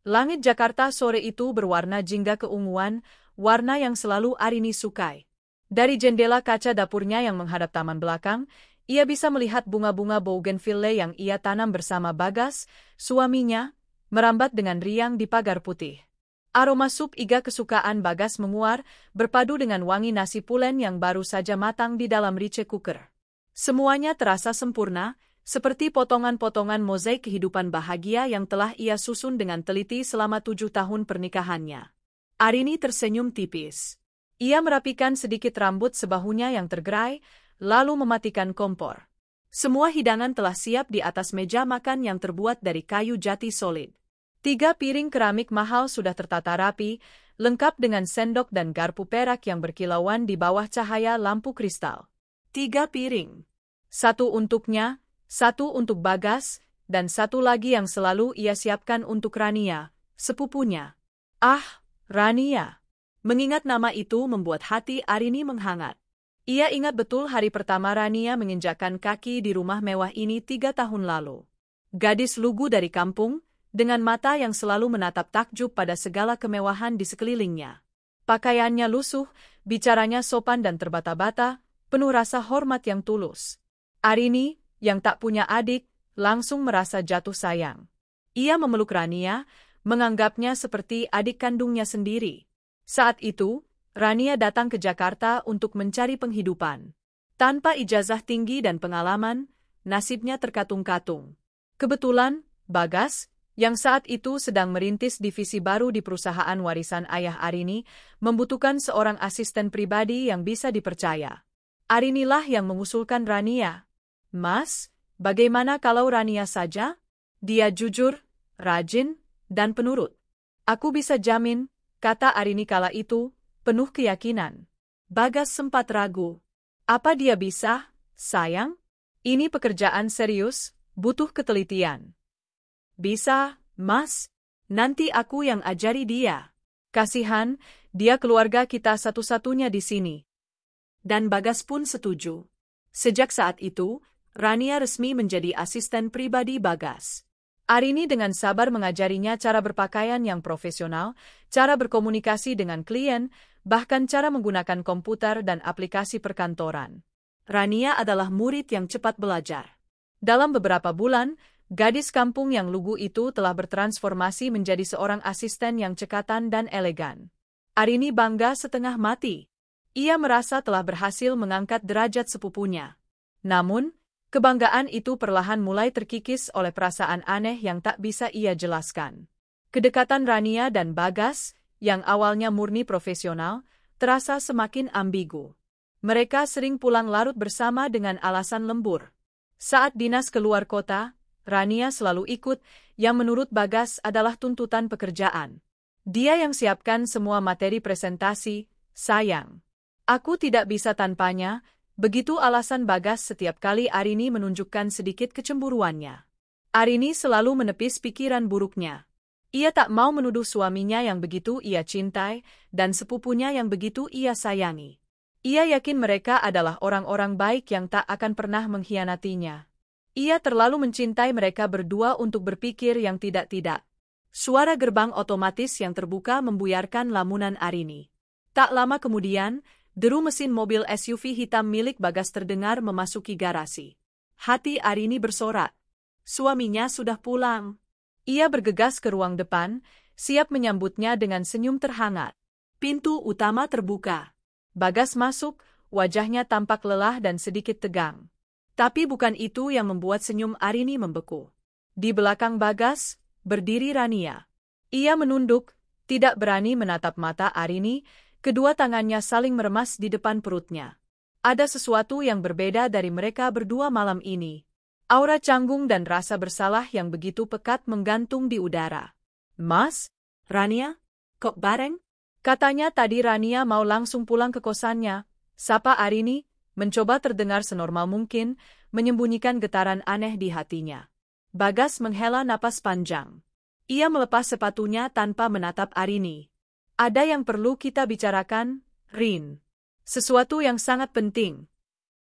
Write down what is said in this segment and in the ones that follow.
Langit Jakarta sore itu berwarna jingga keunguan, warna yang selalu Arini sukai. Dari jendela kaca dapurnya yang menghadap taman belakang, ia bisa melihat bunga-bunga bougainville yang ia tanam bersama Bagas, suaminya, merambat dengan riang di pagar putih. Aroma sup iga kesukaan Bagas menguar, berpadu dengan wangi nasi pulen yang baru saja matang di dalam rice cooker. Semuanya terasa sempurna, seperti potongan-potongan mozaik kehidupan bahagia yang telah ia susun dengan teliti selama 7 tahun pernikahannya. Arini tersenyum tipis. Ia merapikan sedikit rambut sebahunya yang tergerai, lalu mematikan kompor. Semua hidangan telah siap di atas meja makan yang terbuat dari kayu jati solid. 3 piring keramik mahal sudah tertata rapi, lengkap dengan sendok dan garpu perak yang berkilauan di bawah cahaya lampu kristal. 3 piring. 1 untuknya, 1 untuk Bagas, dan 1 lagi yang selalu ia siapkan untuk Rania, sepupunya. Ah, Rania. Mengingat nama itu membuat hati Arini menghangat. Ia ingat betul hari pertama Rania menginjakkan kaki di rumah mewah ini 3 tahun lalu. Gadis lugu dari kampung, dengan mata yang selalu menatap takjub pada segala kemewahan di sekelilingnya. Pakaiannya lusuh, bicaranya sopan dan terbata-bata, penuh rasa hormat yang tulus. Arini, yang tak punya adik, langsung merasa jatuh sayang. Ia memeluk Rania, menganggapnya seperti adik kandungnya sendiri. Saat itu, Rania datang ke Jakarta untuk mencari penghidupan. Tanpa ijazah tinggi dan pengalaman, nasibnya terkatung-katung. Kebetulan, Bagas, yang saat itu sedang merintis divisi baru di perusahaan warisan ayah Arini, membutuhkan seorang asisten pribadi yang bisa dipercaya. Arinilah yang mengusulkan Rania. Mas, bagaimana kalau Rania saja? Dia jujur, rajin, dan penurut. Aku bisa jamin, kata Arini kala itu, penuh keyakinan. Bagas sempat ragu. Apa dia bisa, sayang? Ini pekerjaan serius, butuh ketelitian. Bisa, Mas. Nanti aku yang ajari dia. Kasihan, dia keluarga kita satu-satunya di sini. Dan Bagas pun setuju. Sejak saat itu, Rania resmi menjadi asisten pribadi Bagas. Arini dengan sabar mengajarinya cara berpakaian yang profesional, cara berkomunikasi dengan klien, bahkan cara menggunakan komputer dan aplikasi perkantoran. Rania adalah murid yang cepat belajar. Dalam beberapa bulan, gadis kampung yang lugu itu telah bertransformasi menjadi seorang asisten yang cekatan dan elegan. Arini bangga setengah mati. Ia merasa telah berhasil mengangkat derajat sepupunya. Namun, kebanggaan itu perlahan mulai terkikis oleh perasaan aneh yang tak bisa ia jelaskan. Kedekatan Rania dan Bagas, yang awalnya murni profesional, terasa semakin ambigu. Mereka sering pulang larut bersama dengan alasan lembur. Saat dinas keluar kota, Rania selalu ikut, yang menurut Bagas adalah tuntutan pekerjaan. Dia yang siapkan semua materi presentasi, sayang. Aku tidak bisa tanpanya, begitu alasan Bagas setiap kali Arini menunjukkan sedikit kecemburuannya. Arini selalu menepis pikiran buruknya. Ia tak mau menuduh suaminya yang begitu ia cintai, dan sepupunya yang begitu ia sayangi. Ia yakin mereka adalah orang-orang baik yang tak akan pernah mengkhianatinya. Ia terlalu mencintai mereka berdua untuk berpikir yang tidak-tidak. Suara gerbang otomatis yang terbuka membuyarkan lamunan Arini. Tak lama kemudian, deru mesin mobil SUV hitam milik Bagas terdengar memasuki garasi. Hati Arini bersorak. Suaminya sudah pulang. Ia bergegas ke ruang depan, siap menyambutnya dengan senyum terhangat. Pintu utama terbuka. Bagas masuk, wajahnya tampak lelah dan sedikit tegang. Tapi bukan itu yang membuat senyum Arini membeku. Di belakang Bagas, berdiri Rania. Ia menunduk, tidak berani menatap mata Arini, kedua tangannya saling meremas di depan perutnya. Ada sesuatu yang berbeda dari mereka berdua malam ini. Aura canggung dan rasa bersalah yang begitu pekat menggantung di udara. Mas? Rania? Kok bareng? Katanya tadi Rania mau langsung pulang ke kosannya. Sapa Arini, mencoba terdengar senormal mungkin, menyembunyikan getaran aneh di hatinya. Bagas menghela napas panjang. Ia melepas sepatunya tanpa menatap Arini. Ada yang perlu kita bicarakan, Rin. Sesuatu yang sangat penting.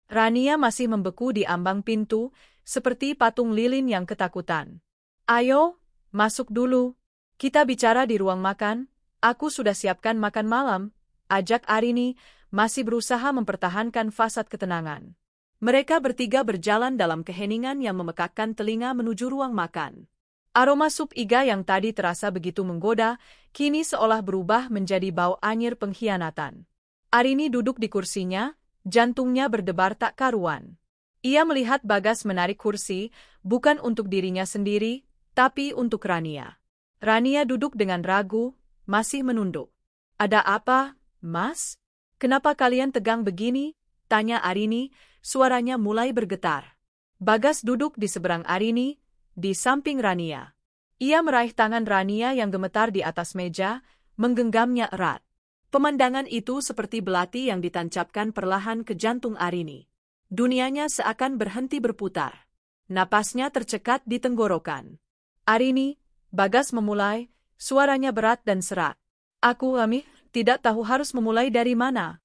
Rania masih membeku di ambang pintu, seperti patung lilin yang ketakutan. Ayo, masuk dulu. Kita bicara di ruang makan, aku sudah siapkan makan malam, ajak Arini, masih berusaha mempertahankan fasad ketenangan. Mereka bertiga berjalan dalam keheningan yang memekakkan telinga menuju ruang makan. Aroma sup iga yang tadi terasa begitu menggoda, kini seolah berubah menjadi bau anyir pengkhianatan. Arini duduk di kursinya, jantungnya berdebar tak karuan. Ia melihat Bagas menarik kursi, bukan untuk dirinya sendiri, tapi untuk Rania. Rania duduk dengan ragu, masih menunduk. "Ada apa, Mas? Kenapa kalian tegang begini?" tanya Arini, suaranya mulai bergetar. Bagas duduk di seberang Arini, di samping Rania. Ia meraih tangan Rania yang gemetar di atas meja, menggenggamnya erat. Pemandangan itu seperti belati yang ditancapkan perlahan ke jantung Arini. Dunianya seakan berhenti berputar. Napasnya tercekat di tenggorokan. "Arini," Bagas memulai, suaranya berat dan serak. "Aku, tidak tahu harus memulai dari mana."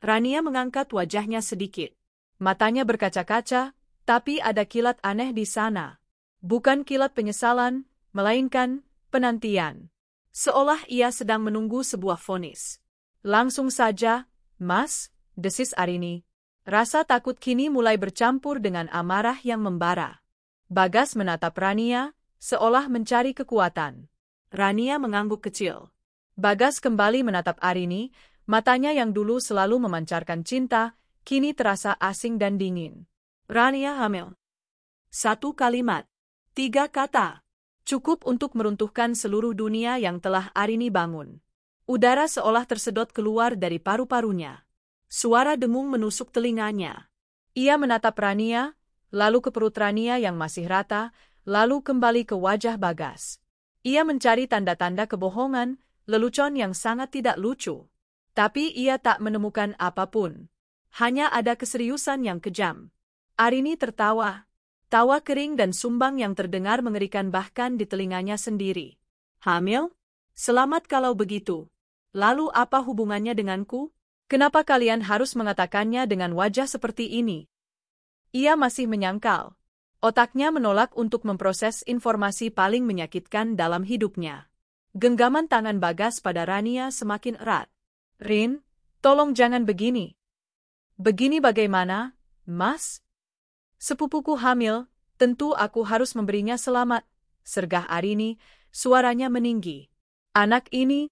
Rania mengangkat wajahnya sedikit. Matanya berkaca-kaca, tapi ada kilat aneh di sana. Bukan kilat penyesalan, melainkan penantian. Seolah ia sedang menunggu sebuah vonis. "Langsung saja, Mas," desis Arini. Rasa takut kini mulai bercampur dengan amarah yang membara. Bagas menatap Rania, seolah mencari kekuatan. Rania mengangguk kecil. Bagas kembali menatap Arini, matanya yang dulu selalu memancarkan cinta, kini terasa asing dan dingin. "Rania hamil." Satu kalimat. 3 kata. Cukup untuk meruntuhkan seluruh dunia yang telah Arini bangun. Udara seolah tersedot keluar dari paru-parunya. Suara dengung menusuk telinganya. Ia menatap Rania, lalu ke perut Rania yang masih rata, lalu kembali ke wajah Bagas. Ia mencari tanda-tanda kebohongan, lelucon yang sangat tidak lucu. Tapi ia tak menemukan apapun. Hanya ada keseriusan yang kejam. Arini tertawa. Tawa kering dan sumbang yang terdengar mengerikan bahkan di telinganya sendiri. "Hamil? Selamat kalau begitu. Lalu apa hubungannya denganku? Kenapa kalian harus mengatakannya dengan wajah seperti ini?" Ia masih menyangkal. Otaknya menolak untuk memproses informasi paling menyakitkan dalam hidupnya. Genggaman tangan Bagas pada Rania semakin erat. "Rin, tolong jangan begini." "Begini bagaimana, Mas? Sepupuku hamil, tentu aku harus memberinya selamat," sergah Arini, suaranya meninggi. "Anak ini..."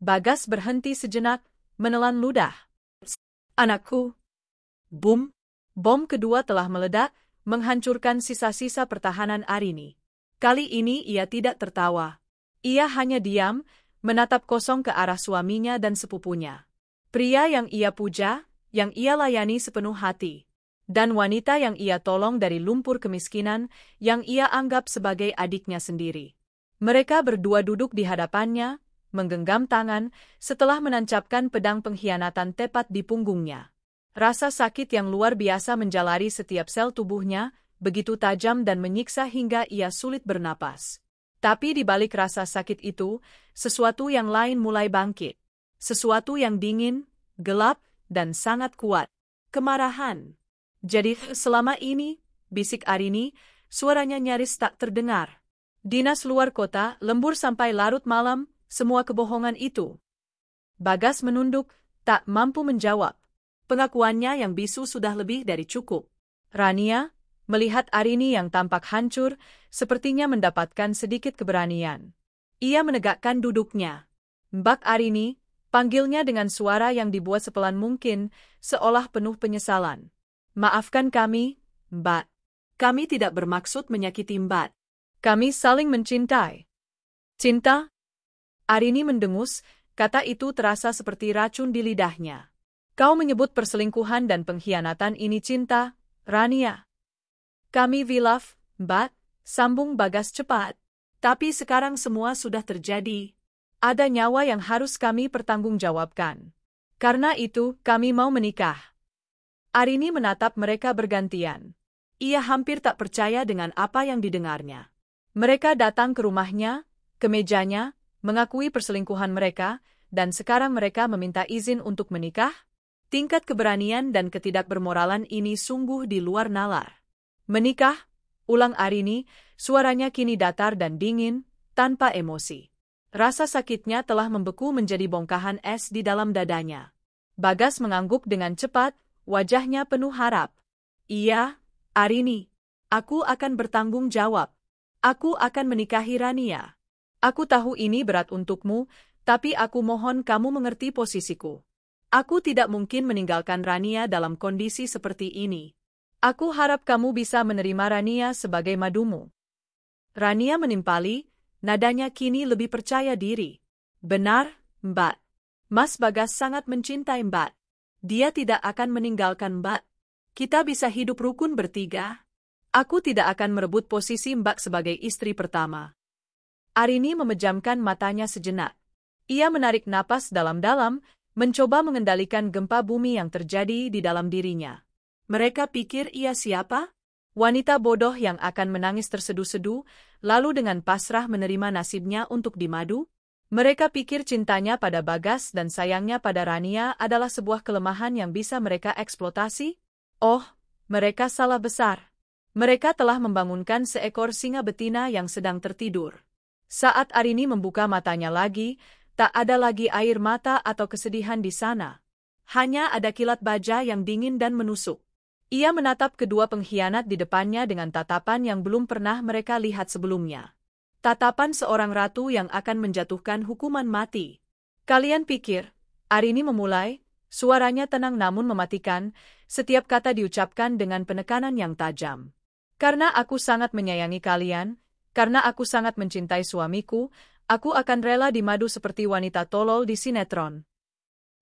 Bagas berhenti sejenak, menelan ludah. "Anakku." Bum! Bom kedua telah meledak, menghancurkan sisa-sisa pertahanan Arini. Kali ini ia tidak tertawa. Ia hanya diam, menatap kosong ke arah suaminya dan sepupunya. Pria yang ia puja, yang ia layani sepenuh hati. Dan wanita yang ia tolong dari lumpur kemiskinan, yang ia anggap sebagai adiknya sendiri. Mereka berdua duduk di hadapannya, menggenggam tangan, setelah menancapkan pedang pengkhianatan tepat di punggungnya. Rasa sakit yang luar biasa menjalari setiap sel tubuhnya, begitu tajam dan menyiksa hingga ia sulit bernapas. Tapi di balik rasa sakit itu, sesuatu yang lain mulai bangkit. Sesuatu yang dingin, gelap, dan sangat kuat. Kemarahan. "Jadi selama ini," bisik Arini, suaranya nyaris tak terdengar. "Dinas luar kota, lembur sampai larut malam, semua kebohongan itu." Bagas menunduk, tak mampu menjawab. Pengakuannya yang bisu sudah lebih dari cukup. Rania, melihat Arini yang tampak hancur, sepertinya mendapatkan sedikit keberanian. Ia menegakkan duduknya. "Mbak Arini," panggilnya dengan suara yang dibuat sepelan mungkin, seolah penuh penyesalan. "Maafkan kami, Mbak. Kami tidak bermaksud menyakiti Mbak. Kami saling mencintai." "Cinta?" Arini mendengus, kata itu terasa seperti racun di lidahnya. "Kau menyebut perselingkuhan dan pengkhianatan ini cinta, Rania?" "Kami love, Mbak," sambung Bagas cepat. "Tapi sekarang semua sudah terjadi. Ada nyawa yang harus kami pertanggungjawabkan. Karena itu, kami mau menikah." Arini menatap mereka bergantian. Ia hampir tak percaya dengan apa yang didengarnya. Mereka datang ke rumahnya, ke mejanya, mengakui perselingkuhan mereka, dan sekarang mereka meminta izin untuk menikah? Tingkat keberanian dan ketidakbermoralan ini sungguh di luar nalar. "Menikah?" ulang Arini, suaranya kini datar dan dingin. tanpa emosi. Rasa sakitnya telah membeku menjadi bongkahan es di dalam dadanya. Bagas mengangguk dengan cepat, wajahnya penuh harap. Iya, Arini. Aku akan bertanggung jawab. Aku akan menikahi Rania. Aku tahu ini berat untukmu, tapi aku mohon kamu mengerti posisiku. Aku tidak mungkin meninggalkan Rania dalam kondisi seperti ini. Aku harap kamu bisa menerima Rania sebagai madumu. Rania menimpali, nadanya kini lebih percaya diri. Benar, Mbak. Mas Bagas sangat mencintai Mbak. Dia tidak akan meninggalkan Mbak. Kita bisa hidup rukun bertiga. Aku tidak akan merebut posisi Mbak sebagai istri pertama. Arini memejamkan matanya sejenak. Ia menarik napas dalam-dalam, mencoba mengendalikan gempa bumi yang terjadi di dalam dirinya. Mereka pikir ia siapa? Wanita bodoh yang akan menangis terseduh-seduh, lalu dengan pasrah menerima nasibnya untuk dimadu? Mereka pikir cintanya pada Bagas dan sayangnya pada Rania adalah sebuah kelemahan yang bisa mereka eksploitasi? Oh, mereka salah besar. Mereka telah membangunkan seekor singa betina yang sedang tertidur. Saat Arini membuka matanya lagi, tak ada lagi air mata atau kesedihan di sana. Hanya ada kilat baja yang dingin dan menusuk. Ia menatap kedua pengkhianat di depannya dengan tatapan yang belum pernah mereka lihat sebelumnya. Tatapan seorang ratu yang akan menjatuhkan hukuman mati. Kalian pikir, Arini memulai, suaranya tenang namun mematikan, setiap kata diucapkan dengan penekanan yang tajam. Karena aku sangat menyayangi kalian, karena aku sangat mencintai suamiku, aku akan rela dimadu seperti wanita tolol di sinetron.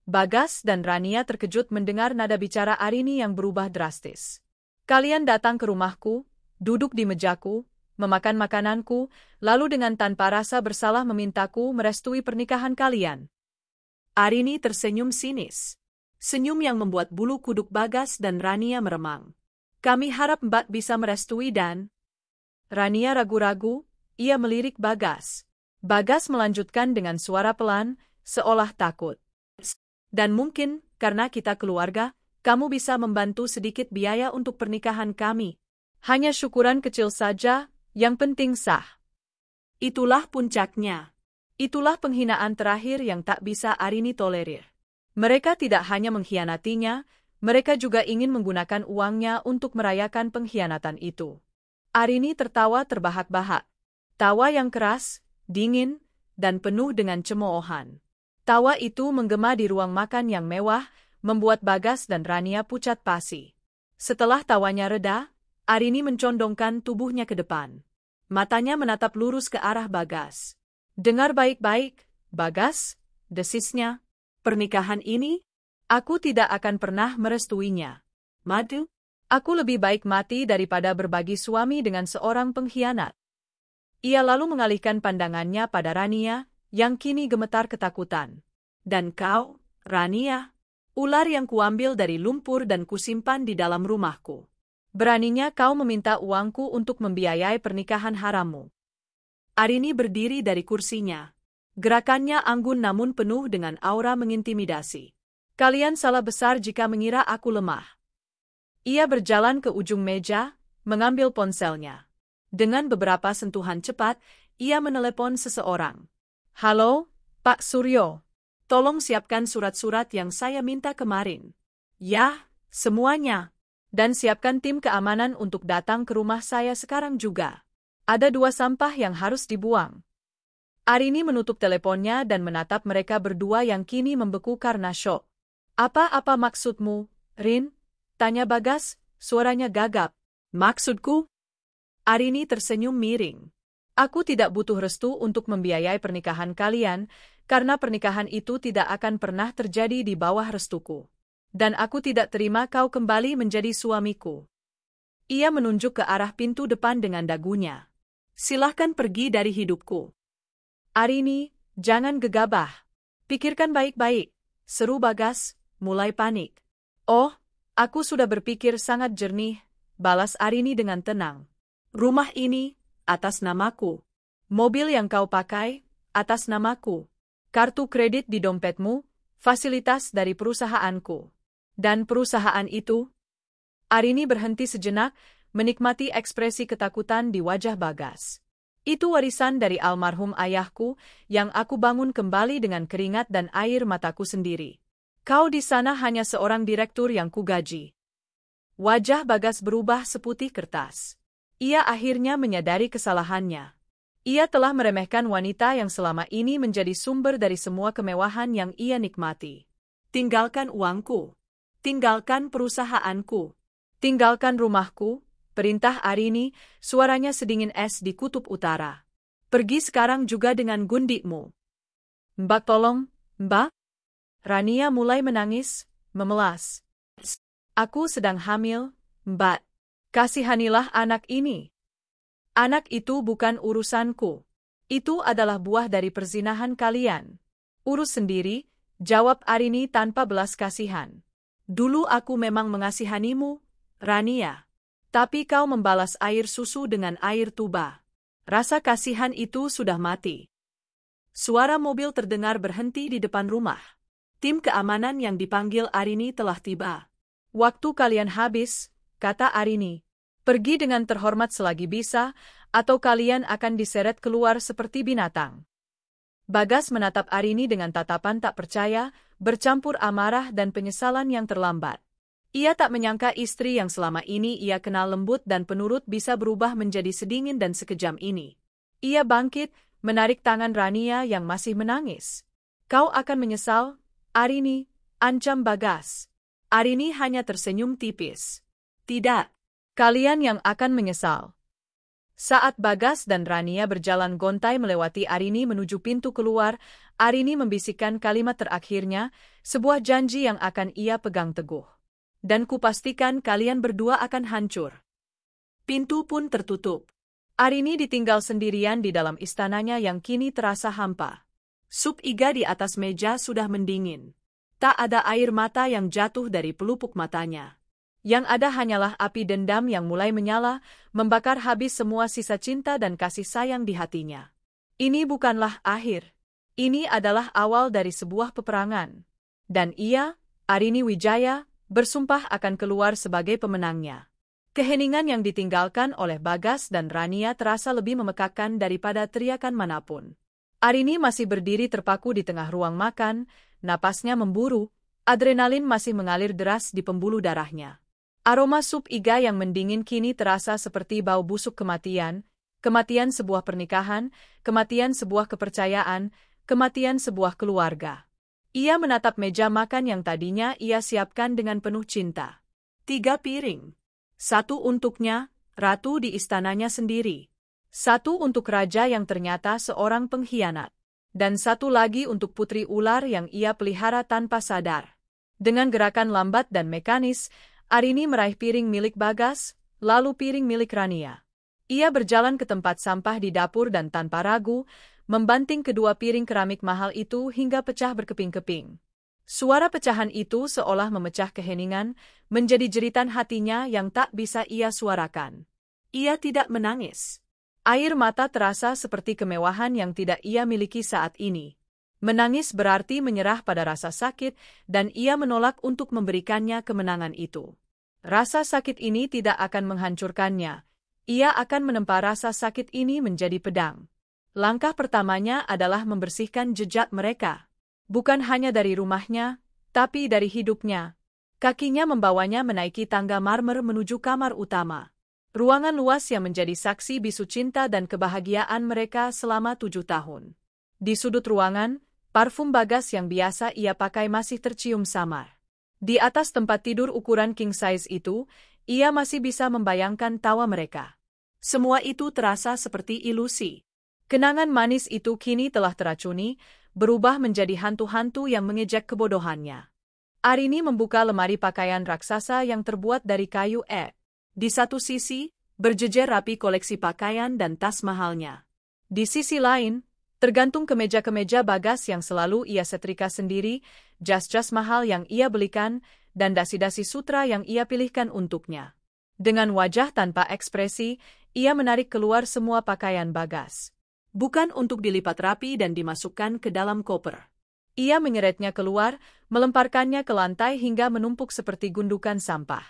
Bagas dan Rania terkejut mendengar nada bicara Arini yang berubah drastis. Kalian datang ke rumahku, duduk di mejaku, memakan makananku, lalu dengan tanpa rasa bersalah memintaku merestui pernikahan kalian. Arini tersenyum sinis. Senyum yang membuat bulu kuduk Bagas dan Rania meremang. Kami harap Mbak bisa merestui dan... Rania ragu-ragu, ia melirik Bagas. Bagas melanjutkan dengan suara pelan, seolah takut. Dan mungkin, karena kita keluarga, kamu bisa membantu sedikit biaya untuk pernikahan kami. Hanya syukuran kecil saja, yang penting sah. Itulah puncaknya. Itulah penghinaan terakhir yang tak bisa Arini tolerir. Mereka tidak hanya mengkhianatinya, mereka juga ingin menggunakan uangnya untuk merayakan pengkhianatan itu. Arini tertawa terbahak-bahak. Tawa yang keras, dingin, dan penuh dengan cemoohan. Tawa itu menggema di ruang makan yang mewah, membuat Bagas dan Rania pucat pasi. Setelah tawanya reda, Arini mencondongkan tubuhnya ke depan. Matanya menatap lurus ke arah Bagas. Dengar baik-baik, Bagas, desisnya. Pernikahan ini, aku tidak akan pernah merestuinya. Madu, aku lebih baik mati daripada berbagi suami dengan seorang pengkhianat. Ia lalu mengalihkan pandangannya pada Rania, yang kini gemetar ketakutan. Dan kau, Rania, ular yang kuambil dari lumpur dan kusimpan di dalam rumahku. Beraninya kau meminta uangku untuk membiayai pernikahan harammu. Arini berdiri dari kursinya. Gerakannya anggun namun penuh dengan aura mengintimidasi. Kalian salah besar jika mengira aku lemah. Ia berjalan ke ujung meja, mengambil ponselnya. Dengan beberapa sentuhan cepat, ia menelepon seseorang. Halo, Pak Suryo. Tolong siapkan surat-surat yang saya minta kemarin. Ya, semuanya. Dan siapkan tim keamanan untuk datang ke rumah saya sekarang juga. Ada 2 sampah yang harus dibuang. Arini menutup teleponnya dan menatap mereka berdua yang kini membeku karena syok. Apa-apa maksudmu, Rin? Tanya Bagas, suaranya gagap. Maksudku? Arini tersenyum miring. Aku tidak butuh restu untuk membiayai pernikahan kalian, karena pernikahan itu tidak akan pernah terjadi di bawah restuku. Dan aku tidak terima kau kembali menjadi suamiku. Ia menunjuk ke arah pintu depan dengan dagunya. Silahkan pergi dari hidupku. Arini, jangan gegabah. Pikirkan baik-baik, seru Bagas, mulai panik. Oh, aku sudah berpikir sangat jernih, balas Arini dengan tenang. Rumah ini, atas namaku. Mobil yang kau pakai, atas namaku. Kartu kredit di dompetmu, fasilitas dari perusahaanku. Dan perusahaan itu? Arini berhenti sejenak, menikmati ekspresi ketakutan di wajah Bagas. Itu warisan dari almarhum ayahku yang aku bangun kembali dengan keringat dan air mataku sendiri. Kau di sana hanya seorang direktur yang kugaji. Wajah Bagas berubah seputih kertas. Ia akhirnya menyadari kesalahannya. Ia telah meremehkan wanita yang selama ini menjadi sumber dari semua kemewahan yang ia nikmati. Tinggalkan uangku. Tinggalkan perusahaanku. Tinggalkan rumahku. Perintah Arini, suaranya sedingin es di kutub utara. Pergi sekarang juga dengan gundikmu. Mbak tolong, Mbak. Rania mulai menangis, memelas. Aku sedang hamil, Mbak. Kasihanilah anak ini. Anak itu bukan urusanku. Itu adalah buah dari perzinahan kalian. Urus sendiri, jawab Arini tanpa belas kasihan. Dulu aku memang mengasihanimu, Rania. Tapi kau membalas air susu dengan air tuba. Rasa kasihan itu sudah mati. Suara mobil terdengar berhenti di depan rumah. Tim keamanan yang dipanggil Arini telah tiba. Waktu kalian habis, kata Arini. Pergi dengan terhormat selagi bisa, atau kalian akan diseret keluar seperti binatang. Bagas menatap Arini dengan tatapan tak percaya, bercampur amarah dan penyesalan yang terlambat. Ia tak menyangka istri yang selama ini ia kenal lembut dan penurut bisa berubah menjadi sedingin dan sekejam ini. Ia bangkit, menarik tangan Rania yang masih menangis. Kau akan menyesal, Arini, ancam Bagas. Arini hanya tersenyum tipis. Tidak, kalian yang akan menyesal. Saat Bagas dan Rania berjalan gontai melewati Arini menuju pintu keluar, Arini membisikkan kalimat terakhirnya, sebuah janji yang akan ia pegang teguh. Dan kupastikan kalian berdua akan hancur. Pintu pun tertutup. Arini ditinggal sendirian di dalam istananya yang kini terasa hampa. Sup iga di atas meja sudah mendingin. Tak ada air mata yang jatuh dari pelupuk matanya. Yang ada hanyalah api dendam yang mulai menyala, membakar habis semua sisa cinta dan kasih sayang di hatinya. Ini bukanlah akhir. Ini adalah awal dari sebuah peperangan. Dan ia, Arini Wijaya, bersumpah akan keluar sebagai pemenangnya. Keheningan yang ditinggalkan oleh Bagas dan Rania terasa lebih memekakkan daripada teriakan manapun. Arini masih berdiri terpaku di tengah ruang makan, napasnya memburu, adrenalin masih mengalir deras di pembuluh darahnya. Aroma sup iga yang mendingin kini terasa seperti bau busuk kematian, kematian sebuah pernikahan, kematian sebuah kepercayaan, kematian sebuah keluarga. Ia menatap meja makan yang tadinya ia siapkan dengan penuh cinta. 3 piring. 1 untuknya, ratu di istananya sendiri. 1 untuk raja yang ternyata seorang pengkhianat. Dan 1 lagi untuk putri ular yang ia pelihara tanpa sadar. Dengan gerakan lambat dan mekanis, Arini meraih piring milik Bagas, lalu piring milik Rania. Ia berjalan ke tempat sampah di dapur dan tanpa ragu, membanting kedua piring keramik mahal itu hingga pecah berkeping-keping. Suara pecahan itu seolah memecah keheningan, menjadi jeritan hatinya yang tak bisa ia suarakan. Ia tidak menangis. Air mata terasa seperti kemewahan yang tidak ia miliki saat ini. Menangis berarti menyerah pada rasa sakit, dan ia menolak untuk memberikannya kemenangan itu. Rasa sakit ini tidak akan menghancurkannya. Ia akan menempa rasa sakit ini menjadi pedang. Langkah pertamanya adalah membersihkan jejak mereka. Bukan hanya dari rumahnya, tapi dari hidupnya. Kakinya membawanya menaiki tangga marmer menuju kamar utama. Ruangan luas yang menjadi saksi bisu cinta dan kebahagiaan mereka selama 7 tahun. Di sudut ruangan, parfum Bagas yang biasa ia pakai masih tercium samar. Di atas tempat tidur ukuran king size itu, ia masih bisa membayangkan tawa mereka. Semua itu terasa seperti ilusi. Kenangan manis itu kini telah teracuni, berubah menjadi hantu-hantu yang mengejek kebodohannya. Arini membuka lemari pakaian raksasa yang terbuat dari kayu ek. Di satu sisi, berjejer rapi koleksi pakaian dan tas mahalnya. Di sisi lain, tergantung kemeja-kemeja Bagas yang selalu ia setrika sendiri, jas-jas mahal yang ia belikan, dan dasi-dasi sutra yang ia pilihkan untuknya. Dengan wajah tanpa ekspresi, ia menarik keluar semua pakaian Bagas. Bukan untuk dilipat rapi dan dimasukkan ke dalam koper. Ia menyeretnya keluar, melemparkannya ke lantai hingga menumpuk seperti gundukan sampah.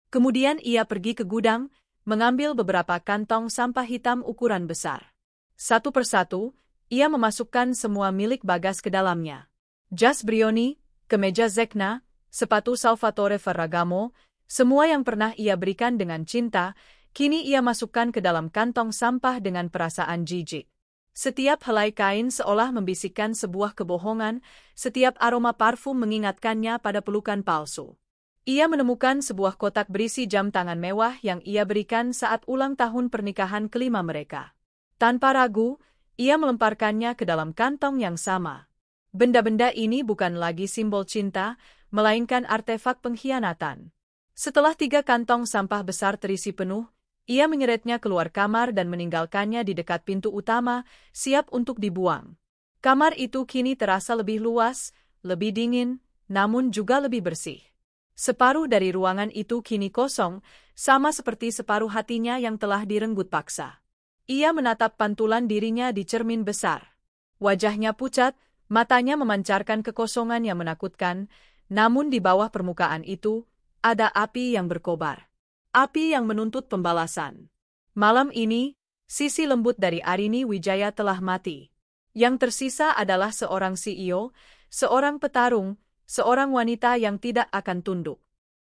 Kemudian ia pergi ke gudang, mengambil beberapa kantong sampah hitam ukuran besar. Satu persatu, ia memasukkan semua milik Bagas ke dalamnya. Jas Brioni, kemeja Zekna, sepatu Salvatore Ferragamo, semua yang pernah ia berikan dengan cinta, kini ia masukkan ke dalam kantong sampah dengan perasaan jijik. Setiap helai kain seolah membisikkan sebuah kebohongan, setiap aroma parfum mengingatkannya pada pelukan palsu. Ia menemukan sebuah kotak berisi jam tangan mewah yang ia berikan saat ulang tahun pernikahan kelima mereka. Tanpa ragu, ia melemparkannya ke dalam kantong yang sama. Benda-benda ini bukan lagi simbol cinta, melainkan artefak pengkhianatan. Setelah 3 kantong sampah besar terisi penuh, ia menyeretnya keluar kamar dan meninggalkannya di dekat pintu utama, siap untuk dibuang. Kamar itu kini terasa lebih luas, lebih dingin, namun juga lebih bersih. Separuh dari ruangan itu kini kosong, sama seperti separuh hatinya yang telah direnggut paksa. Ia menatap pantulan dirinya di cermin besar. Wajahnya pucat, matanya memancarkan kekosongan yang menakutkan, namun di bawah permukaan itu, ada api yang berkobar. Api yang menuntut pembalasan. Malam ini, sisi lembut dari Arini Wijaya telah mati. Yang tersisa adalah seorang CEO, seorang petarung, seorang wanita yang tidak akan tunduk.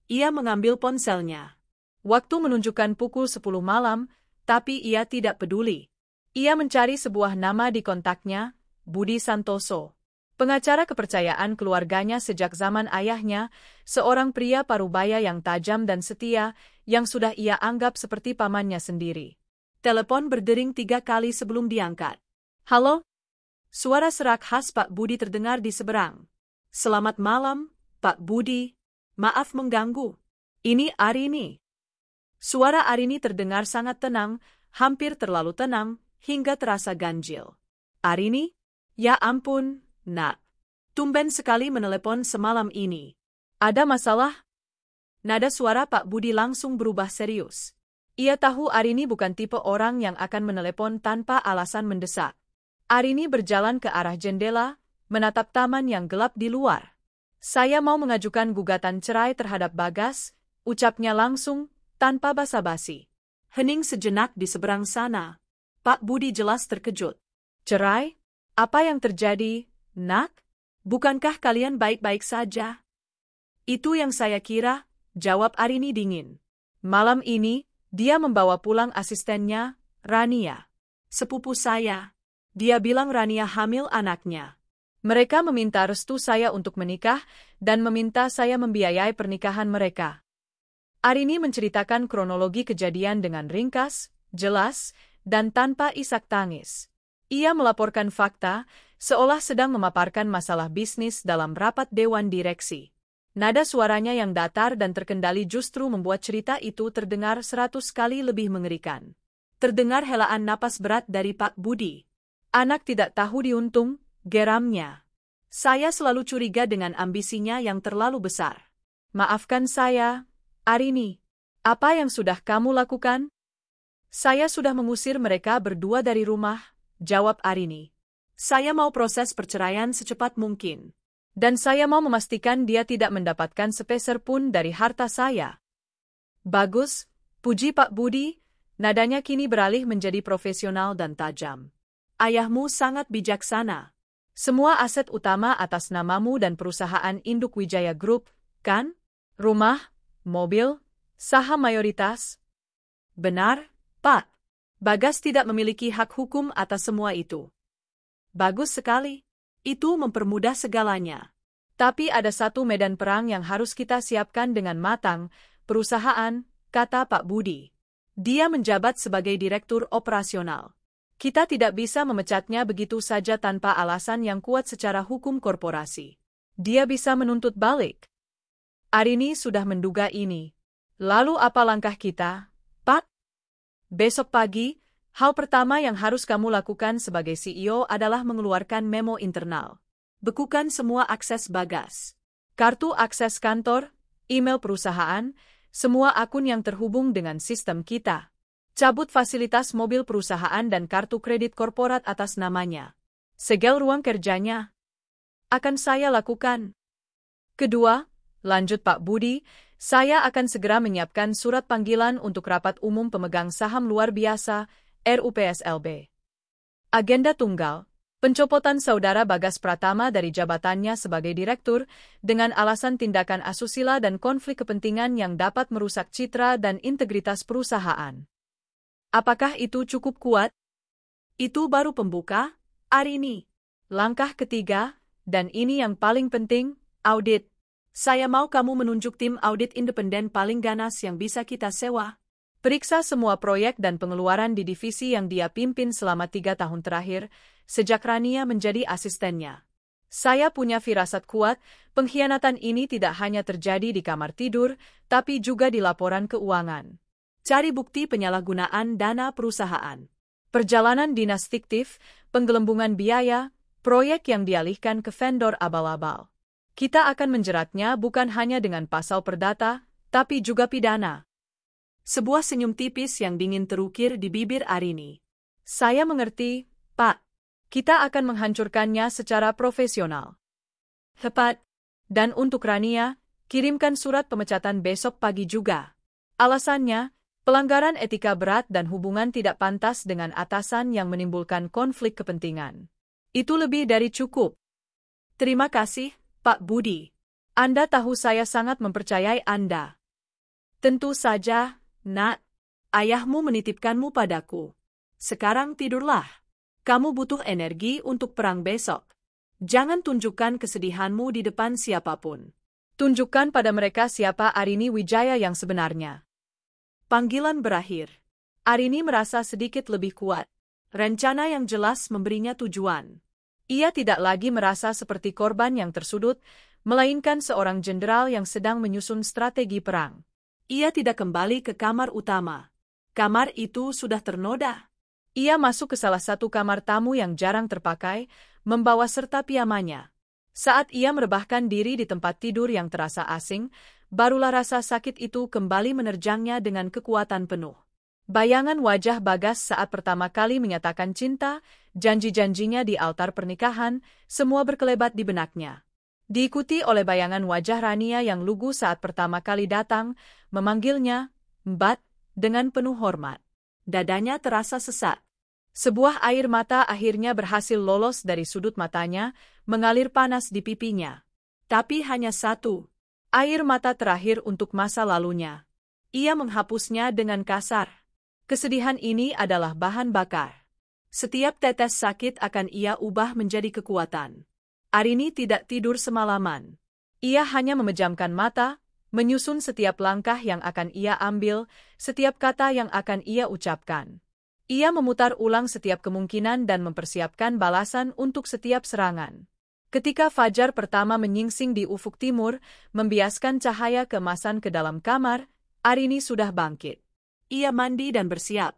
Ia mengambil ponselnya. Waktu menunjukkan pukul 10 malam, tapi ia tidak peduli. Ia mencari sebuah nama di kontaknya, Budi Santoso. Pengacara kepercayaan keluarganya sejak zaman ayahnya, seorang pria parubaya yang tajam dan setia, yang sudah ia anggap seperti pamannya sendiri. Telepon berdering 3 kali sebelum diangkat. Halo? Suara serak khas Pak Budi terdengar di seberang. Selamat malam, Pak Budi. Maaf mengganggu. Ini Arini. Suara Arini terdengar sangat tenang, hampir terlalu tenang, hingga terasa ganjil. Arini? Ya ampun, Nak. Tumben sekali menelepon semalam ini. Ada masalah? Nada suara Pak Budi langsung berubah serius. Ia tahu Arini bukan tipe orang yang akan menelepon tanpa alasan mendesak. Arini berjalan ke arah jendela, menatap taman yang gelap di luar. Saya mau mengajukan gugatan cerai terhadap Bagas, ucapnya langsung, tanpa basa-basi. Hening sejenak di seberang sana. Pak Budi jelas terkejut. Cerai? Apa yang terjadi, Nak? Bukankah kalian baik-baik saja? Itu yang saya kira, jawab Arini dingin. Malam ini, dia membawa pulang asistennya, Rania. Sepupu saya. Dia bilang Rania hamil anaknya. Mereka meminta restu saya untuk menikah, dan meminta saya membiayai pernikahan mereka. Arini menceritakan kronologi kejadian dengan ringkas, jelas, dan tanpa isak tangis. Ia melaporkan fakta, seolah sedang memaparkan masalah bisnis dalam rapat dewan direksi. Nada suaranya yang datar dan terkendali justru membuat cerita itu terdengar 100 kali lebih mengerikan. Terdengar helaan napas berat dari Pak Budi. Anak tidak tahu diuntung, geramnya. Saya selalu curiga dengan ambisinya yang terlalu besar. Maafkan saya, Arini. Apa yang sudah kamu lakukan? Saya sudah mengusir mereka berdua dari rumah, jawab Arini. Saya mau proses perceraian secepat mungkin. Dan saya mau memastikan dia tidak mendapatkan sepeser pun dari harta saya. Bagus, puji Pak Budi, nadanya kini beralih menjadi profesional dan tajam. Ayahmu sangat bijaksana. Semua aset utama atas namamu dan perusahaan induk Wijaya Group, kan? Rumah, mobil, saham mayoritas. Benar, Pak. Bagas tidak memiliki hak hukum atas semua itu. Bagus sekali. Itu mempermudah segalanya. Tapi ada satu medan perang yang harus kita siapkan dengan matang, perusahaan, kata Pak Budi. Dia menjabat sebagai direktur operasional. Kita tidak bisa memecatnya begitu saja tanpa alasan yang kuat secara hukum korporasi. Dia bisa menuntut balik. Arini sudah menduga ini. Lalu apa langkah kita, Pak? Besok pagi, hal pertama yang harus kamu lakukan sebagai CEO adalah mengeluarkan memo internal. Bekukan semua akses Bagas. Kartu akses kantor, email perusahaan, semua akun yang terhubung dengan sistem kita. Cabut fasilitas mobil perusahaan dan kartu kredit korporat atas namanya. Segel ruang kerjanya. Akan saya lakukan. Kedua, lanjut Pak Budi, saya akan segera menyiapkan surat panggilan untuk rapat umum pemegang saham luar biasa, RUPSLB. Agenda tunggal, pencopotan Saudara Bagas Pratama dari jabatannya sebagai direktur dengan alasan tindakan asusila dan konflik kepentingan yang dapat merusak citra dan integritas perusahaan. Apakah itu cukup kuat? Itu baru pembuka, Arini. Langkah ketiga, dan ini yang paling penting, audit. Saya mau kamu menunjuk tim audit independen paling ganas yang bisa kita sewa. Periksa semua proyek dan pengeluaran di divisi yang dia pimpin selama 3 tahun terakhir, sejak Rania menjadi asistennya. Saya punya firasat kuat, pengkhianatan ini tidak hanya terjadi di kamar tidur, tapi juga di laporan keuangan. Cari bukti penyalahgunaan dana perusahaan. Perjalanan dinas fiktif, penggelembungan biaya, proyek yang dialihkan ke vendor abal-abal. Kita akan menjeratnya bukan hanya dengan pasal perdata, tapi juga pidana. Sebuah senyum tipis yang dingin terukir di bibir Arini. Saya mengerti, Pak. Kita akan menghancurkannya secara profesional. Tepat. Dan untuk Rania, kirimkan surat pemecatan besok pagi juga. Alasannya, pelanggaran etika berat dan hubungan tidak pantas dengan atasan yang menimbulkan konflik kepentingan. Itu lebih dari cukup. Terima kasih, Pak Budi. Anda tahu saya sangat mempercayai Anda. Tentu saja, Nak. Ayahmu menitipkanmu padaku. Sekarang tidurlah. Kamu butuh energi untuk perang besok. Jangan tunjukkan kesedihanmu di depan siapapun. Tunjukkan pada mereka siapa Arini Wijaya yang sebenarnya. Panggilan berakhir. Arini merasa sedikit lebih kuat. Rencana yang jelas memberinya tujuan. Ia tidak lagi merasa seperti korban yang tersudut, melainkan seorang jenderal yang sedang menyusun strategi perang. Ia tidak kembali ke kamar utama. Kamar itu sudah ternoda. Ia masuk ke salah satu kamar tamu yang jarang terpakai, membawa serta piyamanya. Saat ia merebahkan diri di tempat tidur yang terasa asing, barulah rasa sakit itu kembali menerjangnya dengan kekuatan penuh. Bayangan wajah Bagas saat pertama kali menyatakan cinta, janji-janjinya di altar pernikahan, semua berkelebat di benaknya. Diikuti oleh bayangan wajah Rania yang lugu saat pertama kali datang, memanggilnya, Mbak, dengan penuh hormat. Dadanya terasa sesak. Sebuah air mata akhirnya berhasil lolos dari sudut matanya, mengalir panas di pipinya. Tapi hanya satu. Air mata terakhir untuk masa lalunya. Ia menghapusnya dengan kasar. Kesedihan ini adalah bahan bakar. Setiap tetes sakit akan ia ubah menjadi kekuatan. Arini tidak tidur semalaman. Ia hanya memejamkan mata, menyusun setiap langkah yang akan ia ambil, setiap kata yang akan ia ucapkan. Ia memutar ulang setiap kemungkinan dan mempersiapkan balasan untuk setiap serangan. Ketika fajar pertama menyingsing di ufuk timur, membiaskan cahaya keemasan ke dalam kamar, Arini sudah bangkit. Ia mandi dan bersiap.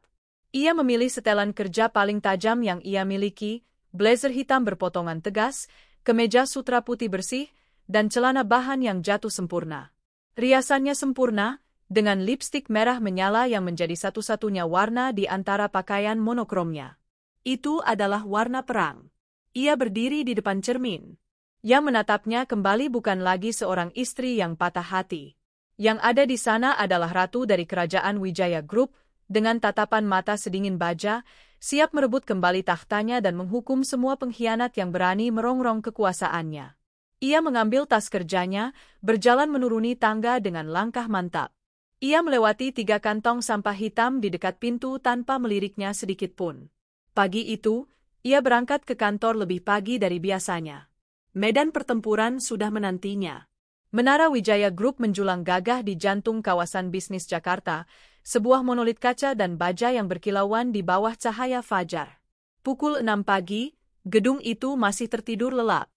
Ia memilih setelan kerja paling tajam yang ia miliki, blazer hitam berpotongan tegas, kemeja sutra putih bersih, dan celana bahan yang jatuh sempurna. Riasannya sempurna, dengan lipstik merah menyala yang menjadi satu-satunya warna di antara pakaian monokromnya. Itu adalah warna perang. Ia berdiri di depan cermin. Yang menatapnya kembali bukan lagi seorang istri yang patah hati. Yang ada di sana adalah ratu dari kerajaan Wijaya Group, dengan tatapan mata sedingin baja, siap merebut kembali tahtanya dan menghukum semua pengkhianat yang berani merongrong kekuasaannya. Ia mengambil tas kerjanya, berjalan menuruni tangga dengan langkah mantap. Ia melewati 3 kantong sampah hitam di dekat pintu tanpa meliriknya sedikit pun. Pagi itu, ia berangkat ke kantor lebih pagi dari biasanya. Medan pertempuran sudah menantinya. Menara Wijaya Group menjulang gagah di jantung kawasan bisnis Jakarta, sebuah monolit kaca dan baja yang berkilauan di bawah cahaya fajar. Pukul 6 pagi, gedung itu masih tertidur lelap.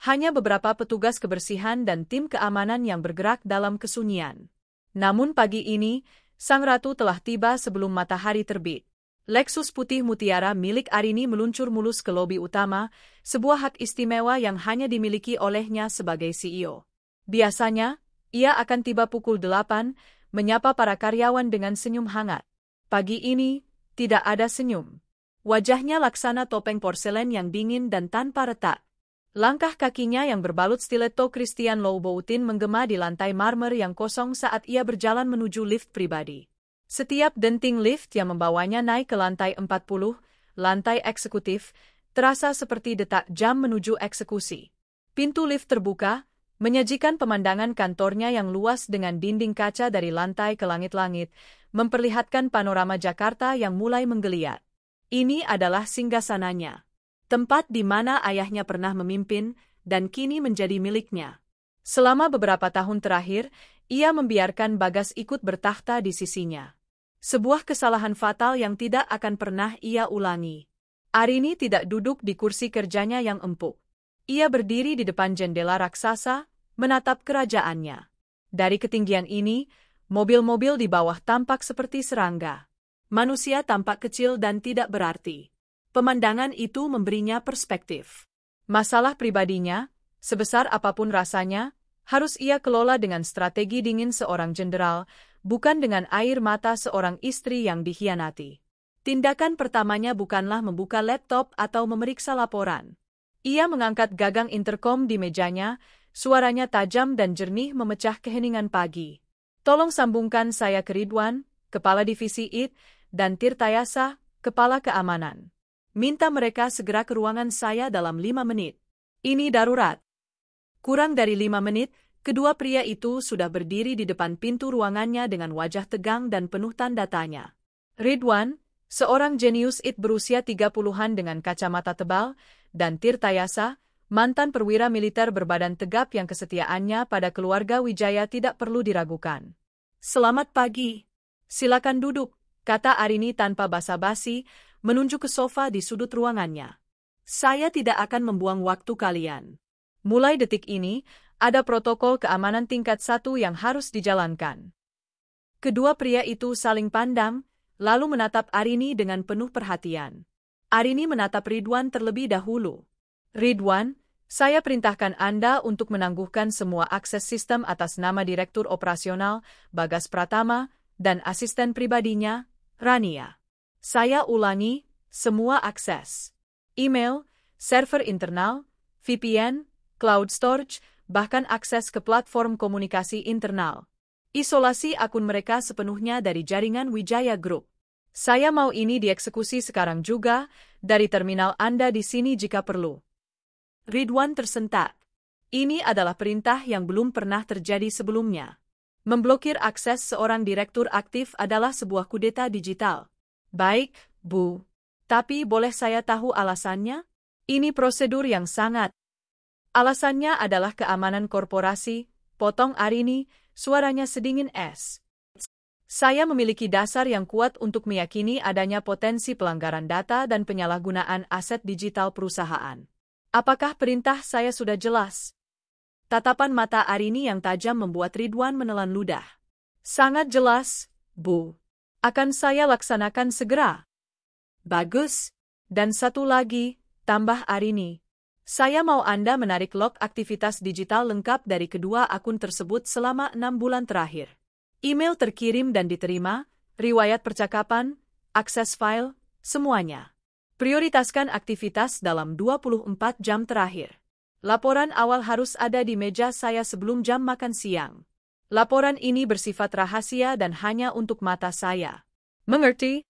Hanya beberapa petugas kebersihan dan tim keamanan yang bergerak dalam kesunyian. Namun pagi ini, sang ratu telah tiba sebelum matahari terbit. Lexus putih mutiara milik Arini meluncur mulus ke lobi utama, sebuah hak istimewa yang hanya dimiliki olehnya sebagai CEO. Biasanya, ia akan tiba pukul 8, menyapa para karyawan dengan senyum hangat. Pagi ini, tidak ada senyum. Wajahnya laksana topeng porselen yang dingin dan tanpa retak. Langkah kakinya yang berbalut stiletto Christian Louboutin menggema di lantai marmer yang kosong saat ia berjalan menuju lift pribadi. Setiap denting lift yang membawanya naik ke lantai 40, lantai eksekutif, terasa seperti detak jam menuju eksekusi. Pintu lift terbuka, menyajikan pemandangan kantornya yang luas dengan dinding kaca dari lantai ke langit-langit, memperlihatkan panorama Jakarta yang mulai menggeliat. Ini adalah singgasananya. Tempat di mana ayahnya pernah memimpin dan kini menjadi miliknya. Selama beberapa tahun terakhir, ia membiarkan Bagas ikut bertakhta di sisinya. Sebuah kesalahan fatal yang tidak akan pernah ia ulangi. Arini tidak duduk di kursi kerjanya yang empuk. Ia berdiri di depan jendela raksasa, menatap kerajaannya. Dari ketinggian ini, mobil-mobil di bawah tampak seperti serangga. Manusia tampak kecil dan tidak berarti. Pemandangan itu memberinya perspektif. Masalah pribadinya, sebesar apapun rasanya, harus ia kelola dengan strategi dingin seorang jenderal, bukan dengan air mata seorang istri yang dikhianati. Tindakan pertamanya bukanlah membuka laptop atau memeriksa laporan. Ia mengangkat gagang interkom di mejanya, suaranya tajam dan jernih memecah keheningan pagi. Tolong sambungkan saya ke Ridwan, Kepala Divisi IT, dan Tirtayasa, Kepala Keamanan. Minta mereka segera ke ruangan saya dalam 5 menit. Ini darurat. Kurang dari 5 menit, kedua pria itu sudah berdiri di depan pintu ruangannya dengan wajah tegang dan penuh tanda tanya. Ridwan, seorang jenius IT berusia 30-an dengan kacamata tebal, dan Tirtayasa, mantan perwira militer berbadan tegap yang kesetiaannya pada keluarga Wijaya tidak perlu diragukan. Selamat pagi. Silakan duduk, kata Arini tanpa basa-basi, menunjuk ke sofa di sudut ruangannya. Saya tidak akan membuang waktu kalian. Mulai detik ini, ada protokol keamanan tingkat 1 yang harus dijalankan. Kedua pria itu saling pandang, lalu menatap Arini dengan penuh perhatian. Arini menatap Ridwan terlebih dahulu. Ridwan, saya perintahkan Anda untuk menangguhkan semua akses sistem atas nama Direktur Operasional, Bagas Pratama, dan asisten pribadinya, Rania. Saya ulangi, semua akses. Email, server internal, VPN, cloud storage, bahkan akses ke platform komunikasi internal. Isolasi akun mereka sepenuhnya dari jaringan Wijaya Group. Saya mau ini dieksekusi sekarang juga, dari terminal Anda di sini jika perlu. Ridwan tersentak. Ini adalah perintah yang belum pernah terjadi sebelumnya. Memblokir akses seorang direktur aktif adalah sebuah kudeta digital. Baik, Bu. Tapi boleh saya tahu alasannya? Ini prosedur yang sangat. Alasannya adalah keamanan korporasi, potong Arini, suaranya sedingin es. Saya memiliki dasar yang kuat untuk meyakini adanya potensi pelanggaran data dan penyalahgunaan aset digital perusahaan. Apakah perintah saya sudah jelas? Tatapan mata Arini yang tajam membuat Ridwan menelan ludah. Sangat jelas, Bu. Akan saya laksanakan segera. Bagus. Dan satu lagi, tambah Arini. Saya mau Anda menarik log aktivitas digital lengkap dari kedua akun tersebut selama 6 bulan terakhir. Email terkirim dan diterima, riwayat percakapan, akses file, semuanya. Prioritaskan aktivitas dalam 24 jam terakhir. Laporan awal harus ada di meja saya sebelum jam makan siang. Laporan ini bersifat rahasia dan hanya untuk mata saya. Mengerti?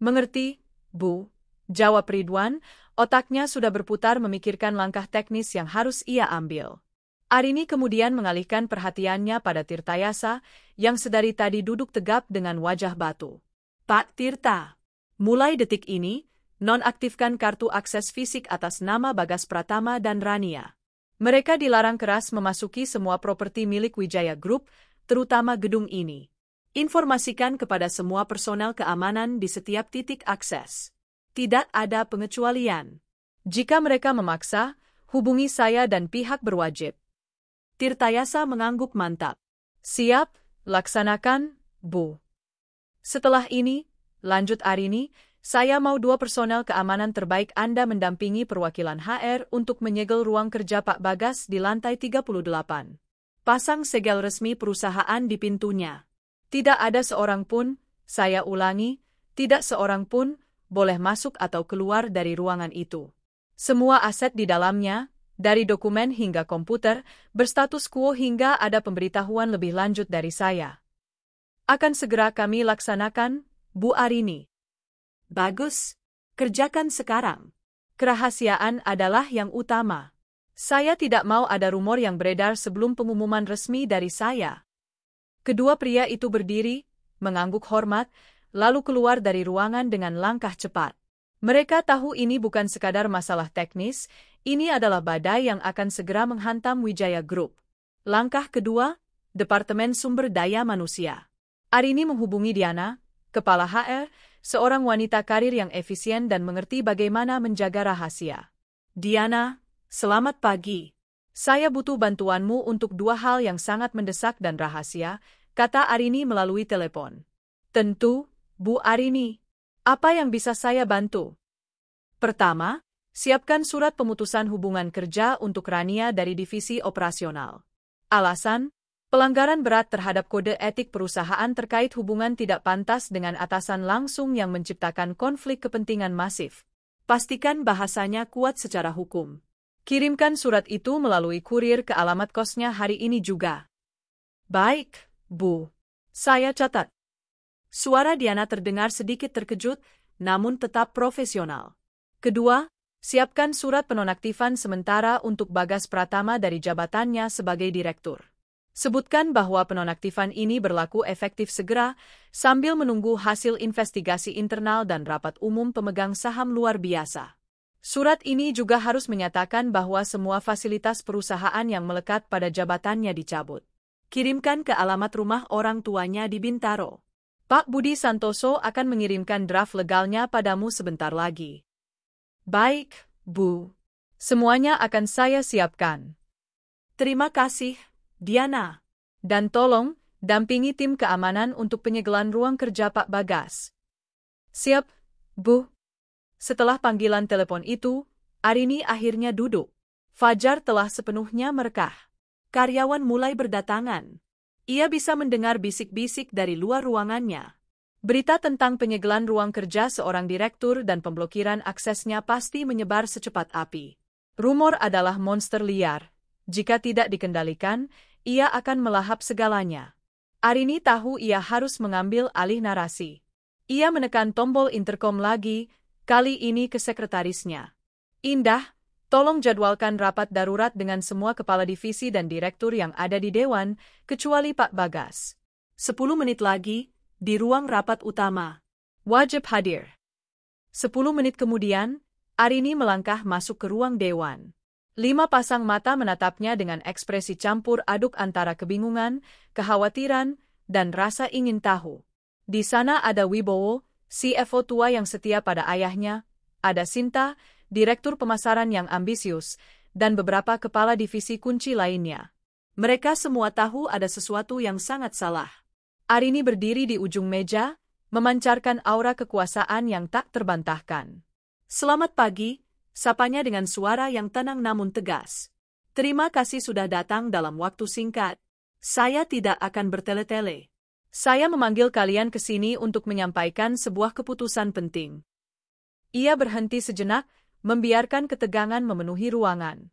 Mengerti, Bu. Jawab Ridwan, otaknya sudah berputar memikirkan langkah teknis yang harus ia ambil. Arini kemudian mengalihkan perhatiannya pada Tirtayasa, yang sedari tadi duduk tegap dengan wajah batu. Pak Tirta, mulai detik ini, nonaktifkan kartu akses fisik atas nama Bagas Pratama dan Rania. Mereka dilarang keras memasuki semua properti milik Wijaya Group, terutama gedung ini. Informasikan kepada semua personel keamanan di setiap titik akses. Tidak ada pengecualian. Jika mereka memaksa, hubungi saya dan pihak berwajib. Tirtayasa mengangguk mantap. Siap, laksanakan, Bu. Setelah ini, lanjut Arini, saya mau 2 personel keamanan terbaik Anda mendampingi perwakilan HR untuk menyegel ruang kerja Pak Bagas di lantai 38. Pasang segel resmi perusahaan di pintunya. Tidak ada seorang pun, saya ulangi, tidak seorang pun, boleh masuk atau keluar dari ruangan itu. Semua aset di dalamnya, dari dokumen hingga komputer, berstatus quo hingga ada pemberitahuan lebih lanjut dari saya. Akan segera kami laksanakan, Bu Arini. Bagus. Kerjakan sekarang. Kerahasiaan adalah yang utama. Saya tidak mau ada rumor yang beredar sebelum pengumuman resmi dari saya. Kedua pria itu berdiri, mengangguk hormat, lalu keluar dari ruangan dengan langkah cepat. Mereka tahu ini bukan sekadar masalah teknis, ini adalah badai yang akan segera menghantam Wijaya Group. Langkah kedua, Departemen Sumber Daya Manusia. Arini menghubungi Diana, kepala HR, seorang wanita karir yang efisien dan mengerti bagaimana menjaga rahasia. Diana, selamat pagi. Saya butuh bantuanmu untuk dua hal yang sangat mendesak dan rahasia, kata Arini melalui telepon. Tentu, Bu Arini. Apa yang bisa saya bantu? Pertama, siapkan surat pemutusan hubungan kerja untuk Rania dari divisi operasional. Alasan, pelanggaran berat terhadap kode etik perusahaan terkait hubungan tidak pantas dengan atasan langsung yang menciptakan konflik kepentingan masif. Pastikan bahasanya kuat secara hukum. Kirimkan surat itu melalui kurir ke alamat kosnya hari ini juga. Baik, Bu. Saya catat. Suara Diana terdengar sedikit terkejut, namun tetap profesional. Kedua, siapkan surat penonaktifan sementara untuk Bagas Pratama dari jabatannya sebagai direktur. Sebutkan bahwa penonaktifan ini berlaku efektif segera, sambil menunggu hasil investigasi internal dan rapat umum pemegang saham luar biasa. Surat ini juga harus menyatakan bahwa semua fasilitas perusahaan yang melekat pada jabatannya dicabut. Kirimkan ke alamat rumah orang tuanya di Bintaro. Pak Budi Santoso akan mengirimkan draft legalnya padamu sebentar lagi. Baik, Bu. Semuanya akan saya siapkan. Terima kasih, Diana. Dan tolong, dampingi tim keamanan untuk penyegelan ruang kerja Pak Bagas. Siap, Bu. Setelah panggilan telepon itu, Arini akhirnya duduk. Fajar telah sepenuhnya merekah. Karyawan mulai berdatangan. Ia bisa mendengar bisik-bisik dari luar ruangannya. Berita tentang penyegelan ruang kerja seorang direktur dan pemblokiran aksesnya pasti menyebar secepat api. Rumor adalah monster liar. Jika tidak dikendalikan, ia akan melahap segalanya. Arini tahu ia harus mengambil alih narasi. Ia menekan tombol intercom lagi, kali ini ke sekretarisnya. Indah, tolong jadwalkan rapat darurat dengan semua kepala divisi dan direktur yang ada di Dewan, kecuali Pak Bagas. 10 menit lagi, di ruang rapat utama. Wajib hadir. 10 menit kemudian, Arini melangkah masuk ke ruang Dewan. 5 pasang mata menatapnya dengan ekspresi campur aduk antara kebingungan, kekhawatiran, dan rasa ingin tahu. Di sana ada Wibowo, CFO tua yang setia pada ayahnya, ada Sinta, direktur pemasaran yang ambisius, dan beberapa kepala divisi kunci lainnya. Mereka semua tahu ada sesuatu yang sangat salah. Arini berdiri di ujung meja, memancarkan aura kekuasaan yang tak terbantahkan. Selamat pagi, sapanya dengan suara yang tenang namun tegas. Terima kasih sudah datang dalam waktu singkat. Saya tidak akan bertele-tele. Saya memanggil kalian ke sini untuk menyampaikan sebuah keputusan penting. Ia berhenti sejenak, membiarkan ketegangan memenuhi ruangan.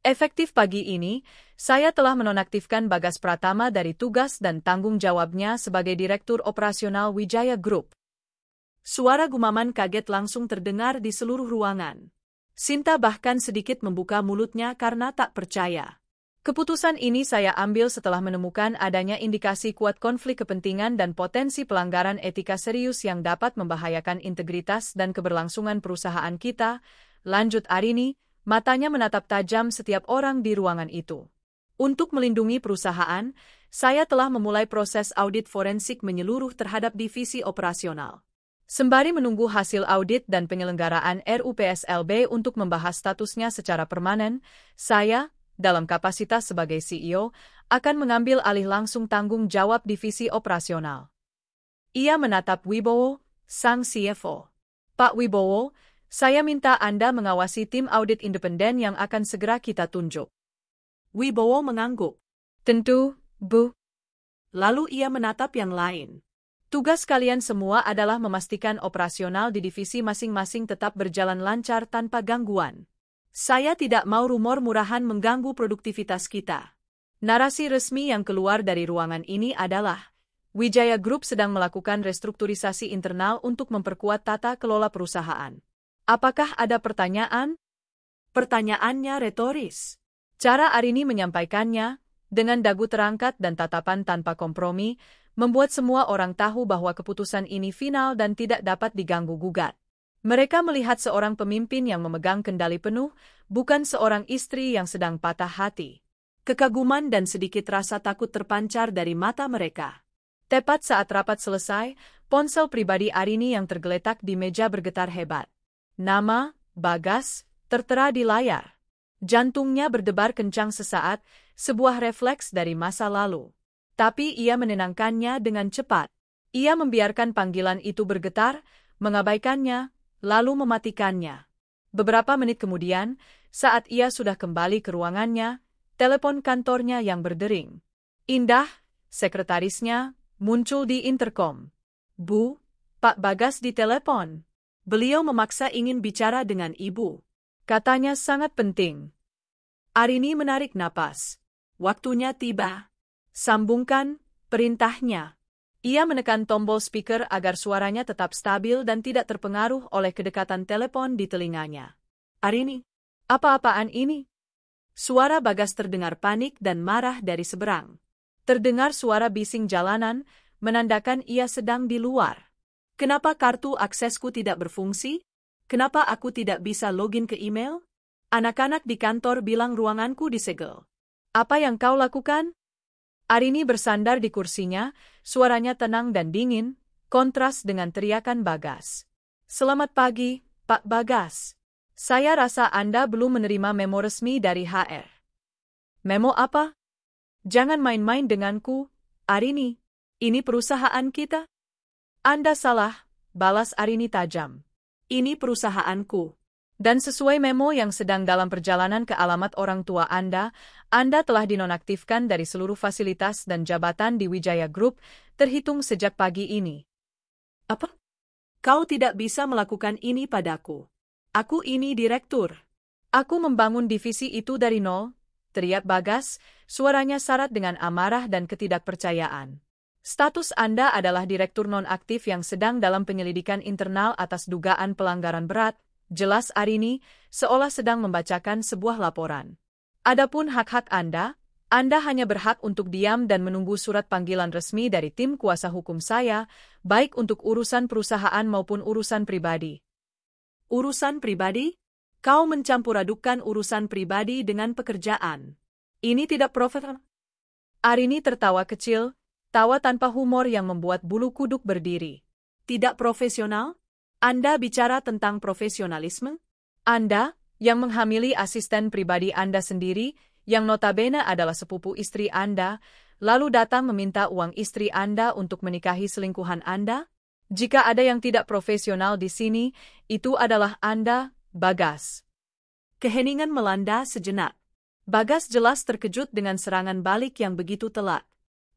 Efektif pagi ini, saya telah menonaktifkan Bagas Pratama dari tugas dan tanggung jawabnya sebagai Direktur Operasional Wijaya Group. Suara gumaman kaget langsung terdengar di seluruh ruangan. Sinta bahkan sedikit membuka mulutnya karena tak percaya. Keputusan ini saya ambil setelah menemukan adanya indikasi kuat konflik kepentingan dan potensi pelanggaran etika serius yang dapat membahayakan integritas dan keberlangsungan perusahaan kita, lanjut Arini, matanya menatap tajam setiap orang di ruangan itu. Untuk melindungi perusahaan, saya telah memulai proses audit forensik menyeluruh terhadap divisi operasional. Sembari menunggu hasil audit dan penyelenggaraan RUPSLB untuk membahas statusnya secara permanen, saya, dalam kapasitas sebagai CEO, akan mengambil alih langsung tanggung jawab divisi operasional. Ia menatap Wibowo, sang CFO. Pak Wibowo, saya minta Anda mengawasi tim audit independen yang akan segera kita tunjuk. Wibowo mengangguk. Tentu, Bu. Lalu ia menatap yang lain. Tugas kalian semua adalah memastikan operasional di divisi masing-masing tetap berjalan lancar tanpa gangguan. Saya tidak mau rumor murahan mengganggu produktivitas kita. Narasi resmi yang keluar dari ruangan ini adalah, Wijaya Group sedang melakukan restrukturisasi internal untuk memperkuat tata kelola perusahaan. Apakah ada pertanyaan? Pertanyaannya retoris. Cara Arini menyampaikannya, dengan dagu terangkat dan tatapan tanpa kompromi, membuat semua orang tahu bahwa keputusan ini final dan tidak dapat diganggu-gugat. Mereka melihat seorang pemimpin yang memegang kendali penuh, bukan seorang istri yang sedang patah hati. Kekaguman dan sedikit rasa takut terpancar dari mata mereka. Tepat saat rapat selesai, ponsel pribadi Arini yang tergeletak di meja bergetar hebat. Nama, Bagas, tertera di layar. Jantungnya berdebar kencang sesaat, sebuah refleks dari masa lalu. Tapi ia menenangkannya dengan cepat. Ia membiarkan panggilan itu bergetar, mengabaikannya, lalu mematikannya. Beberapa menit kemudian, saat ia sudah kembali ke ruangannya, telepon kantornya yang berdering. Indah, sekretarisnya, muncul di interkom. Bu, Pak Bagas ditelepon. Beliau memaksa ingin bicara dengan ibu. Katanya sangat penting. Arini menarik napas. Waktunya tiba. Sambungkan, perintahnya. Ia menekan tombol speaker agar suaranya tetap stabil dan tidak terpengaruh oleh kedekatan telepon di telinganya. Arini, apa-apaan ini? Suara Bagas terdengar panik dan marah dari seberang. Terdengar suara bising jalanan, menandakan ia sedang di luar. Kenapa kartu aksesku tidak berfungsi? Kenapa aku tidak bisa login ke email? Anak-anak di kantor bilang ruanganku disegel. Apa yang kau lakukan? Arini bersandar di kursinya, suaranya tenang dan dingin, kontras dengan teriakan Bagas. Selamat pagi, Pak Bagas. Saya rasa Anda belum menerima memo resmi dari HR. Memo apa? Jangan main-main denganku, Arini. Ini perusahaan kita. Anda salah, balas Arini tajam. Ini perusahaanku. Dan sesuai memo yang sedang dalam perjalanan ke alamat orang tua Anda telah dinonaktifkan dari seluruh fasilitas dan jabatan di Wijaya Group, terhitung sejak pagi ini. Apa? Kau tidak bisa melakukan ini padaku. Aku ini direktur. Aku membangun divisi itu dari nol, teriak Bagas, suaranya syarat dengan amarah dan ketidakpercayaan. Status Anda adalah direktur nonaktif yang sedang dalam penyelidikan internal atas dugaan pelanggaran berat, jelas Arini, seolah sedang membacakan sebuah laporan. Adapun hak-hak Anda hanya berhak untuk diam dan menunggu surat panggilan resmi dari tim kuasa hukum saya, baik untuk urusan perusahaan maupun urusan pribadi. Urusan pribadi? Kau mencampur-adukkan urusan pribadi dengan pekerjaan. Ini tidak profesional. Arini tertawa kecil, tawa tanpa humor yang membuat bulu kuduk berdiri. Tidak profesional? Anda bicara tentang profesionalisme? Anda, yang menghamili asisten pribadi Anda sendiri, yang notabene adalah sepupu istri Anda, lalu datang meminta uang istri Anda untuk menikahi selingkuhan Anda? Jika ada yang tidak profesional di sini, itu adalah Anda, Bagas. Keheningan melanda sejenak. Bagas jelas terkejut dengan serangan balik yang begitu telak.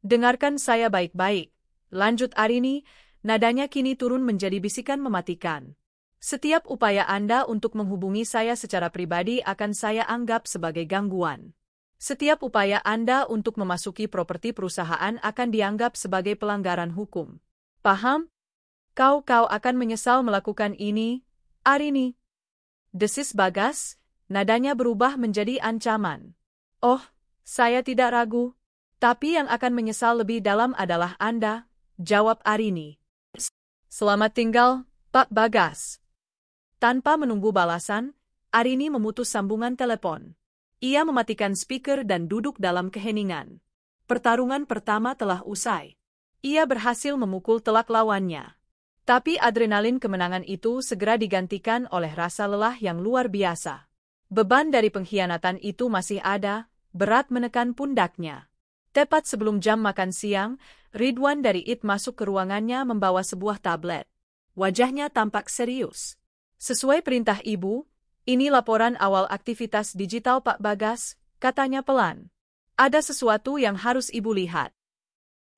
Dengarkan saya baik-baik, lanjut Arini, nadanya kini turun menjadi bisikan mematikan. Setiap upaya Anda untuk menghubungi saya secara pribadi akan saya anggap sebagai gangguan. Setiap upaya Anda untuk memasuki properti perusahaan akan dianggap sebagai pelanggaran hukum. Paham? Kau akan menyesal melakukan ini, Arini. Desis Bagas, nadanya berubah menjadi ancaman. Oh, saya tidak ragu. Tapi yang akan menyesal lebih dalam adalah Anda, jawab Arini. Selamat tinggal, Pak Bagas. Tanpa menunggu balasan, Arini memutus sambungan telepon. Ia mematikan speaker dan duduk dalam keheningan. Pertarungan pertama telah usai. Ia berhasil memukul telak lawannya. Tapi adrenalin kemenangan itu segera digantikan oleh rasa lelah yang luar biasa. Beban dari pengkhianatan itu masih ada, berat menekan pundaknya. Tepat sebelum jam makan siang, Ridwan dari IT masuk ke ruangannya membawa sebuah tablet. Wajahnya tampak serius. Sesuai perintah Ibu, ini laporan awal aktivitas digital Pak Bagas, katanya pelan. Ada sesuatu yang harus Ibu lihat.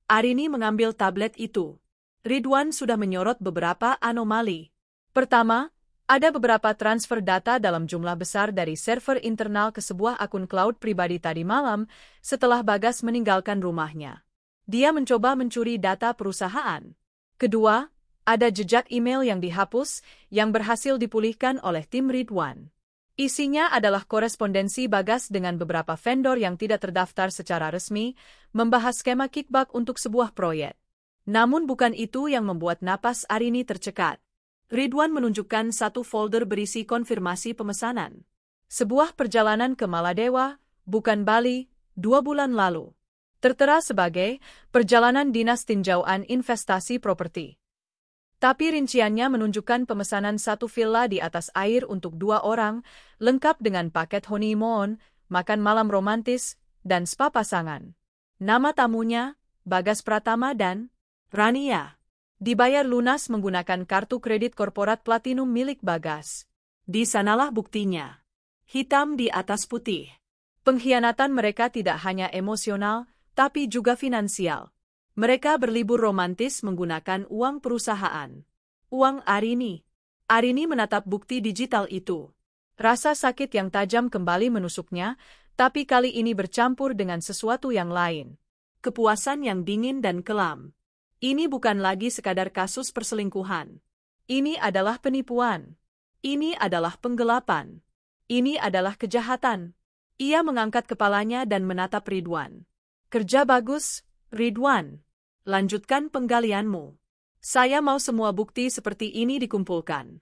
Arini mengambil tablet itu. Ridwan sudah menyorot beberapa anomali. Pertama, ada beberapa transfer data dalam jumlah besar dari server internal ke sebuah akun cloud pribadi tadi malam setelah Bagas meninggalkan rumahnya. Dia mencoba mencuri data perusahaan. Kedua, Ada jejak email yang dihapus, yang berhasil dipulihkan oleh tim Ridwan. Isinya adalah korespondensi Bagas dengan beberapa vendor yang tidak terdaftar secara resmi, membahas skema kickback untuk sebuah proyek. Namun bukan itu yang membuat napas Arini tercekat. Ridwan menunjukkan satu folder berisi konfirmasi pemesanan. Sebuah perjalanan ke Maladewa, bukan Bali, 2 bulan lalu. Tertera sebagai perjalanan dinas tinjauan investasi properti. Tapi rinciannya menunjukkan pemesanan satu villa di atas air untuk 2 orang, lengkap dengan paket honeymoon, makan malam romantis, dan spa pasangan. Nama tamunya, Bagas Pratama dan Rania. Dibayar lunas menggunakan kartu kredit korporat platinum milik Bagas. Di sanalah buktinya. Hitam di atas putih. Pengkhianatan mereka tidak hanya emosional, tapi juga finansial. Mereka berlibur romantis menggunakan uang perusahaan. Uang Arini. Arini menatap bukti digital itu. Rasa sakit yang tajam kembali menusuknya, tapi kali ini bercampur dengan sesuatu yang lain. Kepuasan yang dingin dan kelam. Ini bukan lagi sekadar kasus perselingkuhan. Ini adalah penipuan. Ini adalah penggelapan. Ini adalah kejahatan. Ia mengangkat kepalanya dan menatap Ridwan. Kerja bagus, Ridwan. Lanjutkan penggalianmu. Saya mau semua bukti seperti ini dikumpulkan.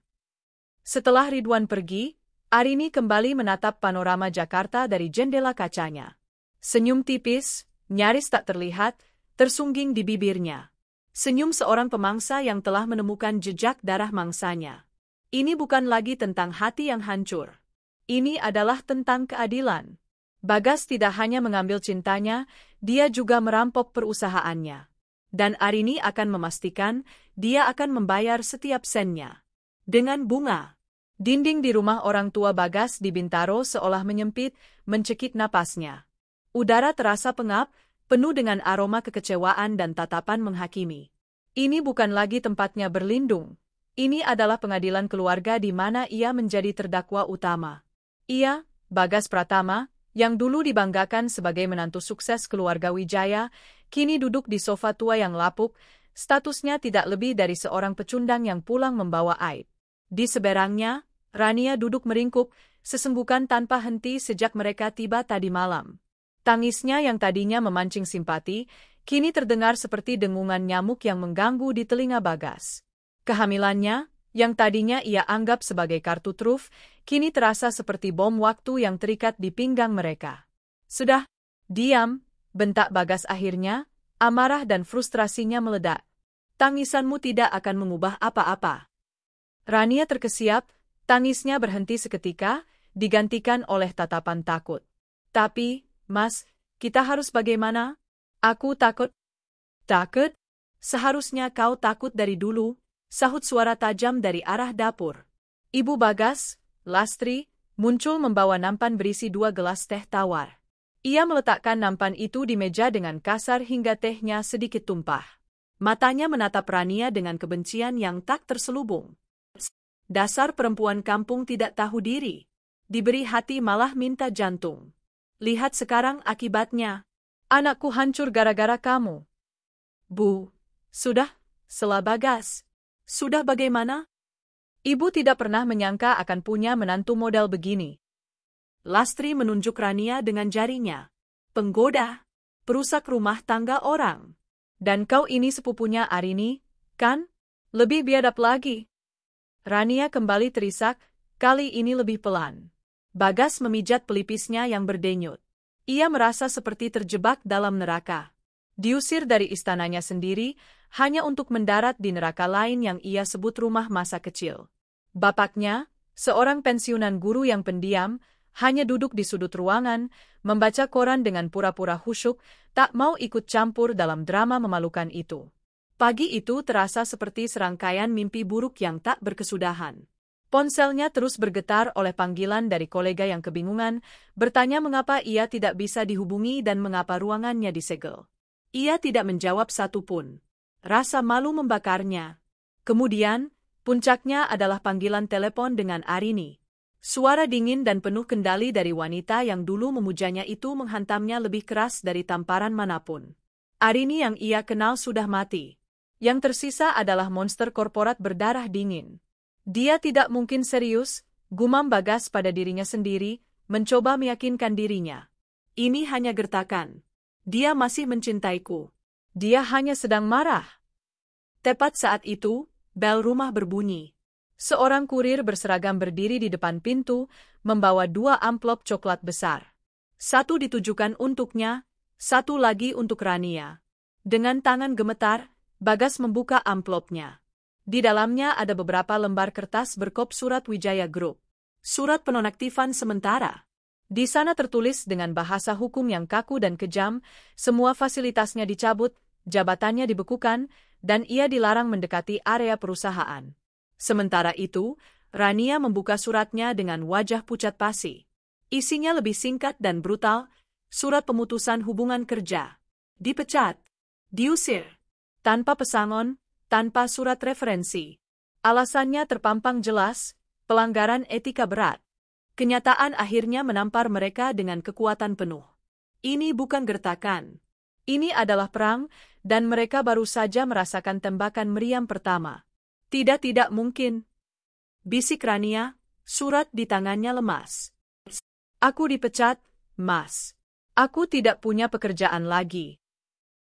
Setelah Ridwan pergi, Arini kembali menatap panorama Jakarta dari jendela kacanya. Senyum tipis, nyaris tak terlihat, tersungging di bibirnya. Senyum seorang pemangsa yang telah menemukan jejak darah mangsanya. Ini bukan lagi tentang hati yang hancur. Ini adalah tentang keadilan. Bagas tidak hanya mengambil cintanya, dia juga merampok perusahaannya. Dan Arini akan memastikan dia akan membayar setiap sennya. Dengan bunga. Dinding di rumah orang tua Bagas di Bintaro seolah menyempit, mencekik napasnya. Udara terasa pengap, penuh dengan aroma kekecewaan dan tatapan menghakimi. Ini bukan lagi tempatnya berlindung. Ini adalah pengadilan keluarga di mana ia menjadi terdakwa utama. Ia, Bagas Pratama, yang dulu dibanggakan sebagai menantu sukses keluarga Wijaya, kini duduk di sofa tua yang lapuk, statusnya tidak lebih dari seorang pecundang yang pulang membawa aib. Di seberangnya, Rania duduk meringkuk, sesenggukan tanpa henti sejak mereka tiba tadi malam. Tangisnya yang tadinya memancing simpati, kini terdengar seperti dengungan nyamuk yang mengganggu di telinga Bagas. Kehamilannya, yang tadinya ia anggap sebagai kartu truf, kini terasa seperti bom waktu yang terikat di pinggang mereka. Sudah, diam, bentak Bagas akhirnya, amarah dan frustrasinya meledak. Tangisanmu tidak akan mengubah apa-apa. Rania terkesiap, tangisnya berhenti seketika, digantikan oleh tatapan takut. Tapi, Mas, kita harus bagaimana? Aku takut. Takut? Seharusnya kau takut dari dulu, sahut suara tajam dari arah dapur. Ibu Bagas, Lastri, muncul membawa nampan berisi 2 gelas teh tawar. Ia meletakkan nampan itu di meja dengan kasar hingga tehnya sedikit tumpah. Matanya menatap Rania dengan kebencian yang tak terselubung. Dasar perempuan kampung tidak tahu diri. Diberi hati malah minta jantung. Lihat sekarang akibatnya. Anakku hancur gara-gara kamu. Bu, sudah, sela Bagas. Sudah bagaimana? Ibu tidak pernah menyangka akan punya menantu modal begini. Lastri menunjuk Rania dengan jarinya. Penggoda, perusak rumah tangga orang. Dan kau ini sepupunya Arini, kan? Lebih biadab lagi. Rania kembali terisak, kali ini lebih pelan. Bagas memijat pelipisnya yang berdenyut. Ia merasa seperti terjebak dalam neraka. Diusir dari istananya sendiri, hanya untuk mendarat di neraka lain yang ia sebut rumah masa kecil. Bapaknya, seorang pensiunan guru yang pendiam, hanya duduk di sudut ruangan, membaca koran dengan pura-pura khusyuk, tak mau ikut campur dalam drama memalukan itu. Pagi itu terasa seperti serangkaian mimpi buruk yang tak berkesudahan. Ponselnya terus bergetar oleh panggilan dari kolega yang kebingungan, bertanya mengapa ia tidak bisa dihubungi dan mengapa ruangannya disegel. Ia tidak menjawab satupun. Rasa malu membakarnya. Kemudian, puncaknya adalah panggilan telepon dengan Arini. Suara dingin dan penuh kendali dari wanita yang dulu memujanya itu menghantamnya lebih keras dari tamparan manapun. Arini yang ia kenal sudah mati. Yang tersisa adalah monster korporat berdarah dingin. Dia tidak mungkin serius, gumam Bagas pada dirinya sendiri, mencoba meyakinkan dirinya. Ini hanya gertakan. Dia masih mencintaiku. Dia hanya sedang marah. Tepat saat itu, bel rumah berbunyi. Seorang kurir berseragam berdiri di depan pintu, membawa 2 amplop coklat besar. Satu ditujukan untuknya, satu lagi untuk Rania. Dengan tangan gemetar, Bagas membuka amplopnya. Di dalamnya ada beberapa lembar kertas berkop surat Wijaya Group. Surat penonaktifan sementara. Di sana tertulis dengan bahasa hukum yang kaku dan kejam, semua fasilitasnya dicabut, jabatannya dibekukan, dan ia dilarang mendekati area perusahaan. Sementara itu, Rania membuka suratnya dengan wajah pucat pasi. Isinya lebih singkat dan brutal, surat pemutusan hubungan kerja. Dipecat. Diusir. Tanpa pesangon, tanpa surat referensi. Alasannya terpampang jelas, pelanggaran etika berat. Kenyataan akhirnya menampar mereka dengan kekuatan penuh. Ini bukan gertakan. Ini adalah perang, dan mereka baru saja merasakan tembakan meriam pertama. Tidak mungkin. Bisik Rania, surat di tangannya lemas. Aku dipecat, Mas. Aku tidak punya pekerjaan lagi.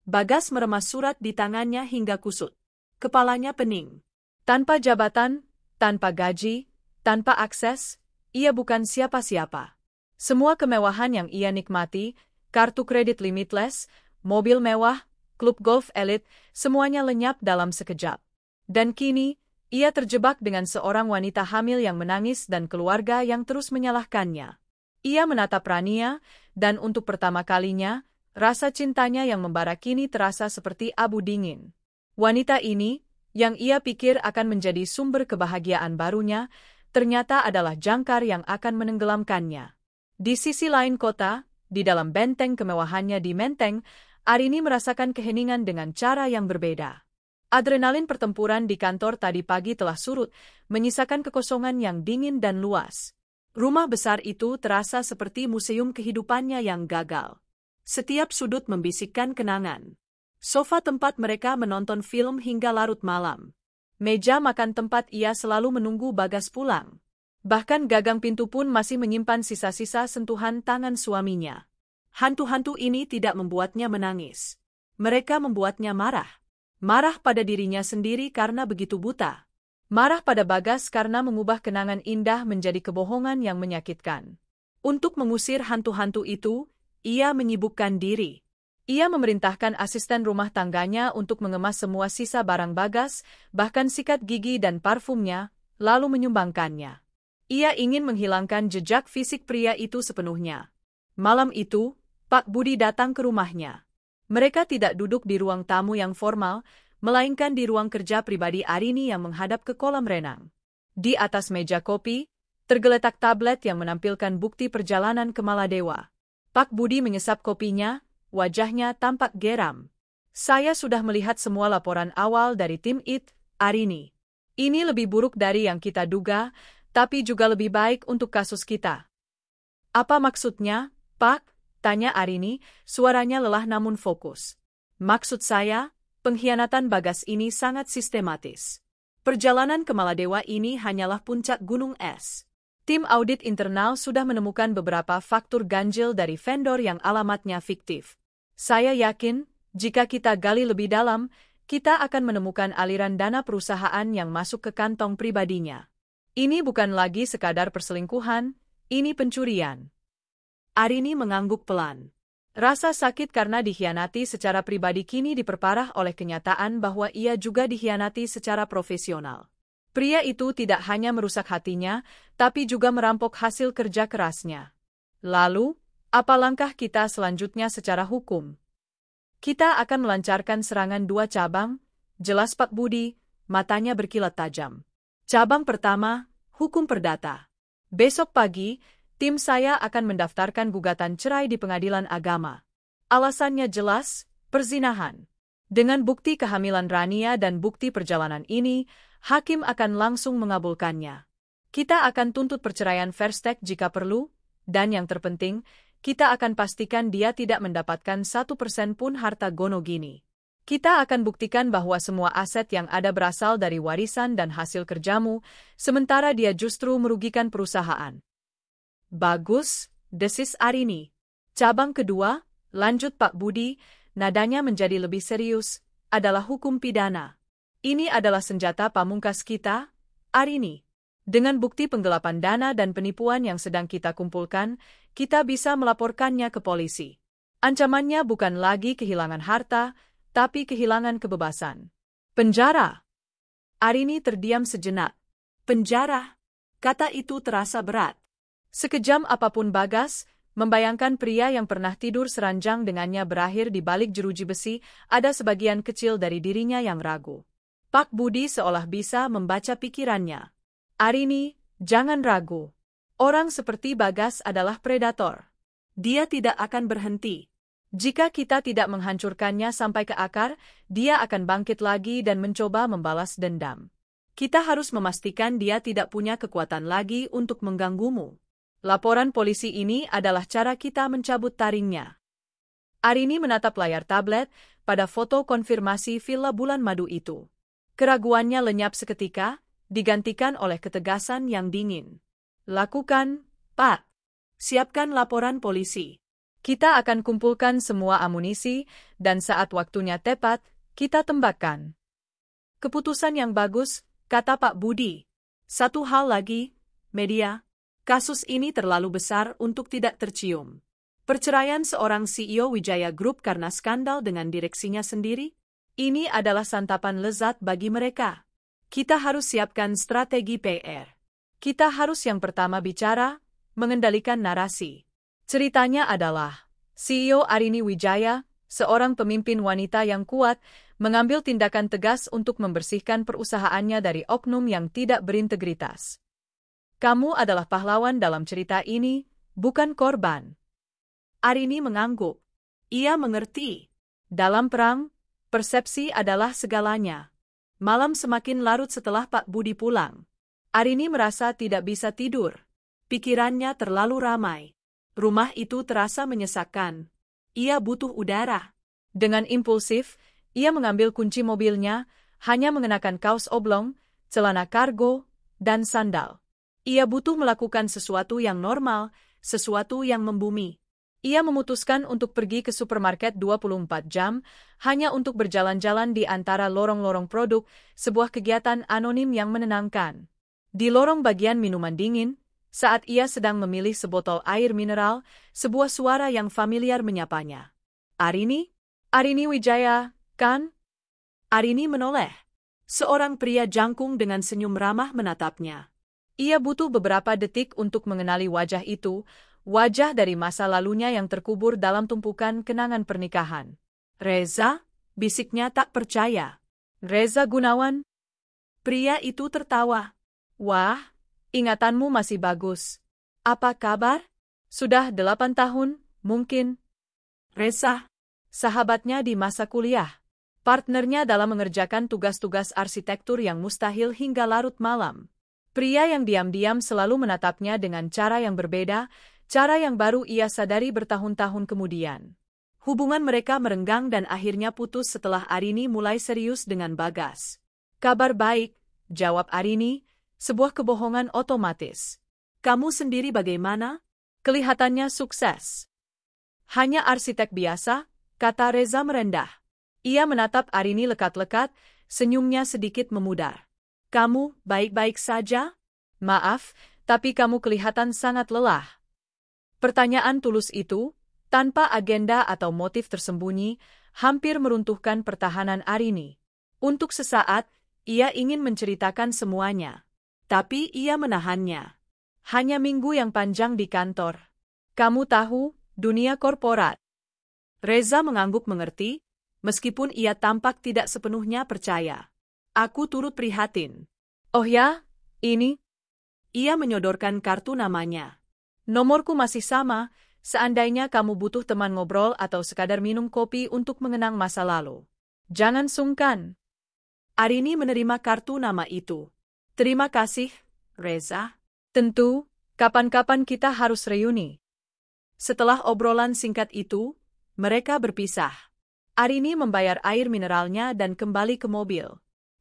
Bagas meremas surat di tangannya hingga kusut. Kepalanya pening. Tanpa jabatan, tanpa gaji, tanpa akses, ia bukan siapa-siapa. Semua kemewahan yang ia nikmati, kartu kredit limitless, mobil mewah, klub golf elit, semuanya lenyap dalam sekejap. Dan kini, ia terjebak dengan seorang wanita hamil yang menangis dan keluarga yang terus menyalahkannya. Ia menatap Rania, dan untuk pertama kalinya, rasa cintanya yang membara kini terasa seperti abu dingin. Wanita ini, yang ia pikir akan menjadi sumber kebahagiaan barunya, ternyata adalah jangkar yang akan menenggelamkannya. Di sisi lain kota, di dalam benteng kemewahannya di Menteng, Arini merasakan keheningan dengan cara yang berbeda. Adrenalin pertempuran di kantor tadi pagi telah surut, menyisakan kekosongan yang dingin dan luas. Rumah besar itu terasa seperti museum kehidupannya yang gagal. Setiap sudut membisikkan kenangan. Sofa tempat mereka menonton film hingga larut malam. Meja makan tempat ia selalu menunggu Bagas pulang. Bahkan gagang pintu pun masih menyimpan sisa-sisa sentuhan tangan suaminya. Hantu-hantu ini tidak membuatnya menangis. Mereka membuatnya marah. Marah pada dirinya sendiri karena begitu buta. Marah pada Bagas karena mengubah kenangan indah menjadi kebohongan yang menyakitkan. Untuk mengusir hantu-hantu itu, ia menyibukkan diri. Ia memerintahkan asisten rumah tangganya untuk mengemas semua sisa barang Bagas, bahkan sikat gigi dan parfumnya, lalu menyumbangkannya. Ia ingin menghilangkan jejak fisik pria itu sepenuhnya. Malam itu, Pak Budi datang ke rumahnya. Mereka tidak duduk di ruang tamu yang formal, melainkan di ruang kerja pribadi Arini yang menghadap ke kolam renang. Di atas meja kopi, tergeletak tablet yang menampilkan bukti perjalanan ke Maladewa. Pak Budi mengesap kopinya, wajahnya tampak geram. Saya sudah melihat semua laporan awal dari tim IT, Arini. Ini lebih buruk dari yang kita duga, tapi juga lebih baik untuk kasus kita. Apa maksudnya, Pak? Tanya Arini, suaranya lelah namun fokus. Maksud saya, pengkhianatan Bagas ini sangat sistematis. Perjalanan ke Maladewa ini hanyalah puncak gunung es. Tim audit internal sudah menemukan beberapa faktur ganjil dari vendor yang alamatnya fiktif. Saya yakin, jika kita gali lebih dalam, kita akan menemukan aliran dana perusahaan yang masuk ke kantong pribadinya. Ini bukan lagi sekadar perselingkuhan, ini pencurian. Arini mengangguk pelan. Rasa sakit karena dikhianati secara pribadi kini diperparah oleh kenyataan bahwa ia juga dikhianati secara profesional. Pria itu tidak hanya merusak hatinya, tapi juga merampok hasil kerja kerasnya. Lalu, apa langkah kita selanjutnya secara hukum? Kita akan melancarkan serangan 2 cabang, jelas Pak Budi, matanya berkilat tajam. Cabang pertama, hukum perdata. Besok pagi, tim saya akan mendaftarkan gugatan cerai di pengadilan agama. Alasannya jelas, perzinahan. Dengan bukti kehamilan Rania dan bukti perjalanan ini, hakim akan langsung mengabulkannya. Kita akan tuntut perceraian Verstek jika perlu, dan yang terpenting, kita akan pastikan dia tidak mendapatkan 1% pun harta Gonogini. Kita akan buktikan bahwa semua aset yang ada berasal dari warisan dan hasil kerjamu, sementara dia justru merugikan perusahaan. Bagus, desis Arini. Cabang kedua, lanjut Pak Budi, nadanya menjadi lebih serius, adalah hukum pidana. Ini adalah senjata pamungkas kita, Arini. Dengan bukti penggelapan dana dan penipuan yang sedang kita kumpulkan, kita bisa melaporkannya ke polisi. Ancamannya bukan lagi kehilangan harta, tapi kehilangan kebebasan. Penjara. Arini terdiam sejenak. Penjara. Kata itu terasa berat. Sekejam apapun Bagas, membayangkan pria yang pernah tidur seranjang dengannya berakhir di balik jeruji besi, ada sebagian kecil dari dirinya yang ragu. Pak Budi seolah bisa membaca pikirannya. Arini, jangan ragu. Orang seperti Bagas adalah predator. Dia tidak akan berhenti. Jika kita tidak menghancurkannya sampai ke akar, dia akan bangkit lagi dan mencoba membalas dendam. Kita harus memastikan dia tidak punya kekuatan lagi untuk mengganggumu. Laporan polisi ini adalah cara kita mencabut taringnya. Arini menatap layar tablet pada foto konfirmasi Villa Bulan Madu itu. Keraguannya lenyap seketika, digantikan oleh ketegasan yang dingin. Lakukan, Pak. Siapkan laporan polisi. Kita akan kumpulkan semua amunisi, dan saat waktunya tepat, kita tembakkan. Keputusan yang bagus, kata Pak Budi. Satu hal lagi, media. Kasus ini terlalu besar untuk tidak tercium. Perceraian seorang CEO Wijaya Group karena skandal dengan direksinya sendiri? Ini adalah santapan lezat bagi mereka. Kita harus siapkan strategi PR. Kita harus yang pertama bicara, mengendalikan narasi. Ceritanya adalah, CEO Arini Wijaya, seorang pemimpin wanita yang kuat, mengambil tindakan tegas untuk membersihkan perusahaannya dari oknum yang tidak berintegritas. Kamu adalah pahlawan dalam cerita ini, bukan korban. Arini mengangguk. Ia mengerti. Dalam perang, persepsi adalah segalanya. Malam semakin larut setelah Pak Budi pulang. Arini merasa tidak bisa tidur. Pikirannya terlalu ramai. Rumah itu terasa menyesakkan. Ia butuh udara. Dengan impulsif, ia mengambil kunci mobilnya, hanya mengenakan kaos oblong, celana kargo, dan sandal. Ia butuh melakukan sesuatu yang normal, sesuatu yang membumi. Ia memutuskan untuk pergi ke supermarket 24 jam, hanya untuk berjalan-jalan di antara lorong-lorong produk, sebuah kegiatan anonim yang menenangkan. Di lorong bagian minuman dingin, saat ia sedang memilih sebotol air mineral, sebuah suara yang familiar menyapanya. Arini? Arini Wijaya, kan? Arini menoleh. Seorang pria jangkung dengan senyum ramah menatapnya. Ia butuh beberapa detik untuk mengenali wajah itu, wajah dari masa lalunya yang terkubur dalam tumpukan kenangan pernikahan. Reza? Bisiknya tak percaya. Reza Gunawan? Pria itu tertawa. Wah, ingatanmu masih bagus. Apa kabar? Sudah 8 tahun, mungkin. Reza, sahabatnya di masa kuliah. Partnernya dalam mengerjakan tugas-tugas arsitektur yang mustahil hingga larut malam. Pria yang diam-diam selalu menatapnya dengan cara yang berbeda, cara yang baru ia sadari bertahun-tahun kemudian. Hubungan mereka merenggang dan akhirnya putus setelah Arini mulai serius dengan Bagas. Kabar baik, jawab Arini, sebuah kebohongan otomatis. Kamu sendiri bagaimana? Kelihatannya sukses. Hanya arsitek biasa, kata Reza merendah. Ia menatap Arini lekat-lekat, senyumnya sedikit memudar. Kamu baik-baik saja? Maaf, tapi kamu kelihatan sangat lelah. Pertanyaan tulus itu, tanpa agenda atau motif tersembunyi, hampir meruntuhkan pertahanan Arini. Untuk sesaat, ia ingin menceritakan semuanya. Tapi ia menahannya. Hanya minggu yang panjang di kantor. Kamu tahu, dunia korporat. Reza mengangguk mengerti, meskipun ia tampak tidak sepenuhnya percaya. Aku turut prihatin. Oh ya, ini? Ia menyodorkan kartu namanya. Nomorku masih sama, seandainya kamu butuh teman ngobrol atau sekadar minum kopi untuk mengenang masa lalu. Jangan sungkan. Arini menerima kartu nama itu. Terima kasih, Reza. Tentu, kapan-kapan kita harus reuni. Setelah obrolan singkat itu, mereka berpisah. Arini membayar air mineralnya dan kembali ke mobil.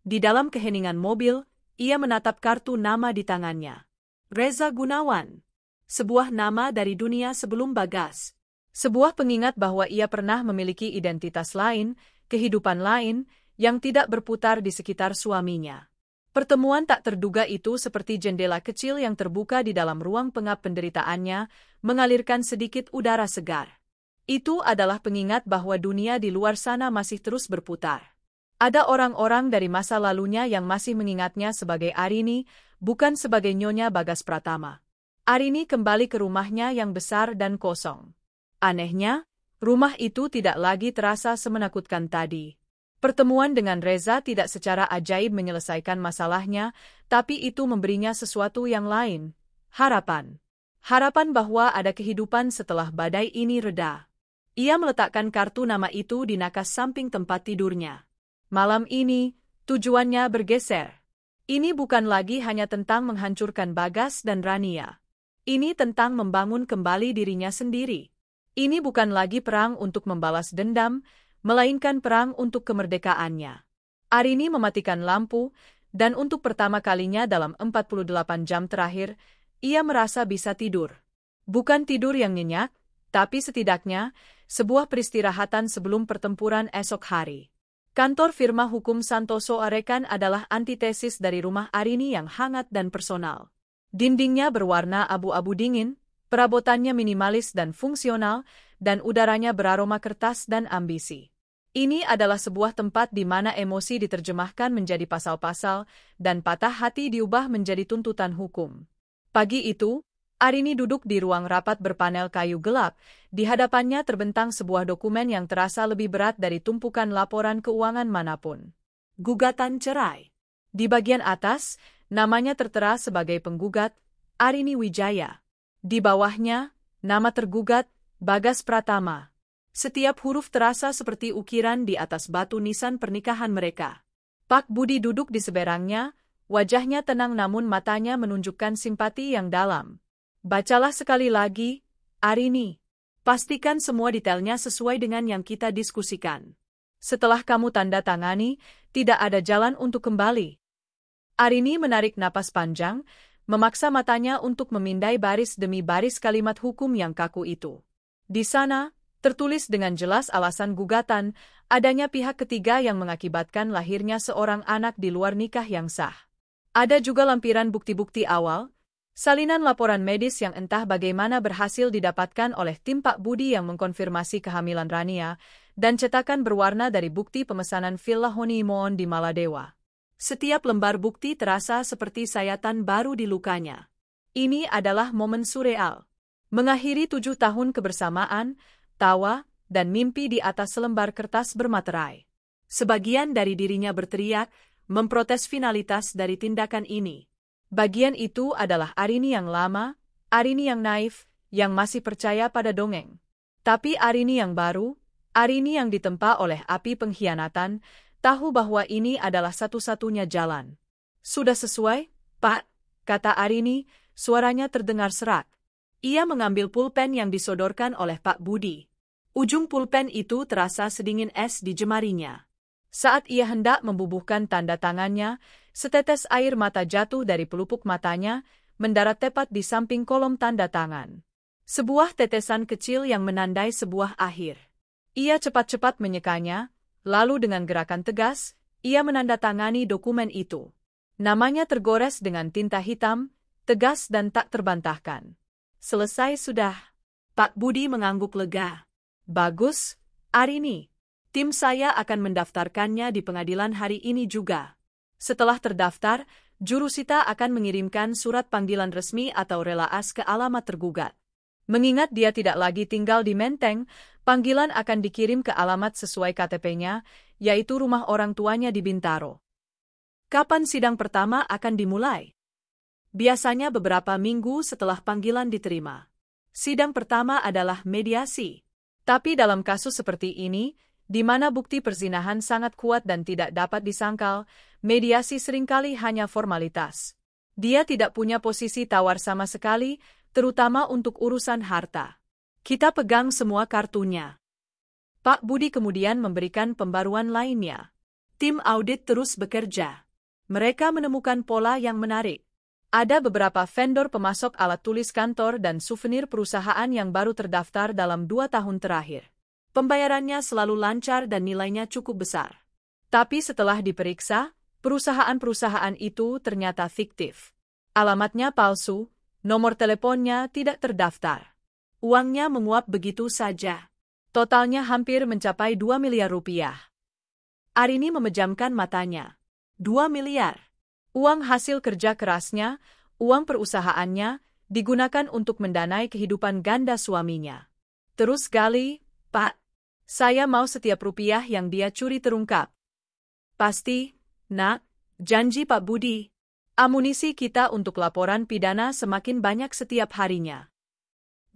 Di dalam keheningan mobil, ia menatap kartu nama di tangannya. Reza Gunawan. Sebuah nama dari dunia sebelum Bagas. Sebuah pengingat bahwa ia pernah memiliki identitas lain, kehidupan lain, yang tidak berputar di sekitar suaminya. Pertemuan tak terduga itu seperti jendela kecil yang terbuka di dalam ruang pengap penderitaannya, mengalirkan sedikit udara segar. Itu adalah pengingat bahwa dunia di luar sana masih terus berputar. Ada orang-orang dari masa lalunya yang masih mengingatnya sebagai Arini, bukan sebagai Nyonya Bagas Pratama. Arini kembali ke rumahnya yang besar dan kosong. Anehnya, rumah itu tidak lagi terasa semenakutkan tadi. Pertemuan dengan Reza tidak secara ajaib menyelesaikan masalahnya, tapi itu memberinya sesuatu yang lain, harapan. Harapan bahwa ada kehidupan setelah badai ini reda. Ia meletakkan kartu nama itu di nakas samping tempat tidurnya. Malam ini, tujuannya bergeser. Ini bukan lagi hanya tentang menghancurkan Bagas dan Rania. Ini tentang membangun kembali dirinya sendiri. Ini bukan lagi perang untuk membalas dendam, melainkan perang untuk kemerdekaannya. Arini mematikan lampu, dan untuk pertama kalinya dalam 48 jam terakhir, ia merasa bisa tidur. Bukan tidur yang nyenyak, tapi setidaknya, sebuah peristirahatan sebelum pertempuran esok hari. Kantor firma hukum Santoso Arekan adalah antitesis dari rumah Arini yang hangat dan personal. Dindingnya berwarna abu-abu dingin, perabotannya minimalis dan fungsional, dan udaranya beraroma kertas dan ambisi. Ini adalah sebuah tempat di mana emosi diterjemahkan menjadi pasal-pasal, dan patah hati diubah menjadi tuntutan hukum. Pagi itu, Arini duduk di ruang rapat berpanel kayu gelap, di hadapannya terbentang sebuah dokumen yang terasa lebih berat dari tumpukan laporan keuangan manapun. Gugatan cerai. Di bagian atas, namanya tertera sebagai penggugat, Arini Wijaya. Di bawahnya, nama tergugat, Bagas Pratama. Setiap huruf terasa seperti ukiran di atas batu nisan pernikahan mereka. Pak Budi duduk di seberangnya, wajahnya tenang namun matanya menunjukkan simpati yang dalam. Bacalah sekali lagi, Arini. Pastikan semua detailnya sesuai dengan yang kita diskusikan. Setelah kamu tanda tangani, tidak ada jalan untuk kembali. Arini menarik napas panjang, memaksa matanya untuk memindai baris demi baris kalimat hukum yang kaku itu. Di sana, tertulis dengan jelas alasan gugatan, adanya pihak ketiga yang mengakibatkan lahirnya seorang anak di luar nikah yang sah. Ada juga lampiran bukti-bukti awal, salinan laporan medis yang entah bagaimana berhasil didapatkan oleh tim Pak Budi yang mengkonfirmasi kehamilan Rania, dan cetakan berwarna dari bukti pemesanan Villa Honeymoon di Maladewa. Setiap lembar bukti terasa seperti sayatan baru di lukanya. Ini adalah momen surreal. Mengakhiri 7 tahun kebersamaan, tawa, dan mimpi di atas selembar kertas bermaterai. Sebagian dari dirinya berteriak, memprotes finalitas dari tindakan ini. Bagian itu adalah Arini yang lama, Arini yang naif, yang masih percaya pada dongeng. Tapi Arini yang baru, Arini yang ditempa oleh api pengkhianatan, tahu bahwa ini adalah satu-satunya jalan. Sudah sesuai, Pak, kata Arini, suaranya terdengar serak. Ia mengambil pulpen yang disodorkan oleh Pak Budi. Ujung pulpen itu terasa sedingin es di jemarinya. Saat ia hendak membubuhkan tanda tangannya, setetes air mata jatuh dari pelupuk matanya, mendarat tepat di samping kolom tanda tangan. Sebuah tetesan kecil yang menandai sebuah akhir. Ia cepat-cepat menyekanya, lalu dengan gerakan tegas, ia menandatangani dokumen itu. Namanya tergores dengan tinta hitam, tegas dan tak terbantahkan. Selesai sudah. Pak Budi mengangguk lega. Bagus, Arini. Tim saya akan mendaftarkannya di pengadilan hari ini juga. Setelah terdaftar, jurusita akan mengirimkan surat panggilan resmi atau relaas ke alamat tergugat. Mengingat dia tidak lagi tinggal di Menteng, panggilan akan dikirim ke alamat sesuai KTP-nya, yaitu rumah orang tuanya di Bintaro. Kapan sidang pertama akan dimulai? Biasanya beberapa minggu setelah panggilan diterima. Sidang pertama adalah mediasi. Tapi dalam kasus seperti ini, di mana bukti perzinahan sangat kuat dan tidak dapat disangkal, mediasi seringkali hanya formalitas. Dia tidak punya posisi tawar sama sekali, terutama untuk urusan harta. Kita pegang semua kartunya. Pak Budi kemudian memberikan pembaruan lainnya. Tim audit terus bekerja. Mereka menemukan pola yang menarik. Ada beberapa vendor pemasok alat tulis kantor dan souvenir perusahaan yang baru terdaftar dalam 2 tahun terakhir. Pembayarannya selalu lancar dan nilainya cukup besar. Tapi setelah diperiksa, perusahaan-perusahaan itu ternyata fiktif. Alamatnya palsu, nomor teleponnya tidak terdaftar. Uangnya menguap begitu saja. Totalnya hampir mencapai 2 miliar rupiah. Arini memejamkan matanya. 2 miliar. Uang hasil kerja kerasnya, uang perusahaannya, digunakan untuk mendanai kehidupan ganda suaminya. Terus gali, Pak. Saya mau setiap rupiah yang dia curi terungkap. Pasti, Nak. Janji Pak Budi. Amunisi kita untuk laporan pidana semakin banyak setiap harinya.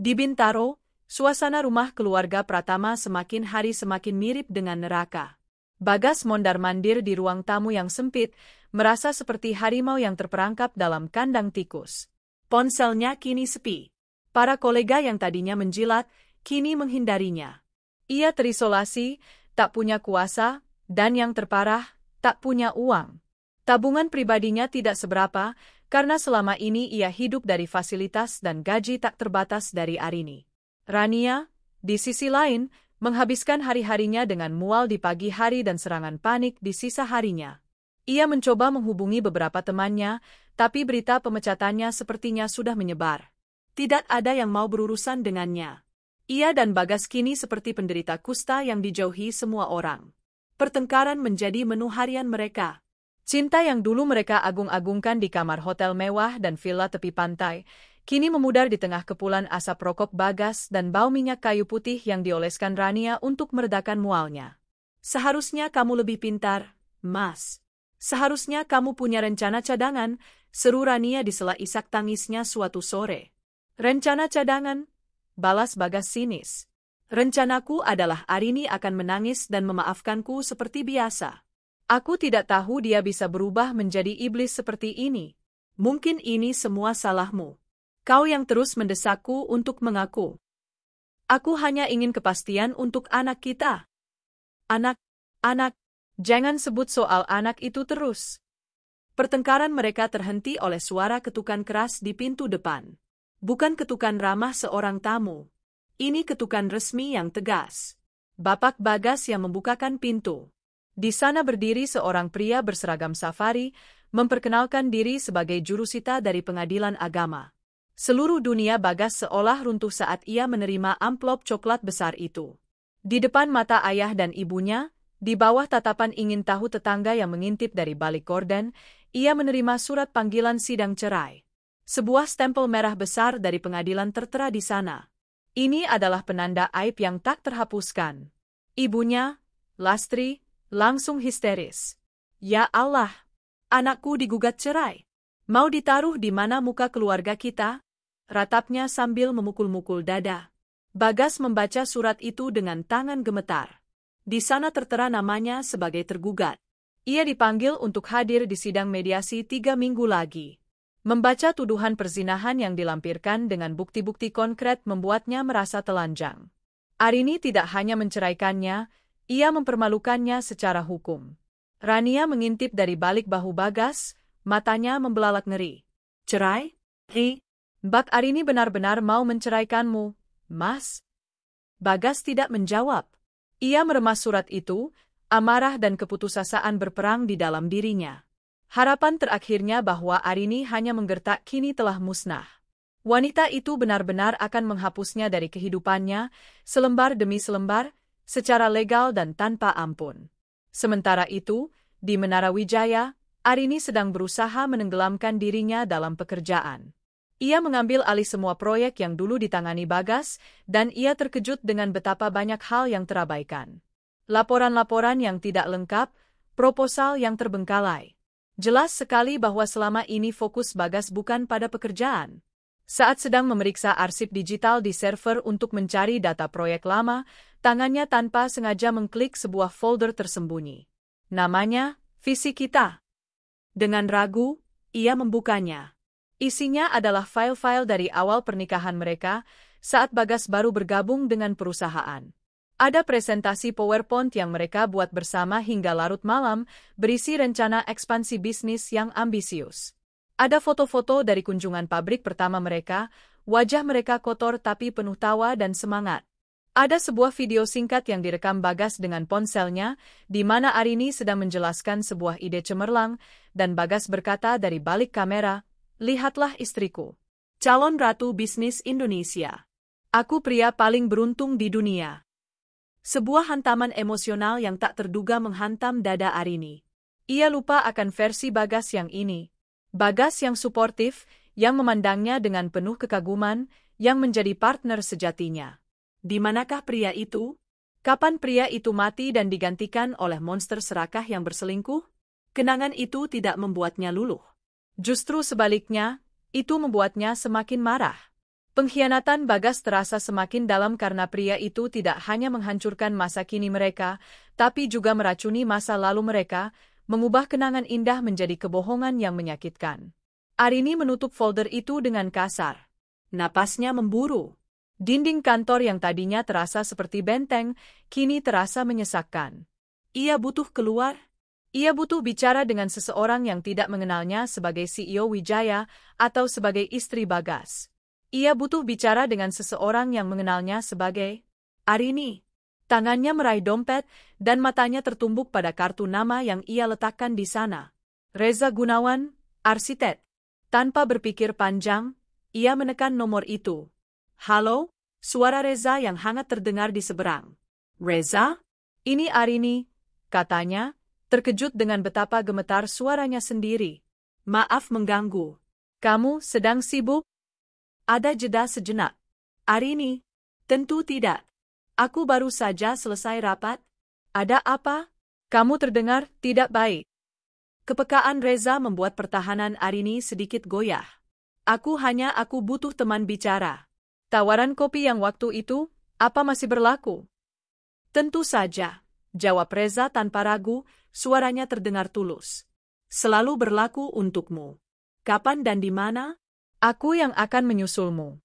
Di Bintaro, suasana rumah keluarga Pratama semakin hari semakin mirip dengan neraka. Bagas mondar-mandir di ruang tamu yang sempit, merasa seperti harimau yang terperangkap dalam kandang tikus. Ponselnya kini sepi. Para kolega yang tadinya menjilat, kini menghindarinya. Ia terisolasi, tak punya kuasa, dan yang terparah, tak punya uang. Tabungan pribadinya tidak seberapa, karena selama ini ia hidup dari fasilitas dan gaji tak terbatas dari Arini. Rania, di sisi lain, menghabiskan hari-harinya dengan mual di pagi hari dan serangan panik di sisa harinya. Ia mencoba menghubungi beberapa temannya, tapi berita pemecatannya sepertinya sudah menyebar. Tidak ada yang mau berurusan dengannya. Ia dan Bagas kini seperti penderita kusta yang dijauhi semua orang. Pertengkaran menjadi menu harian mereka. Cinta yang dulu mereka agung-agungkan di kamar hotel mewah dan villa tepi pantai, kini memudar di tengah kepulan asap rokok Bagas dan bau minyak kayu putih yang dioleskan Rania untuk meredakan mualnya. Seharusnya kamu lebih pintar, Mas. Seharusnya kamu punya rencana cadangan, seru Rania di sela isak tangisnya suatu sore. Rencana cadangan? Balas Bagas sinis. Rencanaku adalah Arini akan menangis dan memaafkanku seperti biasa. Aku tidak tahu dia bisa berubah menjadi iblis seperti ini. Mungkin ini semua salahmu. Kau yang terus mendesakku untuk mengaku. Aku hanya ingin kepastian untuk anak kita. Anak, jangan sebut soal anak itu terus. Pertengkaran mereka terhenti oleh suara ketukan keras di pintu depan. Bukan ketukan ramah seorang tamu. Ini ketukan resmi yang tegas. Bapak Bagas yang membukakan pintu. Di sana berdiri seorang pria berseragam safari, memperkenalkan diri sebagai jurusita dari pengadilan agama. Seluruh dunia Bagas seolah runtuh saat ia menerima amplop coklat besar itu. Di depan mata ayah dan ibunya, di bawah tatapan ingin tahu tetangga yang mengintip dari balik gorden, ia menerima surat panggilan sidang cerai. Sebuah stempel merah besar dari pengadilan tertera di sana. Ini adalah penanda aib yang tak terhapuskan. Ibunya, Lastri, langsung histeris. Ya Allah, anakku digugat cerai. Mau ditaruh di mana muka keluarga kita? Ratapnya sambil memukul-mukul dada. Bagas membaca surat itu dengan tangan gemetar. Di sana tertera namanya sebagai tergugat. Ia dipanggil untuk hadir di sidang mediasi 3 minggu lagi. Membaca tuduhan perzinahan yang dilampirkan dengan bukti-bukti konkret membuatnya merasa telanjang. Arini tidak hanya menceraikannya, ia mempermalukannya secara hukum. Rania mengintip dari balik bahu Bagas, matanya membelalak ngeri. Cerai? Mbak Arini benar-benar mau menceraikanmu, Mas? Bagas tidak menjawab. Ia meremas surat itu, amarah dan keputusasaan berperang di dalam dirinya. Harapan terakhirnya bahwa Arini hanya menggertak kini telah musnah. Wanita itu benar-benar akan menghapusnya dari kehidupannya, selembar demi selembar, secara legal dan tanpa ampun. Sementara itu, di Menara Wijaya, Arini sedang berusaha menenggelamkan dirinya dalam pekerjaan. Ia mengambil alih semua proyek yang dulu ditangani Bagas, dan ia terkejut dengan betapa banyak hal yang terabaikan. Laporan-laporan yang tidak lengkap, proposal yang terbengkalai. Jelas sekali bahwa selama ini fokus Bagas bukan pada pekerjaan. Saat sedang memeriksa arsip digital di server untuk mencari data proyek lama, tangannya tanpa sengaja mengklik sebuah folder tersembunyi. Namanya, Visi Kita. Dengan ragu, ia membukanya. Isinya adalah file-file dari awal pernikahan mereka, saat Bagas baru bergabung dengan perusahaan. Ada presentasi PowerPoint yang mereka buat bersama hingga larut malam, berisi rencana ekspansi bisnis yang ambisius. Ada foto-foto dari kunjungan pabrik pertama mereka, wajah mereka kotor tapi penuh tawa dan semangat. Ada sebuah video singkat yang direkam Bagas dengan ponselnya, di mana Arini sedang menjelaskan sebuah ide cemerlang, dan Bagas berkata dari balik kamera, "Lihatlah istriku. Calon ratu bisnis Indonesia. Aku pria paling beruntung di dunia." Sebuah hantaman emosional yang tak terduga menghantam dada Arini. Ia lupa akan versi Bagas yang ini. Bagas yang suportif, yang memandangnya dengan penuh kekaguman, yang menjadi partner sejatinya. Di manakah pria itu? Kapan pria itu mati dan digantikan oleh monster serakah yang berselingkuh? Kenangan itu tidak membuatnya luluh. Justru sebaliknya, itu membuatnya semakin marah. Pengkhianatan Bagas terasa semakin dalam karena pria itu tidak hanya menghancurkan masa kini mereka, tapi juga meracuni masa lalu mereka, mengubah kenangan indah menjadi kebohongan yang menyakitkan. Arini menutup folder itu dengan kasar. Napasnya memburu. Dinding kantor yang tadinya terasa seperti benteng, kini terasa menyesakkan. Ia butuh keluar. Ia butuh bicara dengan seseorang yang tidak mengenalnya sebagai CEO Wijaya atau sebagai istri Bagas. Ia butuh bicara dengan seseorang yang mengenalnya sebagai Arini. Tangannya meraih dompet dan matanya tertumbuk pada kartu nama yang ia letakkan di sana. Reza Gunawan, arsitek. Tanpa berpikir panjang, ia menekan nomor itu. "Halo?" Suara Reza yang hangat terdengar di seberang. "Reza? Ini Arini," katanya, terkejut dengan betapa gemetar suaranya sendiri. "Maaf mengganggu. Kamu sedang sibuk?" Ada jeda sejenak. "Arini, tentu tidak. Aku baru saja selesai rapat." "Ada apa?" "Kamu terdengar tidak baik." Kepekaan Reza membuat pertahanan Arini sedikit goyah. Aku butuh teman bicara." "Tawaran kopi yang waktu itu, apa masih berlaku?" "Tentu saja," jawab Reza tanpa ragu, suaranya terdengar tulus. "Selalu berlaku untukmu. Kapan dan di mana?" "Aku yang akan menyusulmu."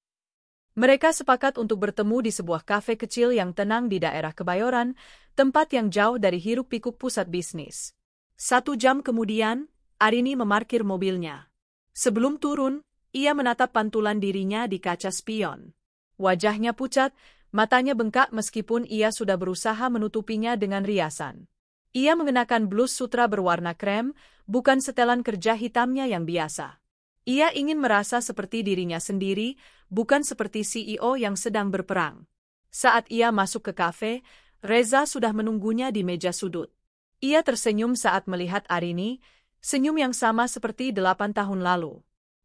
Mereka sepakat untuk bertemu di sebuah kafe kecil yang tenang di daerah Kebayoran, tempat yang jauh dari hiruk-pikuk pusat bisnis. 1 jam kemudian, Arini memarkir mobilnya. Sebelum turun, ia menatap pantulan dirinya di kaca spion. Wajahnya pucat, matanya bengkak meskipun ia sudah berusaha menutupinya dengan riasan. Ia mengenakan blus sutra berwarna krem, bukan setelan kerja hitamnya yang biasa. Ia ingin merasa seperti dirinya sendiri, bukan seperti CEO yang sedang berperang. Saat ia masuk ke kafe, Reza sudah menunggunya di meja sudut. Ia tersenyum saat melihat Arini, senyum yang sama seperti 8 tahun lalu.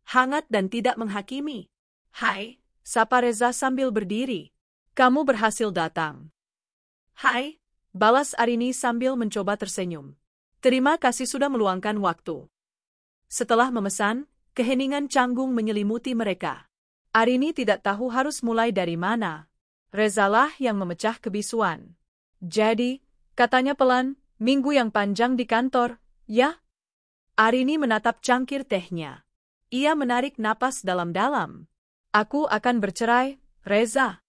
Hangat dan tidak menghakimi. "Hai," sapa Reza sambil berdiri. "Kamu berhasil datang." "Hai," balas Arini sambil mencoba tersenyum. "Terima kasih sudah meluangkan waktu." Setelah memesan, keheningan canggung menyelimuti mereka. Arini tidak tahu harus mulai dari mana. Rezalah yang memecah kebisuan. "Jadi," katanya pelan, "minggu yang panjang di kantor, ya?" Arini menatap cangkir tehnya. Ia menarik napas dalam-dalam. "Aku akan bercerai, Reza."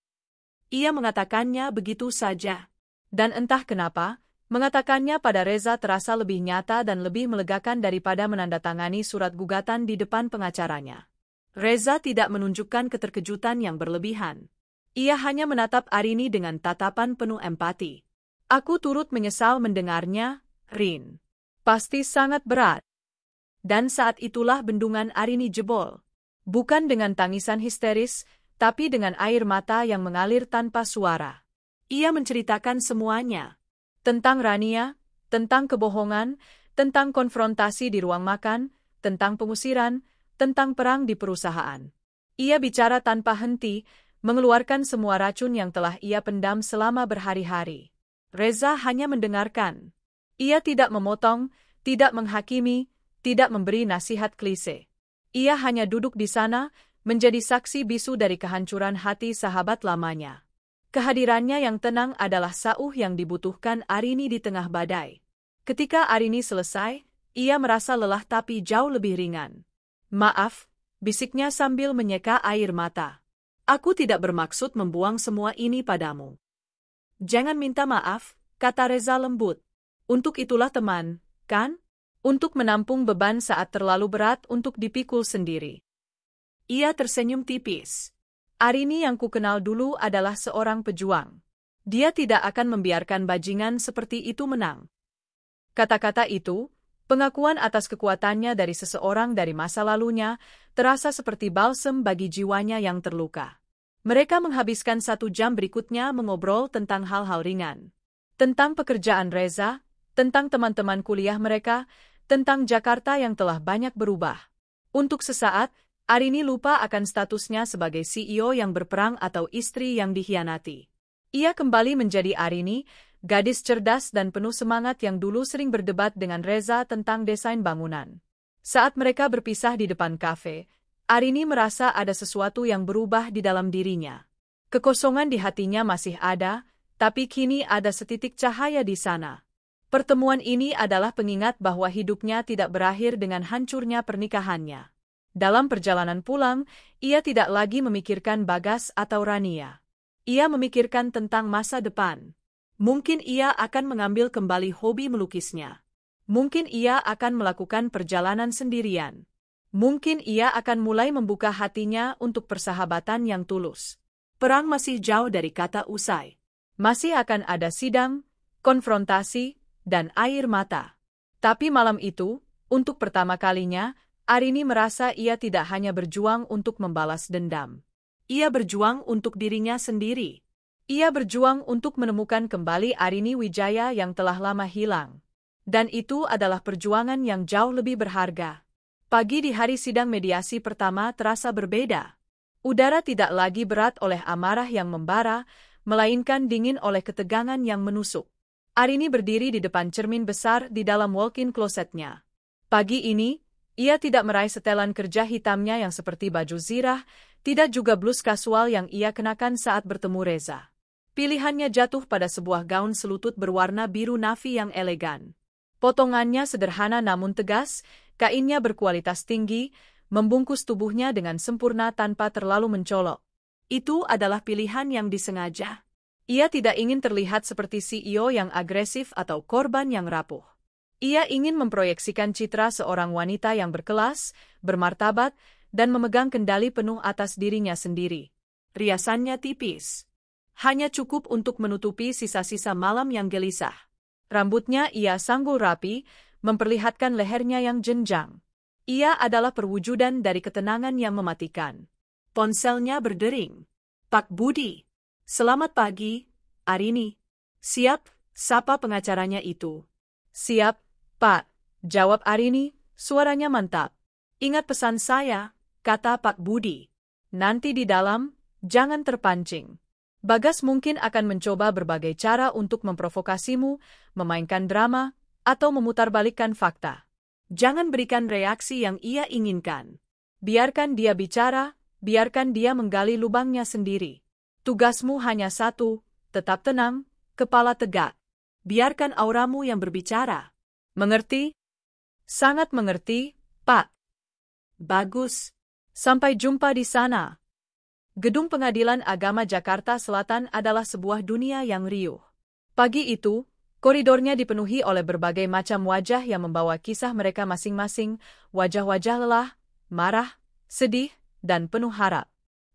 Ia mengatakannya begitu saja. Dan entah kenapa, mengatakannya pada Reza terasa lebih nyata dan lebih melegakan daripada menandatangani surat gugatan di depan pengacaranya. Reza tidak menunjukkan keterkejutan yang berlebihan. Ia hanya menatap Arini dengan tatapan penuh empati. "Aku turut menyesal mendengarnya, Rin. Pasti sangat berat." Dan saat itulah bendungan Arini jebol. Bukan dengan tangisan histeris, tapi dengan air mata yang mengalir tanpa suara. Ia menceritakan semuanya. Tentang Rania, tentang kebohongan, tentang konfrontasi di ruang makan, tentang pengusiran, tentang perang di perusahaan. Ia bicara tanpa henti, mengeluarkan semua racun yang telah ia pendam selama berhari-hari. Reza hanya mendengarkan. Ia tidak memotong, tidak menghakimi, tidak memberi nasihat klise. Ia hanya duduk di sana, menjadi saksi bisu dari kehancuran hati sahabat lamanya. Kehadirannya yang tenang adalah sauh yang dibutuhkan Arini di tengah badai. Ketika Arini selesai, ia merasa lelah tapi jauh lebih ringan. "Maaf," bisiknya sambil menyeka air mata. "Aku tidak bermaksud membuang semua ini padamu." Jangan minta maaf, kata Reza lembut. Untuk itulah teman, kan? Untuk menampung beban saat terlalu berat untuk dipikul sendiri. Ia tersenyum tipis. Arini yang kukenal dulu adalah seorang pejuang. Dia tidak akan membiarkan bajingan seperti itu menang. Kata-kata itu, pengakuan atas kekuatannya dari seseorang dari masa lalunya, terasa seperti balsem bagi jiwanya yang terluka. Mereka menghabiskan 1 jam berikutnya mengobrol tentang hal-hal ringan. Tentang pekerjaan Reza, tentang teman-teman kuliah mereka, tentang Jakarta yang telah banyak berubah. Untuk sesaat, Arini lupa akan statusnya sebagai CEO yang berperang atau istri yang dikhianati. Ia kembali menjadi Arini, gadis cerdas dan penuh semangat yang dulu sering berdebat dengan Reza tentang desain bangunan. Saat mereka berpisah di depan kafe, Arini merasa ada sesuatu yang berubah di dalam dirinya. Kekosongan di hatinya masih ada, tapi kini ada setitik cahaya di sana. Pertemuan ini adalah pengingat bahwa hidupnya tidak berakhir dengan hancurnya pernikahannya. Dalam perjalanan pulang, ia tidak lagi memikirkan Bagas atau Rania. Ia memikirkan tentang masa depan. Mungkin ia akan mengambil kembali hobi melukisnya. Mungkin ia akan melakukan perjalanan sendirian. Mungkin ia akan mulai membuka hatinya untuk persahabatan yang tulus. Perang masih jauh dari kata usai. Masih akan ada sidang, konfrontasi, dan air mata. Tapi malam itu, untuk pertama kalinya, Arini merasa ia tidak hanya berjuang untuk membalas dendam. Ia berjuang untuk dirinya sendiri. Ia berjuang untuk menemukan kembali Arini Wijaya yang telah lama hilang. Dan itu adalah perjuangan yang jauh lebih berharga. Pagi di hari sidang mediasi pertama terasa berbeda. Udara tidak lagi berat oleh amarah yang membara, melainkan dingin oleh ketegangan yang menusuk. Arini berdiri di depan cermin besar di dalam walk-in closetnya. Pagi ini, ia tidak meraih setelan kerja hitamnya yang seperti baju zirah, tidak juga blus kasual yang ia kenakan saat bertemu Reza. Pilihannya jatuh pada sebuah gaun selutut berwarna biru navy yang elegan. Potongannya sederhana namun tegas, kainnya berkualitas tinggi, membungkus tubuhnya dengan sempurna tanpa terlalu mencolok. Itu adalah pilihan yang disengaja. Ia tidak ingin terlihat seperti CEO yang agresif atau korban yang rapuh. Ia ingin memproyeksikan citra seorang wanita yang berkelas, bermartabat, dan memegang kendali penuh atas dirinya sendiri. Riasannya tipis. Hanya cukup untuk menutupi sisa-sisa malam yang gelisah. Rambutnya ia sanggul rapi, memperlihatkan lehernya yang jenjang. Ia adalah perwujudan dari ketenangan yang mematikan. Ponselnya berdering. Pak Budi. Selamat pagi, Arini. Siap, sapa pengacaranya itu. Siap, Pak, jawab Arini, suaranya mantap. Ingat pesan saya, kata Pak Budi. Nanti di dalam, jangan terpancing. Bagas mungkin akan mencoba berbagai cara untuk memprovokasimu, memainkan drama, atau memutarbalikkan fakta. Jangan berikan reaksi yang ia inginkan. Biarkan dia bicara, biarkan dia menggali lubangnya sendiri. Tugasmu hanya satu, tetap tenang, kepala tegak. Biarkan auramu yang berbicara. Mengerti? Sangat mengerti, Pak. Bagus. Sampai jumpa di sana. Gedung Pengadilan Agama Jakarta Selatan adalah sebuah dunia yang riuh. Pagi itu, koridornya dipenuhi oleh berbagai macam wajah yang membawa kisah mereka masing-masing, wajah-wajah lelah, marah, sedih, dan penuh harap.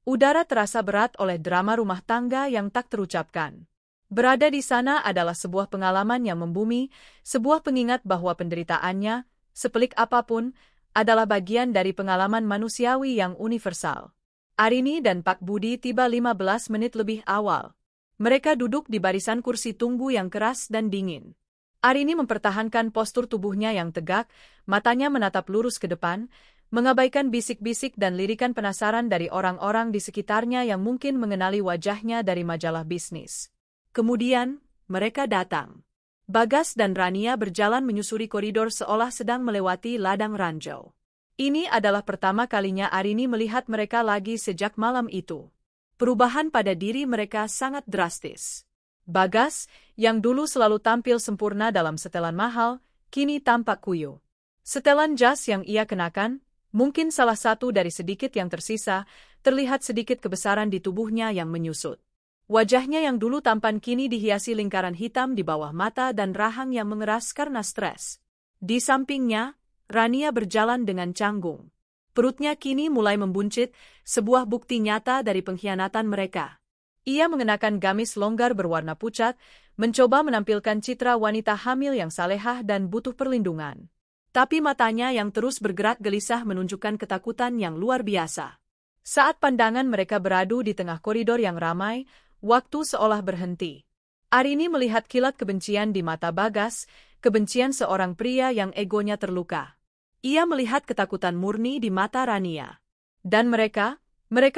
Udara terasa berat oleh drama rumah tangga yang tak terucapkan. Berada di sana adalah sebuah pengalaman yang membumi, sebuah pengingat bahwa penderitaannya, sepelik apapun, adalah bagian dari pengalaman manusiawi yang universal. Arini dan Pak Budi tiba 15 menit lebih awal. Mereka duduk di barisan kursi tunggu yang keras dan dingin. Arini mempertahankan postur tubuhnya yang tegak, matanya menatap lurus ke depan, mengabaikan bisik-bisik dan lirikan penasaran dari orang-orang di sekitarnya yang mungkin mengenali wajahnya dari majalah bisnis. Kemudian, mereka datang. Bagas dan Rania berjalan menyusuri koridor seolah sedang melewati ladang ranjau. Ini adalah pertama kalinya Arini melihat mereka lagi sejak malam itu. Perubahan pada diri mereka sangat drastis. Bagas, yang dulu selalu tampil sempurna dalam setelan mahal, kini tampak kuyuh. Setelan jas yang ia kenakan, mungkin salah satu dari sedikit yang tersisa, terlihat sedikit kebesaran di tubuhnya yang menyusut. Wajahnya yang dulu tampan kini dihiasi lingkaran hitam di bawah mata dan rahang yang mengeras karena stres. Di sampingnya, Rania berjalan dengan canggung. Perutnya kini mulai membuncit, sebuah bukti nyata dari pengkhianatan mereka. Ia mengenakan gamis longgar berwarna pucat, mencoba menampilkan citra wanita hamil yang salehah dan butuh perlindungan. Tapi matanya yang terus bergerak gelisah menunjukkan ketakutan yang luar biasa. Saat pandangan mereka beradu di tengah koridor yang ramai, waktu seolah berhenti. Arini melihat kilat kebencian di mata Bagas, kebencian seorang pria yang egonya terluka. Ia melihat ketakutan murni di mata Rania. Dan mereka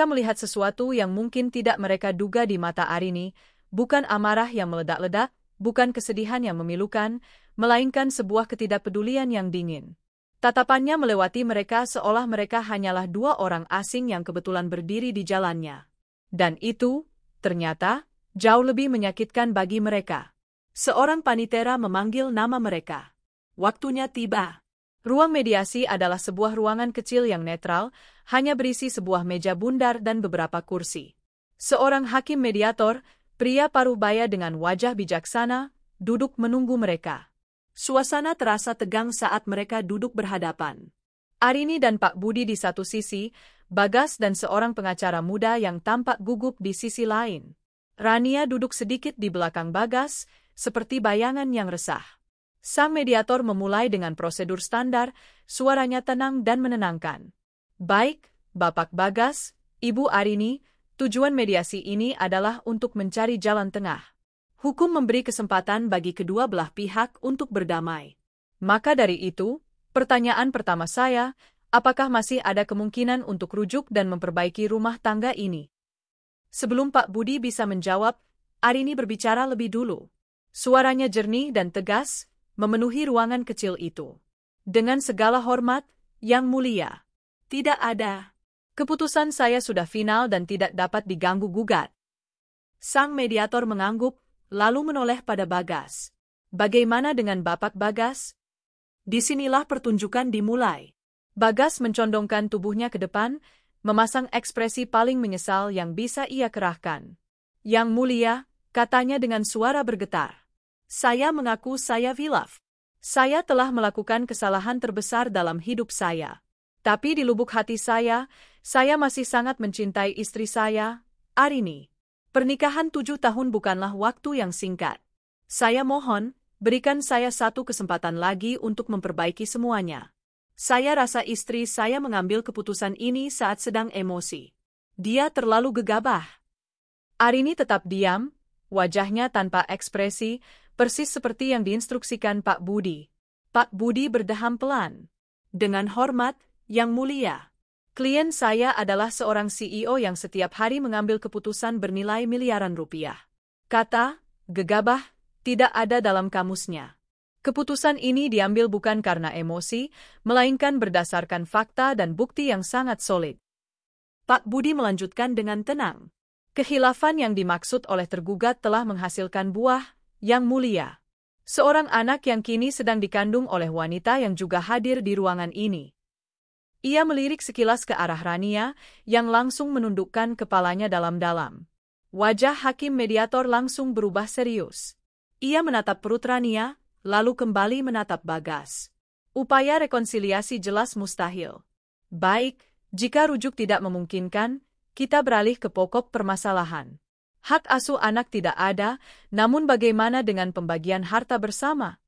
melihat sesuatu yang mungkin tidak mereka duga di mata Arini, bukan amarah yang meledak-ledak, bukan kesedihan yang memilukan, melainkan sebuah ketidakpedulian yang dingin. Tatapannya melewati mereka seolah mereka hanyalah dua orang asing yang kebetulan berdiri di jalannya. Dan itu, ternyata, jauh lebih menyakitkan bagi mereka. Seorang panitera memanggil nama mereka. Waktunya tiba. Ruang mediasi adalah sebuah ruangan kecil yang netral, hanya berisi sebuah meja bundar dan beberapa kursi. Seorang hakim mediator, pria paruh baya dengan wajah bijaksana, duduk menunggu mereka. Suasana terasa tegang saat mereka duduk berhadapan. Arini dan Pak Budi di satu sisi, Bagas dan seorang pengacara muda yang tampak gugup di sisi lain. Rania duduk sedikit di belakang Bagas, seperti bayangan yang resah. Sang mediator memulai dengan prosedur standar, suaranya tenang dan menenangkan. Baik, Bapak Bagas, Ibu Arini, tujuan mediasi ini adalah untuk mencari jalan tengah. Hukum memberi kesempatan bagi kedua belah pihak untuk berdamai. Maka dari itu, pertanyaan pertama saya, apakah masih ada kemungkinan untuk rujuk dan memperbaiki rumah tangga ini? Sebelum Pak Budi bisa menjawab, Arini berbicara lebih dulu. Suaranya jernih dan tegas, memenuhi ruangan kecil itu. Dengan segala hormat, Yang Mulia. Tidak ada. Keputusan saya sudah final dan tidak dapat diganggu-gugat. Sang mediator mengangguk, lalu menoleh pada Bagas. Bagaimana dengan Bapak Bagas? Disinilah pertunjukan dimulai. Bagas mencondongkan tubuhnya ke depan, memasang ekspresi paling menyesal yang bisa ia kerahkan. Yang Mulia, katanya dengan suara bergetar. Saya mengaku saya hilaf. Saya telah melakukan kesalahan terbesar dalam hidup saya. Tapi di lubuk hati saya masih sangat mencintai istri saya, Arini. Pernikahan 7 tahun bukanlah waktu yang singkat. Saya mohon, berikan saya satu kesempatan lagi untuk memperbaiki semuanya. Saya rasa istri saya mengambil keputusan ini saat sedang emosi. Dia terlalu gegabah. Arini tetap diam, wajahnya tanpa ekspresi, persis seperti yang diinstruksikan Pak Budi. Pak Budi berdeham pelan. Dengan hormat, Yang Mulia. Klien saya adalah seorang CEO yang setiap hari mengambil keputusan bernilai miliaran rupiah. Kata, gegabah, tidak ada dalam kamusnya. Keputusan ini diambil bukan karena emosi, melainkan berdasarkan fakta dan bukti yang sangat solid. Pak Budi melanjutkan dengan tenang. Kehilafan yang dimaksud oleh tergugat telah menghasilkan buah, Yang Mulia. Seorang anak yang kini sedang dikandung oleh wanita yang juga hadir di ruangan ini. Ia melirik sekilas ke arah Rania, yang langsung menundukkan kepalanya dalam-dalam. Wajah hakim mediator langsung berubah serius. Ia menatap perut Rania, lalu kembali menatap Bagas. Upaya rekonsiliasi jelas mustahil. Baik, jika rujuk tidak memungkinkan, kita beralih ke pokok permasalahan. Hak asuh anak tidak ada, namun bagaimana dengan pembagian harta bersama?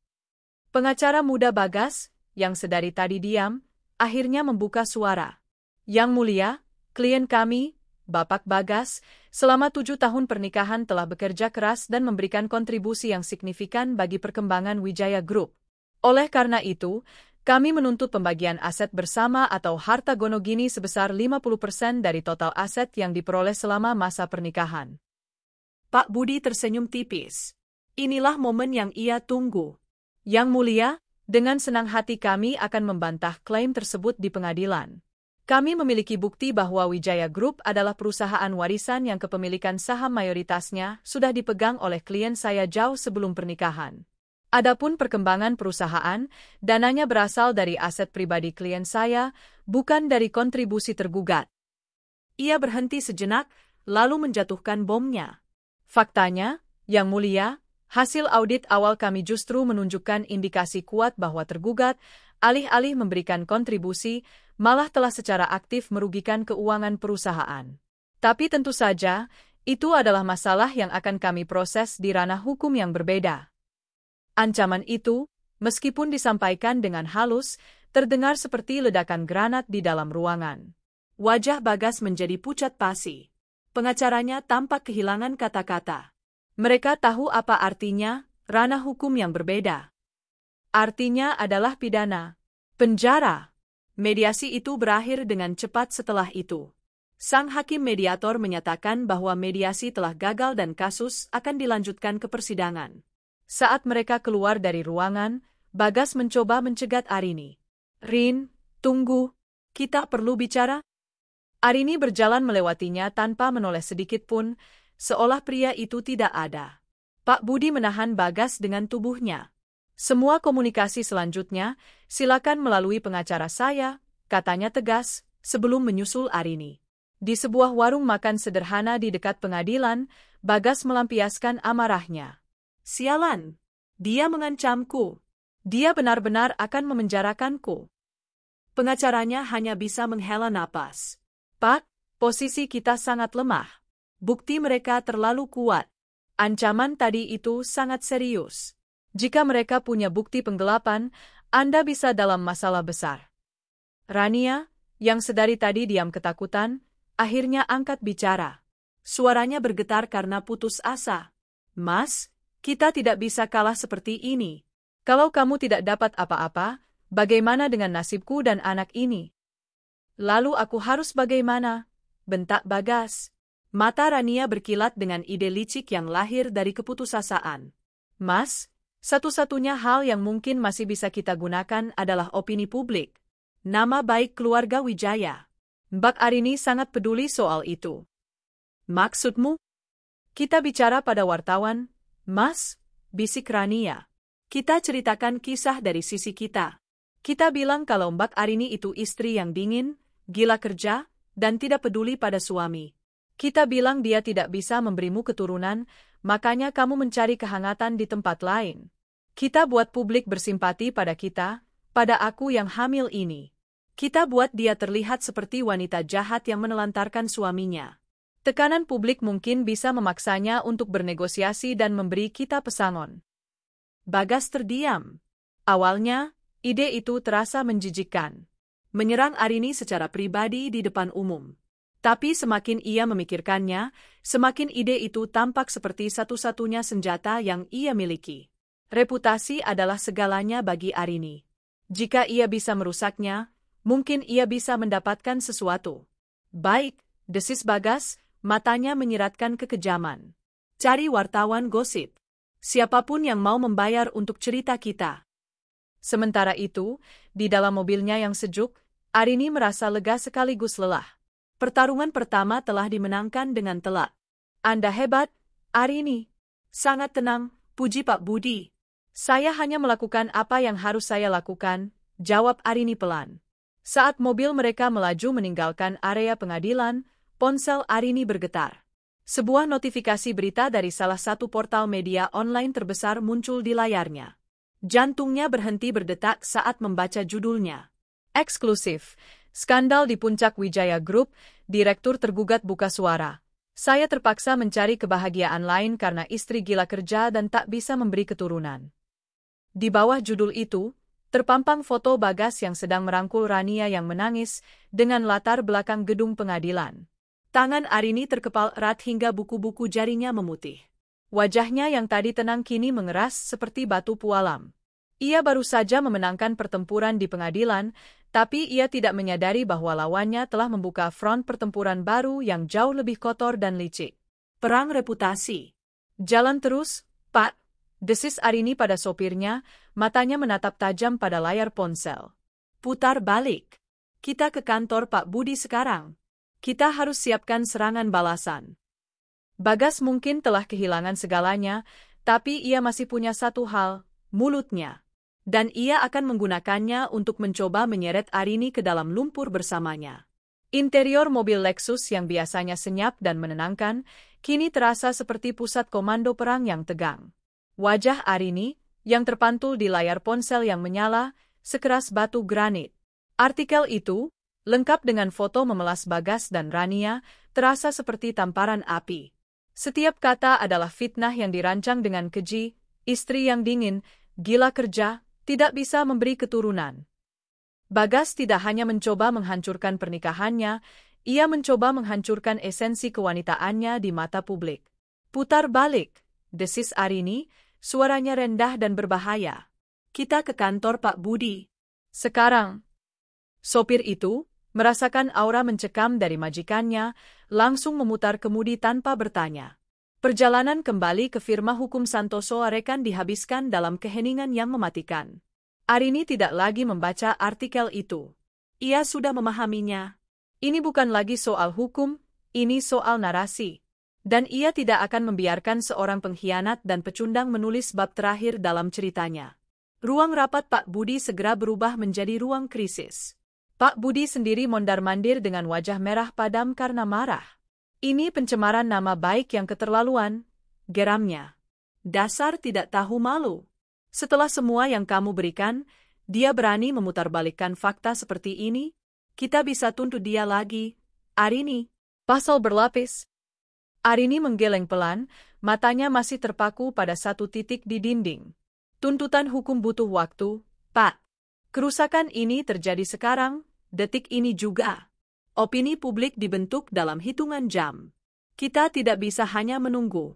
Pengacara muda Bagas, yang sedari tadi diam, akhirnya membuka suara. Yang Mulia, klien kami, Bapak Bagas, selama 7 tahun pernikahan telah bekerja keras dan memberikan kontribusi yang signifikan bagi perkembangan Wijaya Group. Oleh karena itu, kami menuntut pembagian aset bersama atau harta gonogini sebesar 50% dari total aset yang diperoleh selama masa pernikahan. Pak Budi tersenyum tipis. Inilah momen yang ia tunggu. Yang Mulia, dengan senang hati kami akan membantah klaim tersebut di pengadilan. Kami memiliki bukti bahwa Wijaya Group adalah perusahaan warisan yang kepemilikan saham mayoritasnya sudah dipegang oleh klien saya jauh sebelum pernikahan. Adapun perkembangan perusahaan, dananya berasal dari aset pribadi klien saya, bukan dari kontribusi tergugat. Ia berhenti sejenak, lalu menjatuhkan bomnya. Faktanya, Yang Mulia, hasil audit awal kami justru menunjukkan indikasi kuat bahwa tergugat, alih-alih memberikan kontribusi, malah telah secara aktif merugikan keuangan perusahaan. Tapi tentu saja, itu adalah masalah yang akan kami proses di ranah hukum yang berbeda. Ancaman itu, meskipun disampaikan dengan halus, terdengar seperti ledakan granat di dalam ruangan. Wajah Bagas menjadi pucat pasi. Pengacaranya tampak kehilangan kata-kata. Mereka tahu apa artinya ranah hukum yang berbeda. Artinya adalah pidana, penjara. Mediasi itu berakhir dengan cepat setelah itu. Sang hakim mediator menyatakan bahwa mediasi telah gagal dan kasus akan dilanjutkan ke persidangan. Saat mereka keluar dari ruangan, Bagas mencoba mencegat Arini. "Rin, tunggu. Kita perlu bicara." Arini berjalan melewatinya tanpa menoleh sedikit pun, seolah pria itu tidak ada. Pak Budi menahan Bagas dengan tubuhnya. "Semua komunikasi selanjutnya, silakan melalui pengacara saya," katanya tegas, sebelum menyusul Arini. Di sebuah warung makan sederhana di dekat pengadilan, Bagas melampiaskan amarahnya. "Sialan! Dia mengancamku. Dia benar-benar akan memenjarakanku." Pengacaranya hanya bisa menghela napas. "Pak, posisi kita sangat lemah. Bukti mereka terlalu kuat. Ancaman tadi itu sangat serius. Jika mereka punya bukti penggelapan, Anda bisa dalam masalah besar." Rania, yang sedari tadi diam ketakutan, akhirnya angkat bicara. Suaranya bergetar karena putus asa. "Mas, kita tidak bisa kalah seperti ini. Kalau kamu tidak dapat apa-apa, bagaimana dengan nasibku dan anak ini? Lalu aku harus bagaimana?" bentak Bagas. Mata Rania berkilat dengan ide licik yang lahir dari keputusasaan. "Mas, satu-satunya hal yang mungkin masih bisa kita gunakan adalah opini publik. Nama baik keluarga Wijaya. Mbak Arini sangat peduli soal itu." "Maksudmu?" "Kita bicara pada wartawan, Mas," bisik Rania. "Kita ceritakan kisah dari sisi kita. Kita bilang kalau Mbak Arini itu istri yang dingin, gila kerja, dan tidak peduli pada suami. Kita bilang dia tidak bisa memberimu keturunan, makanya kamu mencari kehangatan di tempat lain. Kita buat publik bersimpati pada kita, pada aku yang hamil ini. Kita buat dia terlihat seperti wanita jahat yang menelantarkan suaminya. Tekanan publik mungkin bisa memaksanya untuk bernegosiasi dan memberi kita pesangon." Bagas terdiam. Awalnya, ide itu terasa menjijikkan. Menyerang Arini secara pribadi di depan umum. Tapi semakin ia memikirkannya, semakin ide itu tampak seperti satu-satunya senjata yang ia miliki. Reputasi adalah segalanya bagi Arini. Jika ia bisa merusaknya, mungkin ia bisa mendapatkan sesuatu. "Baik," desis Bagas, matanya menyiratkan kekejaman. "Cari wartawan gosip. Siapapun yang mau membayar untuk cerita kita." Sementara itu, di dalam mobilnya yang sejuk, Arini merasa lega sekaligus lelah. Pertarungan pertama telah dimenangkan dengan telak. "Anda hebat, Arini." "Sangat tenang, puji Pak Budi." "Saya hanya melakukan apa yang harus saya lakukan," jawab Arini pelan. Saat mobil mereka melaju meninggalkan area pengadilan, ponsel Arini bergetar. Sebuah notifikasi berita dari salah satu portal media online terbesar muncul di layarnya. Jantungnya berhenti berdetak saat membaca judulnya. Eksklusif. Skandal di puncak Wijaya Group, direktur tergugat buka suara. "Saya terpaksa mencari kebahagiaan lain karena istri gila kerja dan tak bisa memberi keturunan." Di bawah judul itu, terpampang foto Bagas yang sedang merangkul Rania yang menangis dengan latar belakang gedung pengadilan. Tangan Arini terkepal erat hingga buku-buku jarinya memutih. Wajahnya yang tadi tenang kini mengeras seperti batu pualam. Ia baru saja memenangkan pertempuran di pengadilan, tapi ia tidak menyadari bahwa lawannya telah membuka front pertempuran baru yang jauh lebih kotor dan licik. Perang reputasi. "Jalan terus, Pak," desis Arini pada sopirnya, matanya menatap tajam pada layar ponsel. "Putar balik. Kita ke kantor Pak Budi sekarang. Kita harus siapkan serangan balasan." Bagas mungkin telah kehilangan segalanya, tapi ia masih punya satu hal, mulutnya. Dan ia akan menggunakannya untuk mencoba menyeret Arini ke dalam lumpur bersamanya. Interior mobil Lexus yang biasanya senyap dan menenangkan, kini terasa seperti pusat komando perang yang tegang. Wajah Arini, yang terpantul di layar ponsel yang menyala, sekeras batu granit. Artikel itu, lengkap dengan foto memelas Bagas dan Rania, terasa seperti tamparan api. Setiap kata adalah fitnah yang dirancang dengan keji, istri yang dingin, gila kerja, tidak bisa memberi keturunan. Bagas tidak hanya mencoba menghancurkan pernikahannya, ia mencoba menghancurkan esensi kewanitaannya di mata publik. Putar balik, desis Arini, suaranya rendah dan berbahaya. Kita ke kantor Pak Budi. Sekarang. Sopir itu, merasakan aura mencekam dari majikannya, langsung memutar kemudi tanpa bertanya. Perjalanan kembali ke firma hukum Santoso Arekan dihabiskan dalam keheningan yang mematikan. Arini tidak lagi membaca artikel itu. Ia sudah memahaminya. Ini bukan lagi soal hukum, ini soal narasi. Dan ia tidak akan membiarkan seorang pengkhianat dan pecundang menulis bab terakhir dalam ceritanya. Ruang rapat Pak Budi segera berubah menjadi ruang krisis. Pak Budi sendiri mondar-mandir dengan wajah merah padam karena marah. Ini pencemaran nama baik yang keterlaluan, geramnya. Dasar tidak tahu malu. Setelah semua yang kamu berikan, dia berani memutarbalikkan fakta seperti ini? Kita bisa tuntut dia lagi, Arini. Pasal berlapis. Arini menggeleng pelan, matanya masih terpaku pada satu titik di dinding. Tuntutan hukum butuh waktu, Pak. Kerusakan ini terjadi sekarang, detik ini juga. Opini publik dibentuk dalam hitungan jam. Kita tidak bisa hanya menunggu.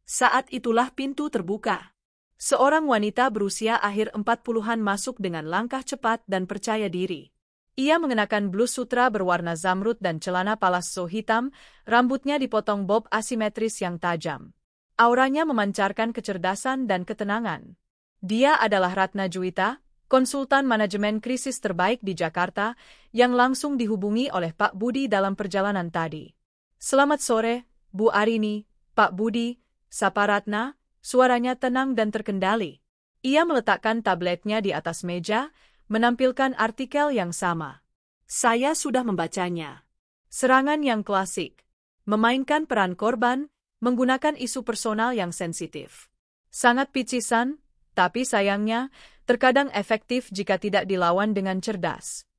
Saat itulah pintu terbuka. Seorang wanita berusia akhir 40-an masuk dengan langkah cepat dan percaya diri. Ia mengenakan blus sutra berwarna zamrud dan celana palazzo hitam, rambutnya dipotong bob asimetris yang tajam. Auranya memancarkan kecerdasan dan ketenangan. Dia adalah Ratna Juwita, konsultan manajemen krisis terbaik di Jakarta, yang langsung dihubungi oleh Pak Budi dalam perjalanan tadi. Selamat sore, Bu Arini, Pak Budi, sapa Ratna, suaranya tenang dan terkendali. Ia meletakkan tabletnya di atas meja, menampilkan artikel yang sama. Saya sudah membacanya. Serangan yang klasik. Memainkan peran korban, menggunakan isu personal yang sensitif. Sangat picisan, tapi sayangnya, terkadang efektif jika tidak dilawan dengan cerdas.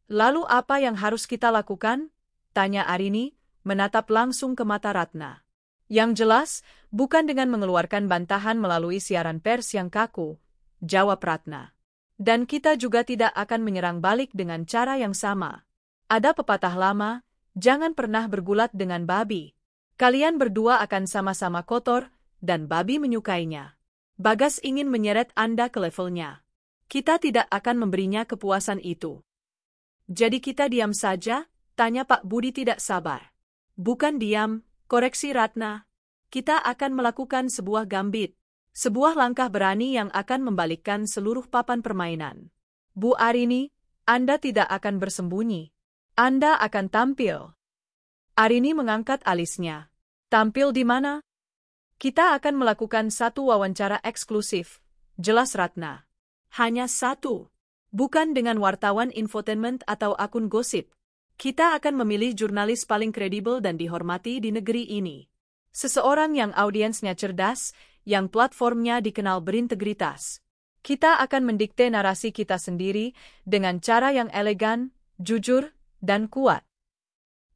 Lalu apa yang harus kita lakukan? Tanya Arini, menatap langsung ke mata Ratna. Yang jelas, bukan dengan mengeluarkan bantahan melalui siaran pers yang kaku, jawab Ratna. Dan kita juga tidak akan menyerang balik dengan cara yang sama. Ada pepatah lama, jangan pernah bergulat dengan babi. Kalian berdua akan sama-sama kotor, dan babi menyukainya. Bagas ingin menyeret Anda ke levelnya. Kita tidak akan memberinya kepuasan itu. Jadi kita diam saja? Tanya Pak Budi tidak sabar. Bukan diam, koreksi Ratna. Kita akan melakukan sebuah gambit. Sebuah langkah berani yang akan membalikkan seluruh papan permainan. Bu Arini, Anda tidak akan bersembunyi. Anda akan tampil. Arini mengangkat alisnya. Tampil di mana? Kita akan melakukan satu wawancara eksklusif, jelas Ratna. Hanya satu. Bukan dengan wartawan infotainment atau akun gosip. Kita akan memilih jurnalis paling kredibel dan dihormati di negeri ini. Seseorang yang audiensnya cerdas, yang platformnya dikenal berintegritas. Kita akan mendikte narasi kita sendiri dengan cara yang elegan, jujur, dan kuat.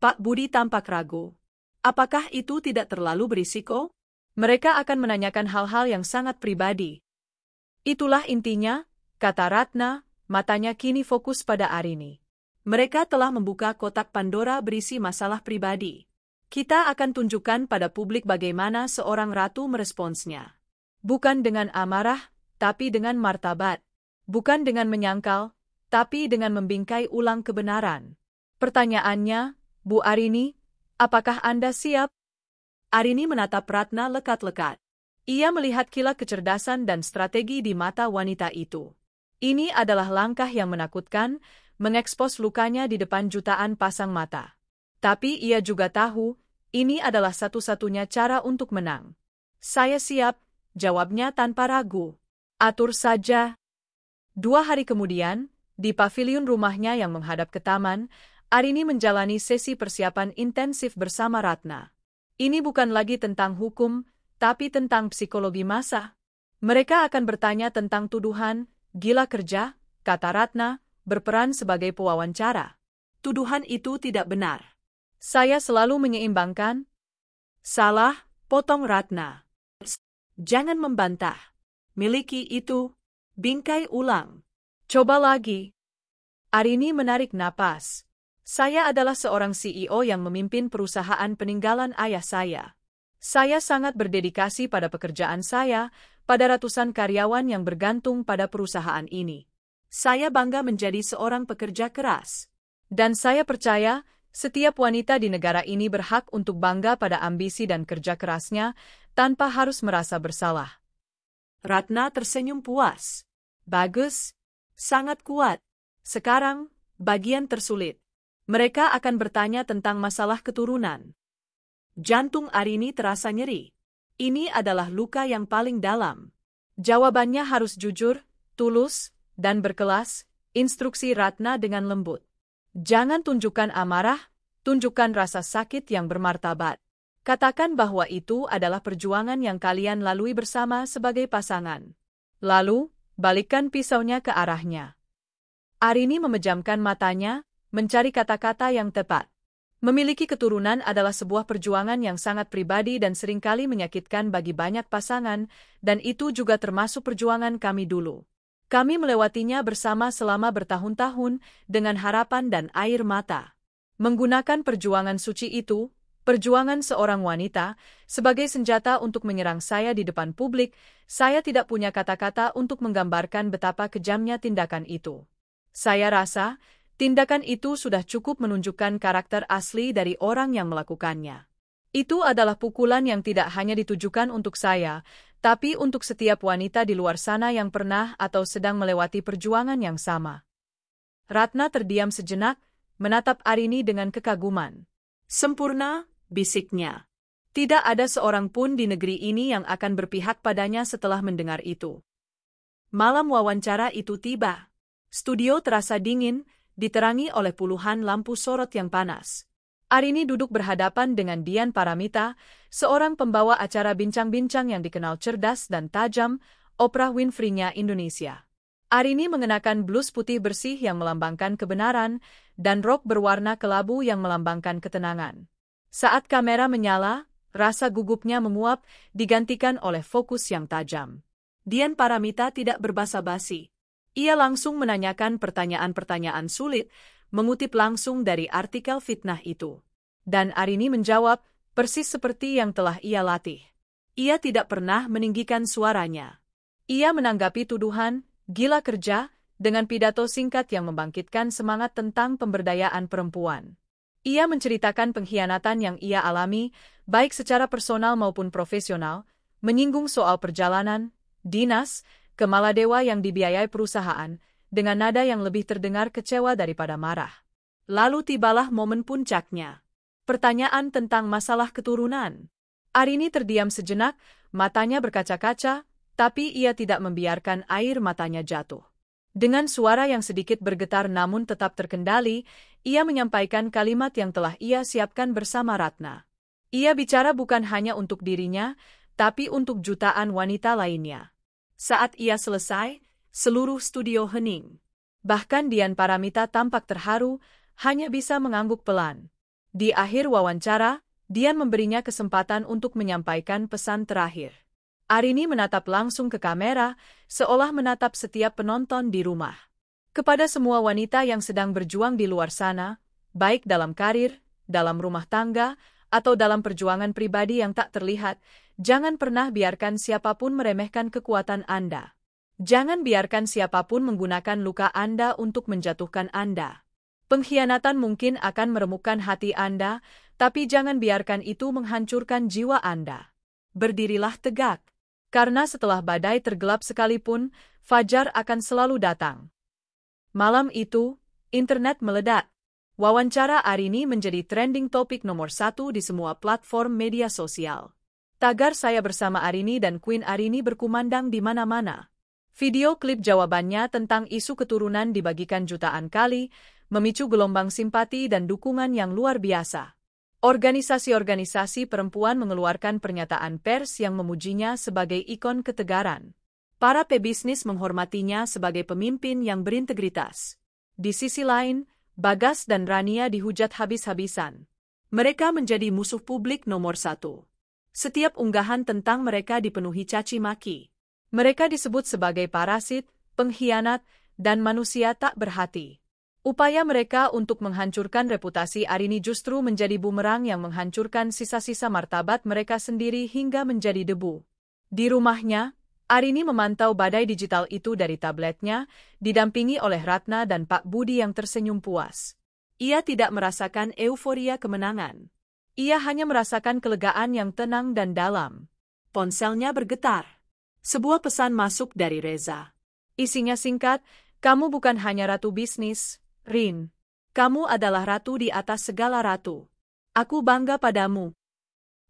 Pak Budi tampak ragu. Apakah itu tidak terlalu berisiko? Mereka akan menanyakan hal-hal yang sangat pribadi. Itulah intinya, kata Ratna, matanya kini fokus pada Arini. Mereka telah membuka kotak Pandora berisi masalah pribadi. Kita akan tunjukkan pada publik bagaimana seorang ratu meresponsnya. Bukan dengan amarah, tapi dengan martabat. Bukan dengan menyangkal, tapi dengan membingkai ulang kebenaran. Pertanyaannya, Bu Arini, apakah Anda siap? Arini menatap Ratna lekat-lekat. Ia melihat kilat kecerdasan dan strategi di mata wanita itu. Ini adalah langkah yang menakutkan, mengekspos lukanya di depan jutaan pasang mata. Tapi ia juga tahu, ini adalah satu-satunya cara untuk menang. Saya siap, jawabnya tanpa ragu. Atur saja. 2 hari kemudian, di pavilion rumahnya yang menghadap ke taman, Arini menjalani sesi persiapan intensif bersama Ratna. Ini bukan lagi tentang hukum, tapi tentang psikologi massa. Mereka akan bertanya tentang tuduhan, gila kerja, kata Ratna, berperan sebagai pewawancara. Tuduhan itu tidak benar. Saya selalu menyeimbangkan. Salah, potong Ratna. Jangan membantah. Miliki itu. Bingkai ulang. Coba lagi. Arini menarik napas. Saya adalah seorang CEO yang memimpin perusahaan peninggalan ayah saya. Saya sangat berdedikasi pada pekerjaan saya, pada ratusan karyawan yang bergantung pada perusahaan ini. Saya bangga menjadi seorang pekerja keras. Dan saya percaya, setiap wanita di negara ini berhak untuk bangga pada ambisi dan kerja kerasnya, tanpa harus merasa bersalah. Ratna tersenyum puas. Bagus. Sangat kuat. Sekarang, bagian tersulit. Mereka akan bertanya tentang masalah keturunan. Jantung Arini terasa nyeri. Ini adalah luka yang paling dalam. Jawabannya harus jujur, tulus, dan berkelas, instruksi Ratna dengan lembut. Jangan tunjukkan amarah, tunjukkan rasa sakit yang bermartabat. Katakan bahwa itu adalah perjuangan yang kalian lalui bersama sebagai pasangan. Lalu, balikkan pisaunya ke arahnya. Arini memejamkan matanya, mencari kata-kata yang tepat. Memiliki keturunan adalah sebuah perjuangan yang sangat pribadi dan seringkali menyakitkan bagi banyak pasangan, dan itu juga termasuk perjuangan kami dulu. Kami melewatinya bersama selama bertahun-tahun dengan harapan dan air mata. Menggunakan perjuangan suci itu, perjuangan seorang wanita, sebagai senjata untuk menyerang saya di depan publik, saya tidak punya kata-kata untuk menggambarkan betapa kejamnya tindakan itu. Saya rasa, tindakan itu sudah cukup menunjukkan karakter asli dari orang yang melakukannya. Itu adalah pukulan yang tidak hanya ditujukan untuk saya, tapi untuk setiap wanita di luar sana yang pernah atau sedang melewati perjuangan yang sama. Ratna terdiam sejenak, menatap Arini dengan kekaguman. Sempurna, bisiknya. Tidak ada seorang pun di negeri ini yang akan berpihak padanya setelah mendengar itu. Malam wawancara itu tiba. Studio terasa dingin, diterangi oleh puluhan lampu sorot yang panas. Arini duduk berhadapan dengan Dian Paramita, seorang pembawa acara bincang-bincang yang dikenal cerdas dan tajam, Oprah Winfrey-nya Indonesia. Arini mengenakan blus putih bersih yang melambangkan kebenaran, dan rok berwarna kelabu yang melambangkan ketenangan. Saat kamera menyala, rasa gugupnya menguap, digantikan oleh fokus yang tajam. Dian Paramita tidak berbasa-basi. Ia langsung menanyakan pertanyaan-pertanyaan sulit, mengutip langsung dari artikel fitnah itu. Dan Arini menjawab, persis seperti yang telah ia latih. Ia tidak pernah meninggikan suaranya. Ia menanggapi tuduhan, gila kerja, dengan pidato singkat yang membangkitkan semangat tentang pemberdayaan perempuan. Ia menceritakan pengkhianatan yang ia alami, baik secara personal maupun profesional, menyinggung soal perjalanan, dinas, ke Maladewa yang dibiayai perusahaan, dengan nada yang lebih terdengar kecewa daripada marah. Lalu tibalah momen puncaknya. Pertanyaan tentang masalah keturunan. Arini terdiam sejenak, matanya berkaca-kaca, tapi ia tidak membiarkan air matanya jatuh. Dengan suara yang sedikit bergetar namun tetap terkendali, ia menyampaikan kalimat yang telah ia siapkan bersama Ratna. Ia bicara bukan hanya untuk dirinya, tapi untuk jutaan wanita lainnya. Saat ia selesai, seluruh studio hening. Bahkan Dian Paramita tampak terharu, hanya bisa mengangguk pelan. Di akhir wawancara, Dian memberinya kesempatan untuk menyampaikan pesan terakhir. Arini menatap langsung ke kamera, seolah menatap setiap penonton di rumah. Kepada semua wanita yang sedang berjuang di luar sana, baik dalam karir, dalam rumah tangga, atau dalam perjuangan pribadi yang tak terlihat, jangan pernah biarkan siapapun meremehkan kekuatan Anda. Jangan biarkan siapapun menggunakan luka Anda untuk menjatuhkan Anda. Pengkhianatan mungkin akan meremukkan hati Anda, tapi jangan biarkan itu menghancurkan jiwa Anda. Berdirilah tegak, karena setelah badai tergelap sekalipun, fajar akan selalu datang. Malam itu, internet meledak. Wawancara Arini menjadi trending topik nomor 1 di semua platform media sosial. Tagar saya bersama Arini dan Queen Arini berkumandang di mana-mana. Video klip jawabannya tentang isu keturunan dibagikan jutaan kali, memicu gelombang simpati dan dukungan yang luar biasa. Organisasi-organisasi perempuan mengeluarkan pernyataan pers yang memujinya sebagai ikon ketegaran. Para pebisnis menghormatinya sebagai pemimpin yang berintegritas. Di sisi lain, Bagas dan Rania dihujat habis-habisan. Mereka menjadi musuh publik nomor 1. Setiap unggahan tentang mereka dipenuhi caci maki. Mereka disebut sebagai parasit, pengkhianat, dan manusia tak berhati. Upaya mereka untuk menghancurkan reputasi Arini justru menjadi bumerang yang menghancurkan sisa-sisa martabat mereka sendiri hingga menjadi debu. Di rumahnya, Arini memantau badai digital itu dari tabletnya, didampingi oleh Ratna dan Pak Budi yang tersenyum puas. Ia tidak merasakan euforia kemenangan. Ia hanya merasakan kelegaan yang tenang dan dalam. Ponselnya bergetar. Sebuah pesan masuk dari Reza. Isinya singkat, "Kamu bukan hanya ratu bisnis, Rin. Kamu adalah ratu di atas segala ratu. Aku bangga padamu."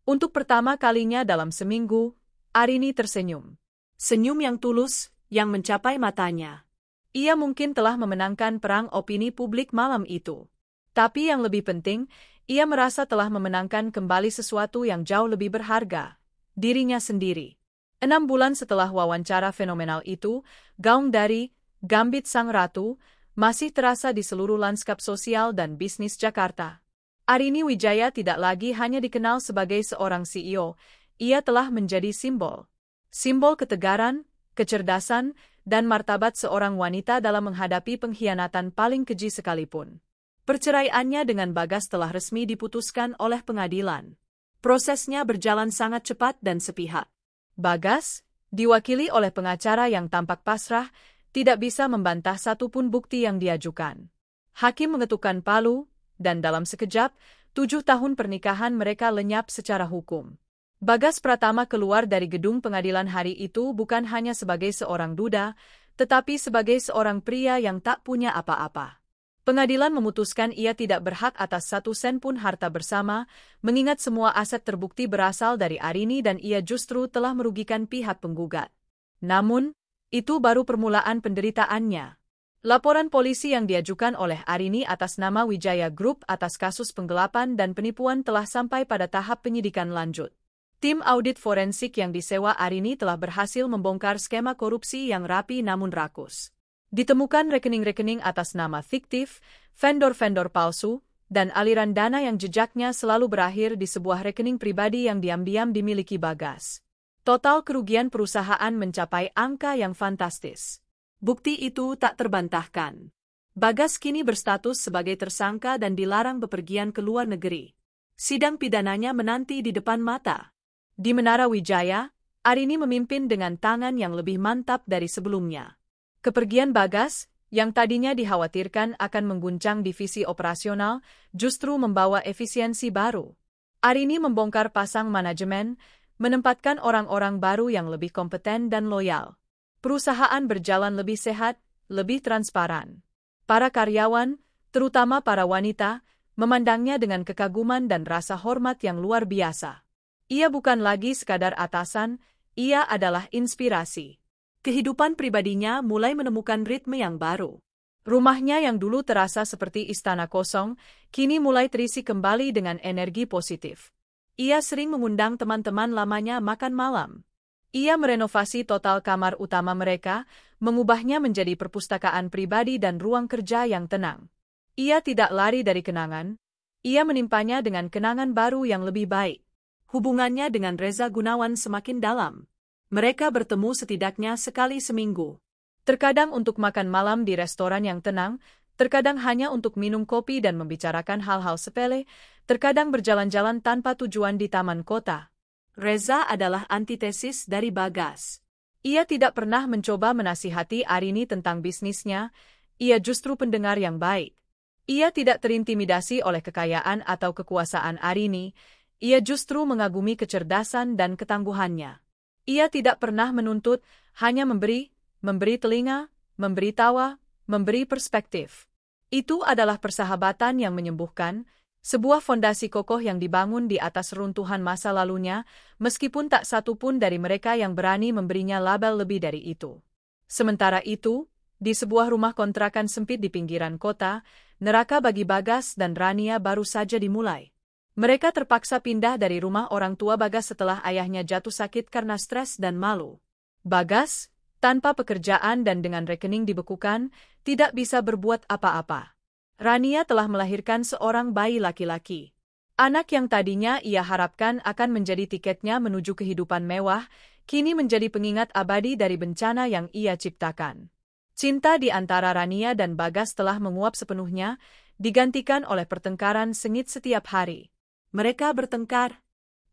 Untuk pertama kalinya dalam seminggu, Arini tersenyum. Senyum yang tulus, yang mencapai matanya. Ia mungkin telah memenangkan perang opini publik malam itu. Tapi yang lebih penting, ia merasa telah memenangkan kembali sesuatu yang jauh lebih berharga. Dirinya sendiri. 6 bulan setelah wawancara fenomenal itu, gaung dari Gambit Sang Ratu masih terasa di seluruh lanskap sosial dan bisnis Jakarta. Arini Wijaya tidak lagi hanya dikenal sebagai seorang CEO, ia telah menjadi simbol. Simbol ketegaran, kecerdasan, dan martabat seorang wanita dalam menghadapi pengkhianatan paling keji sekalipun. Perceraiannya dengan Bagas telah resmi diputuskan oleh pengadilan. Prosesnya berjalan sangat cepat dan sepihak. Bagas, diwakili oleh pengacara yang tampak pasrah, tidak bisa membantah satupun bukti yang diajukan. Hakim mengetukkan palu, dan dalam sekejap, 7 tahun pernikahan mereka lenyap secara hukum. Bagas Pratama keluar dari gedung pengadilan hari itu bukan hanya sebagai seorang duda, tetapi sebagai seorang pria yang tak punya apa-apa. Pengadilan memutuskan ia tidak berhak atas 1 sen pun harta bersama, mengingat semua aset terbukti berasal dari Arini dan ia justru telah merugikan pihak penggugat. Namun, itu baru permulaan penderitaannya. Laporan polisi yang diajukan oleh Arini atas nama Wijaya Group atas kasus penggelapan dan penipuan telah sampai pada tahap penyidikan lanjut. Tim audit forensik yang disewa Arini telah berhasil membongkar skema korupsi yang rapi namun rakus. Ditemukan rekening-rekening atas nama fiktif, vendor-vendor palsu, dan aliran dana yang jejaknya selalu berakhir di sebuah rekening pribadi yang diam-diam dimiliki Bagas. Total kerugian perusahaan mencapai angka yang fantastis. Bukti itu tak terbantahkan. Bagas kini berstatus sebagai tersangka dan dilarang bepergian ke luar negeri. Sidang pidananya menanti di depan mata. Di Menara Wijaya, Arini memimpin dengan tangan yang lebih mantap dari sebelumnya. Kepergian Bagas, yang tadinya dikhawatirkan akan mengguncang divisi operasional, justru membawa efisiensi baru. Arini membongkar pasang manajemen, menempatkan orang-orang baru yang lebih kompeten dan loyal. Perusahaan berjalan lebih sehat, lebih transparan. Para karyawan, terutama para wanita, memandangnya dengan kekaguman dan rasa hormat yang luar biasa. Ia bukan lagi sekadar atasan, ia adalah inspirasi. Kehidupan pribadinya mulai menemukan ritme yang baru. Rumahnya yang dulu terasa seperti istana kosong, kini mulai terisi kembali dengan energi positif. Ia sering mengundang teman-teman lamanya makan malam. Ia merenovasi total kamar utama mereka, mengubahnya menjadi perpustakaan pribadi dan ruang kerja yang tenang. Ia tidak lari dari kenangan, ia menimpanya dengan kenangan baru yang lebih baik. Hubungannya dengan Reza Gunawan semakin dalam. Mereka bertemu setidaknya sekali seminggu. Terkadang untuk makan malam di restoran yang tenang, terkadang hanya untuk minum kopi dan membicarakan hal-hal sepele, terkadang berjalan-jalan tanpa tujuan di taman kota. Reza adalah antitesis dari Bagas. Ia tidak pernah mencoba menasihati Arini tentang bisnisnya, ia justru pendengar yang baik. Ia tidak terintimidasi oleh kekayaan atau kekuasaan Arini, ia justru mengagumi kecerdasan dan ketangguhannya. Ia tidak pernah menuntut, hanya memberi telinga, memberi tawa, memberi perspektif. Itu adalah persahabatan yang menyembuhkan, sebuah fondasi kokoh yang dibangun di atas runtuhan masa lalunya, meskipun tak satu pun dari mereka yang berani memberinya label lebih dari itu. Sementara itu, di sebuah rumah kontrakan sempit di pinggiran kota, neraka bagi Bagas dan Rania baru saja dimulai. Mereka terpaksa pindah dari rumah orang tua Bagas setelah ayahnya jatuh sakit karena stres dan malu. Bagas, tanpa pekerjaan dan dengan rekening dibekukan, tidak bisa berbuat apa-apa. Rania telah melahirkan seorang bayi laki-laki. Anak yang tadinya ia harapkan akan menjadi tiketnya menuju kehidupan mewah, kini menjadi pengingat abadi dari bencana yang ia ciptakan. Cinta di antara Rania dan Bagas telah menguap sepenuhnya, digantikan oleh pertengkaran sengit setiap hari. Mereka bertengkar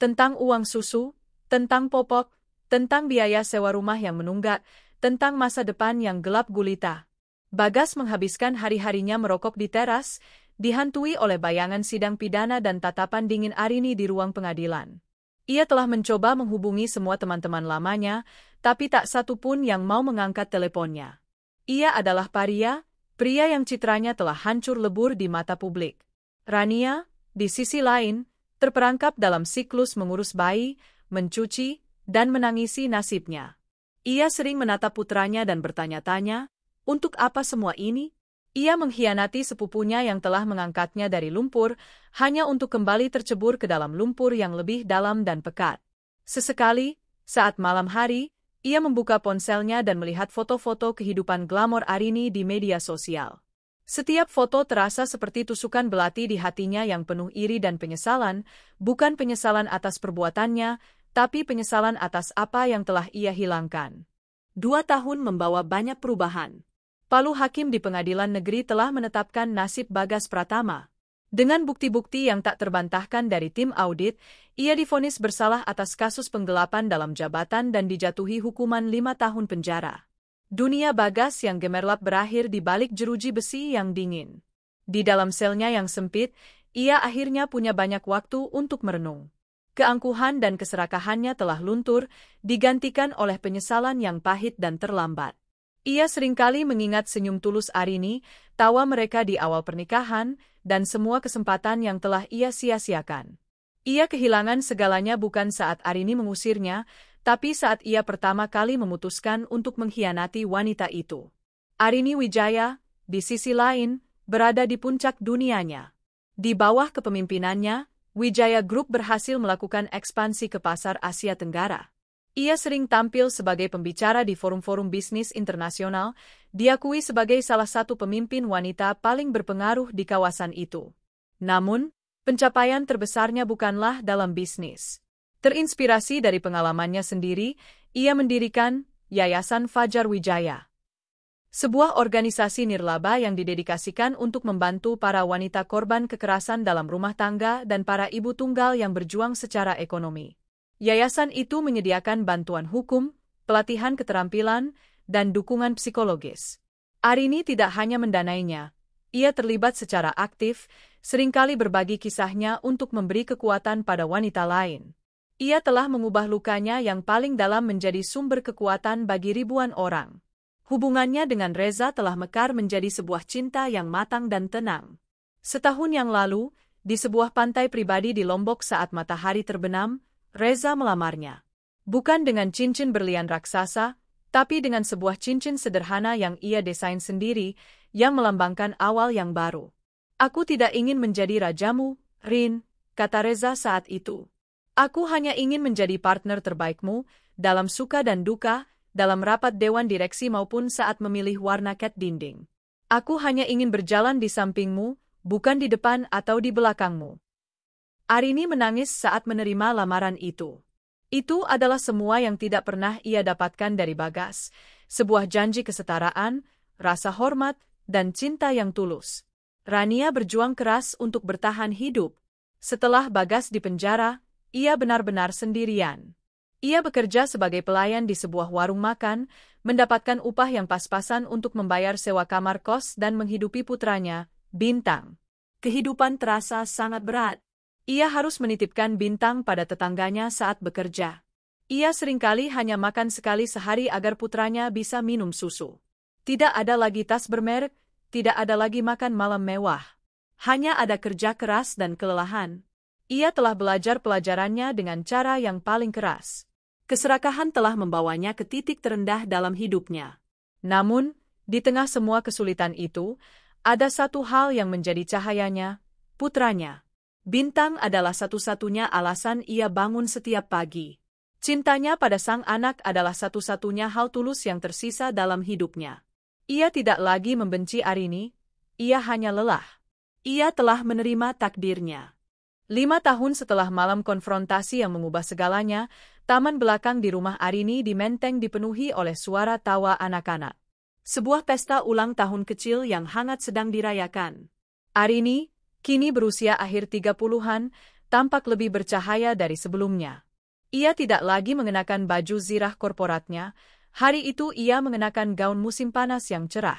tentang uang susu, tentang popok, tentang biaya sewa rumah yang menunggak, tentang masa depan yang gelap gulita. Bagas menghabiskan hari-harinya merokok di teras, dihantui oleh bayangan sidang pidana dan tatapan dingin Arini di ruang pengadilan. Ia telah mencoba menghubungi semua teman-teman lamanya, tapi tak satu pun yang mau mengangkat teleponnya. Ia adalah paria, pria yang citranya telah hancur lebur di mata publik. Rania, di sisi lain, terperangkap dalam siklus mengurus bayi, mencuci, dan menangisi nasibnya. Ia sering menatap putranya dan bertanya-tanya, untuk apa semua ini? Ia mengkhianati sepupunya yang telah mengangkatnya dari lumpur, hanya untuk kembali tercebur ke dalam lumpur yang lebih dalam dan pekat. Sesekali, saat malam hari, ia membuka ponselnya dan melihat foto-foto kehidupan glamor Arini di media sosial. Setiap foto terasa seperti tusukan belati di hatinya yang penuh iri dan penyesalan, bukan penyesalan atas perbuatannya, tapi penyesalan atas apa yang telah ia hilangkan. 2 tahun membawa banyak perubahan. Palu hakim di pengadilan negeri telah menetapkan nasib Bagas Pratama. Dengan bukti-bukti yang tak terbantahkan dari tim audit, ia divonis bersalah atas kasus penggelapan dalam jabatan dan dijatuhi hukuman 5 tahun penjara. Dunia Bagas yang gemerlap berakhir di balik jeruji besi yang dingin. Di dalam selnya yang sempit, ia akhirnya punya banyak waktu untuk merenung. Keangkuhan dan keserakahannya telah luntur, digantikan oleh penyesalan yang pahit dan terlambat. Ia seringkali mengingat senyum tulus Arini, tawa mereka di awal pernikahan, dan semua kesempatan yang telah ia sia-siakan. Ia kehilangan segalanya bukan saat Arini mengusirnya, tapi saat ia pertama kali memutuskan untuk mengkhianati wanita itu. Arini Wijaya, di sisi lain, berada di puncak dunianya. Di bawah kepemimpinannya, Wijaya Group berhasil melakukan ekspansi ke pasar Asia Tenggara. Ia sering tampil sebagai pembicara di forum-forum bisnis internasional, diakui sebagai salah satu pemimpin wanita paling berpengaruh di kawasan itu. Namun, pencapaian terbesarnya bukanlah dalam bisnis. Terinspirasi dari pengalamannya sendiri, ia mendirikan Yayasan Fajar Wijaya. Sebuah organisasi nirlaba yang didedikasikan untuk membantu para wanita korban kekerasan dalam rumah tangga dan para ibu tunggal yang berjuang secara ekonomi. Yayasan itu menyediakan bantuan hukum, pelatihan keterampilan, dan dukungan psikologis. Arini tidak hanya mendanainya, ia terlibat secara aktif, seringkali berbagi kisahnya untuk memberi kekuatan pada wanita lain. Ia telah mengubah lukanya yang paling dalam menjadi sumber kekuatan bagi ribuan orang. Hubungannya dengan Reza telah mekar menjadi sebuah cinta yang matang dan tenang. Setahun yang lalu, di sebuah pantai pribadi di Lombok saat matahari terbenam, Reza melamarnya. Bukan dengan cincin berlian raksasa, tapi dengan sebuah cincin sederhana yang ia desain sendiri, yang melambangkan awal yang baru. "Aku tidak ingin menjadi rajamu, Rin," kata Reza saat itu. "Aku hanya ingin menjadi partner terbaikmu, dalam suka dan duka, dalam rapat dewan direksi maupun saat memilih warna cat dinding. Aku hanya ingin berjalan di sampingmu, bukan di depan atau di belakangmu." Arini menangis saat menerima lamaran itu. Itu adalah semua yang tidak pernah ia dapatkan dari Bagas, sebuah janji kesetaraan, rasa hormat, dan cinta yang tulus. Rania berjuang keras untuk bertahan hidup. Setelah Bagas dipenjara, ia benar-benar sendirian. Ia bekerja sebagai pelayan di sebuah warung makan, mendapatkan upah yang pas-pasan untuk membayar sewa kamar kos dan menghidupi putranya, Bintang. Kehidupan terasa sangat berat. Ia harus menitipkan Bintang pada tetangganya saat bekerja. Ia seringkali hanya makan sekali sehari agar putranya bisa minum susu. Tidak ada lagi tas bermerek, tidak ada lagi makan malam mewah. Hanya ada kerja keras dan kelelahan. Ia telah belajar pelajarannya dengan cara yang paling keras. Keserakahan telah membawanya ke titik terendah dalam hidupnya. Namun, di tengah semua kesulitan itu, ada satu hal yang menjadi cahayanya, putranya. Bintang adalah satu-satunya alasan ia bangun setiap pagi. Cintanya pada sang anak adalah satu-satunya hal tulus yang tersisa dalam hidupnya. Ia tidak lagi membenci Arini, ia hanya lelah. Ia telah menerima takdirnya. 5 tahun setelah malam konfrontasi yang mengubah segalanya, taman belakang di rumah Arini di Menteng dipenuhi oleh suara tawa anak-anak. Sebuah pesta ulang tahun kecil yang hangat sedang dirayakan. Arini, kini berusia akhir 30-an, tampak lebih bercahaya dari sebelumnya. Ia tidak lagi mengenakan baju zirah korporatnya, hari itu ia mengenakan gaun musim panas yang cerah.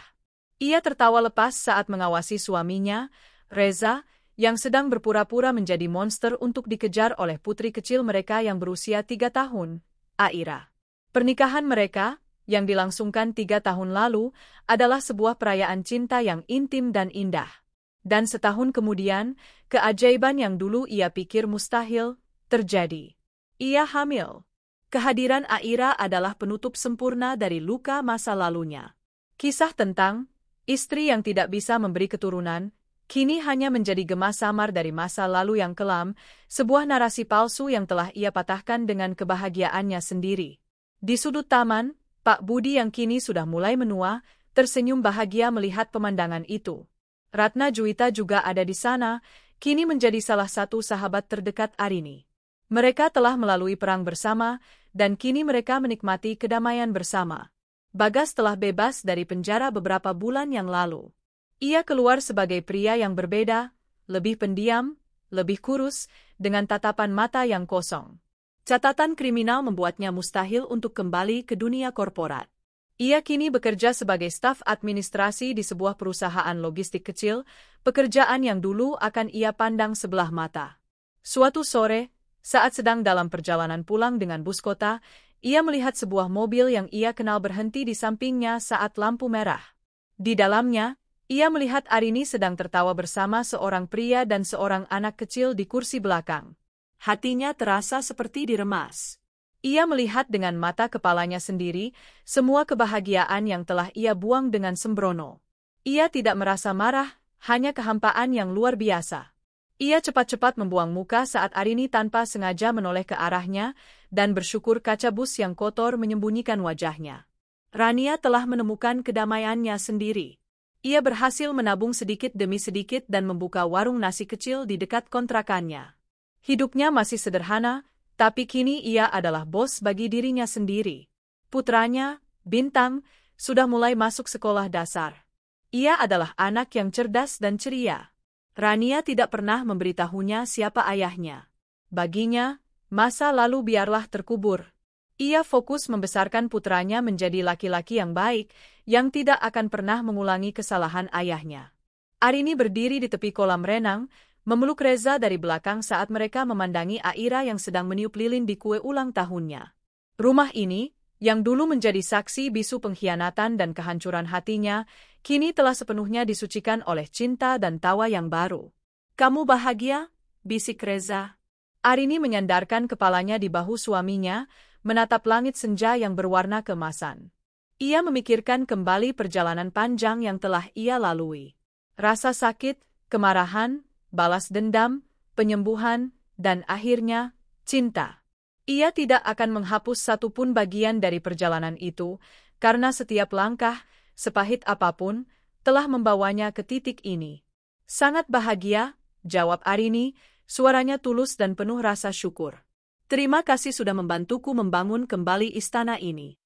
Ia tertawa lepas saat mengawasi suaminya, Reza, yang sedang berpura-pura menjadi monster untuk dikejar oleh putri kecil mereka yang berusia 3 tahun, Aira. Pernikahan mereka, yang dilangsungkan 3 tahun lalu, adalah sebuah perayaan cinta yang intim dan indah. Dan setahun kemudian, keajaiban yang dulu ia pikir mustahil, terjadi. Ia hamil. Kehadiran Aira adalah penutup sempurna dari luka masa lalunya. Kisah tentang istri yang tidak bisa memberi keturunan, kini hanya menjadi gema samar dari masa lalu yang kelam, sebuah narasi palsu yang telah ia patahkan dengan kebahagiaannya sendiri. Di sudut taman, Pak Budi yang kini sudah mulai menua, tersenyum bahagia melihat pemandangan itu. Ratna Juwita juga ada di sana, kini menjadi salah satu sahabat terdekat Arini. Mereka telah melalui perang bersama, dan kini mereka menikmati kedamaian bersama. Bagas telah bebas dari penjara beberapa bulan yang lalu. Ia keluar sebagai pria yang berbeda, lebih pendiam, lebih kurus, dengan tatapan mata yang kosong. Catatan kriminal membuatnya mustahil untuk kembali ke dunia korporat. Ia kini bekerja sebagai staf administrasi di sebuah perusahaan logistik kecil, pekerjaan yang dulu akan ia pandang sebelah mata. Suatu sore, saat sedang dalam perjalanan pulang dengan bus kota, ia melihat sebuah mobil yang ia kenal berhenti di sampingnya saat lampu merah. Di dalamnya, ia melihat Arini sedang tertawa bersama seorang pria dan seorang anak kecil di kursi belakang. Hatinya terasa seperti diremas. Ia melihat dengan mata kepalanya sendiri semua kebahagiaan yang telah ia buang dengan sembrono. Ia tidak merasa marah, hanya kehampaan yang luar biasa. Ia cepat-cepat membuang muka saat Arini tanpa sengaja menoleh ke arahnya, dan bersyukur kaca bus yang kotor menyembunyikan wajahnya. Rania telah menemukan kedamaiannya sendiri. Ia berhasil menabung sedikit demi sedikit dan membuka warung nasi kecil di dekat kontrakannya. Hidupnya masih sederhana, tapi kini ia adalah bos bagi dirinya sendiri. Putranya, Bintang, sudah mulai masuk sekolah dasar. Ia adalah anak yang cerdas dan ceria. Rania tidak pernah memberitahunya siapa ayahnya. Baginya, masa lalu biarlah terkubur. Ia fokus membesarkan putranya menjadi laki-laki yang baik, yang tidak akan pernah mengulangi kesalahan ayahnya. Arini berdiri di tepi kolam renang, memeluk Reza dari belakang saat mereka memandangi Aira yang sedang meniup lilin di kue ulang tahunnya. Rumah ini, yang dulu menjadi saksi bisu pengkhianatan dan kehancuran hatinya, kini telah sepenuhnya disucikan oleh cinta dan tawa yang baru. "Kamu bahagia?" bisik Reza. Arini menyandarkan kepalanya di bahu suaminya, menatap langit senja yang berwarna keemasan. Ia memikirkan kembali perjalanan panjang yang telah ia lalui. Rasa sakit, kemarahan, balas dendam, penyembuhan, dan akhirnya, cinta. Ia tidak akan menghapus satupun bagian dari perjalanan itu, karena setiap langkah, sepahit apapun, telah membawanya ke titik ini. "Sangat bahagia," jawab Arini, suaranya tulus dan penuh rasa syukur. "Terima kasih sudah membantuku membangun kembali istana ini."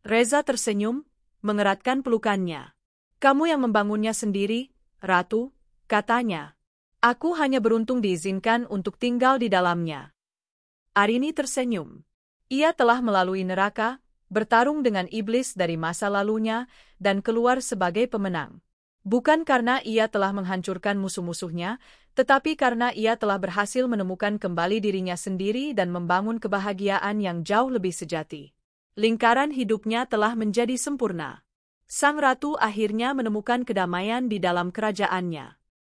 Reza tersenyum, mengeratkan pelukannya. "Kamu yang membangunnya sendiri, Ratu," katanya. "Aku hanya beruntung diizinkan untuk tinggal di dalamnya." Arini tersenyum. Ia telah melalui neraka, bertarung dengan iblis dari masa lalunya, dan keluar sebagai pemenang. Bukan karena ia telah menghancurkan musuh-musuhnya, tetapi karena ia telah berhasil menemukan kembali dirinya sendiri dan membangun kebahagiaan yang jauh lebih sejati. Lingkaran hidupnya telah menjadi sempurna. Sang ratu akhirnya menemukan kedamaian di dalam kerajaannya.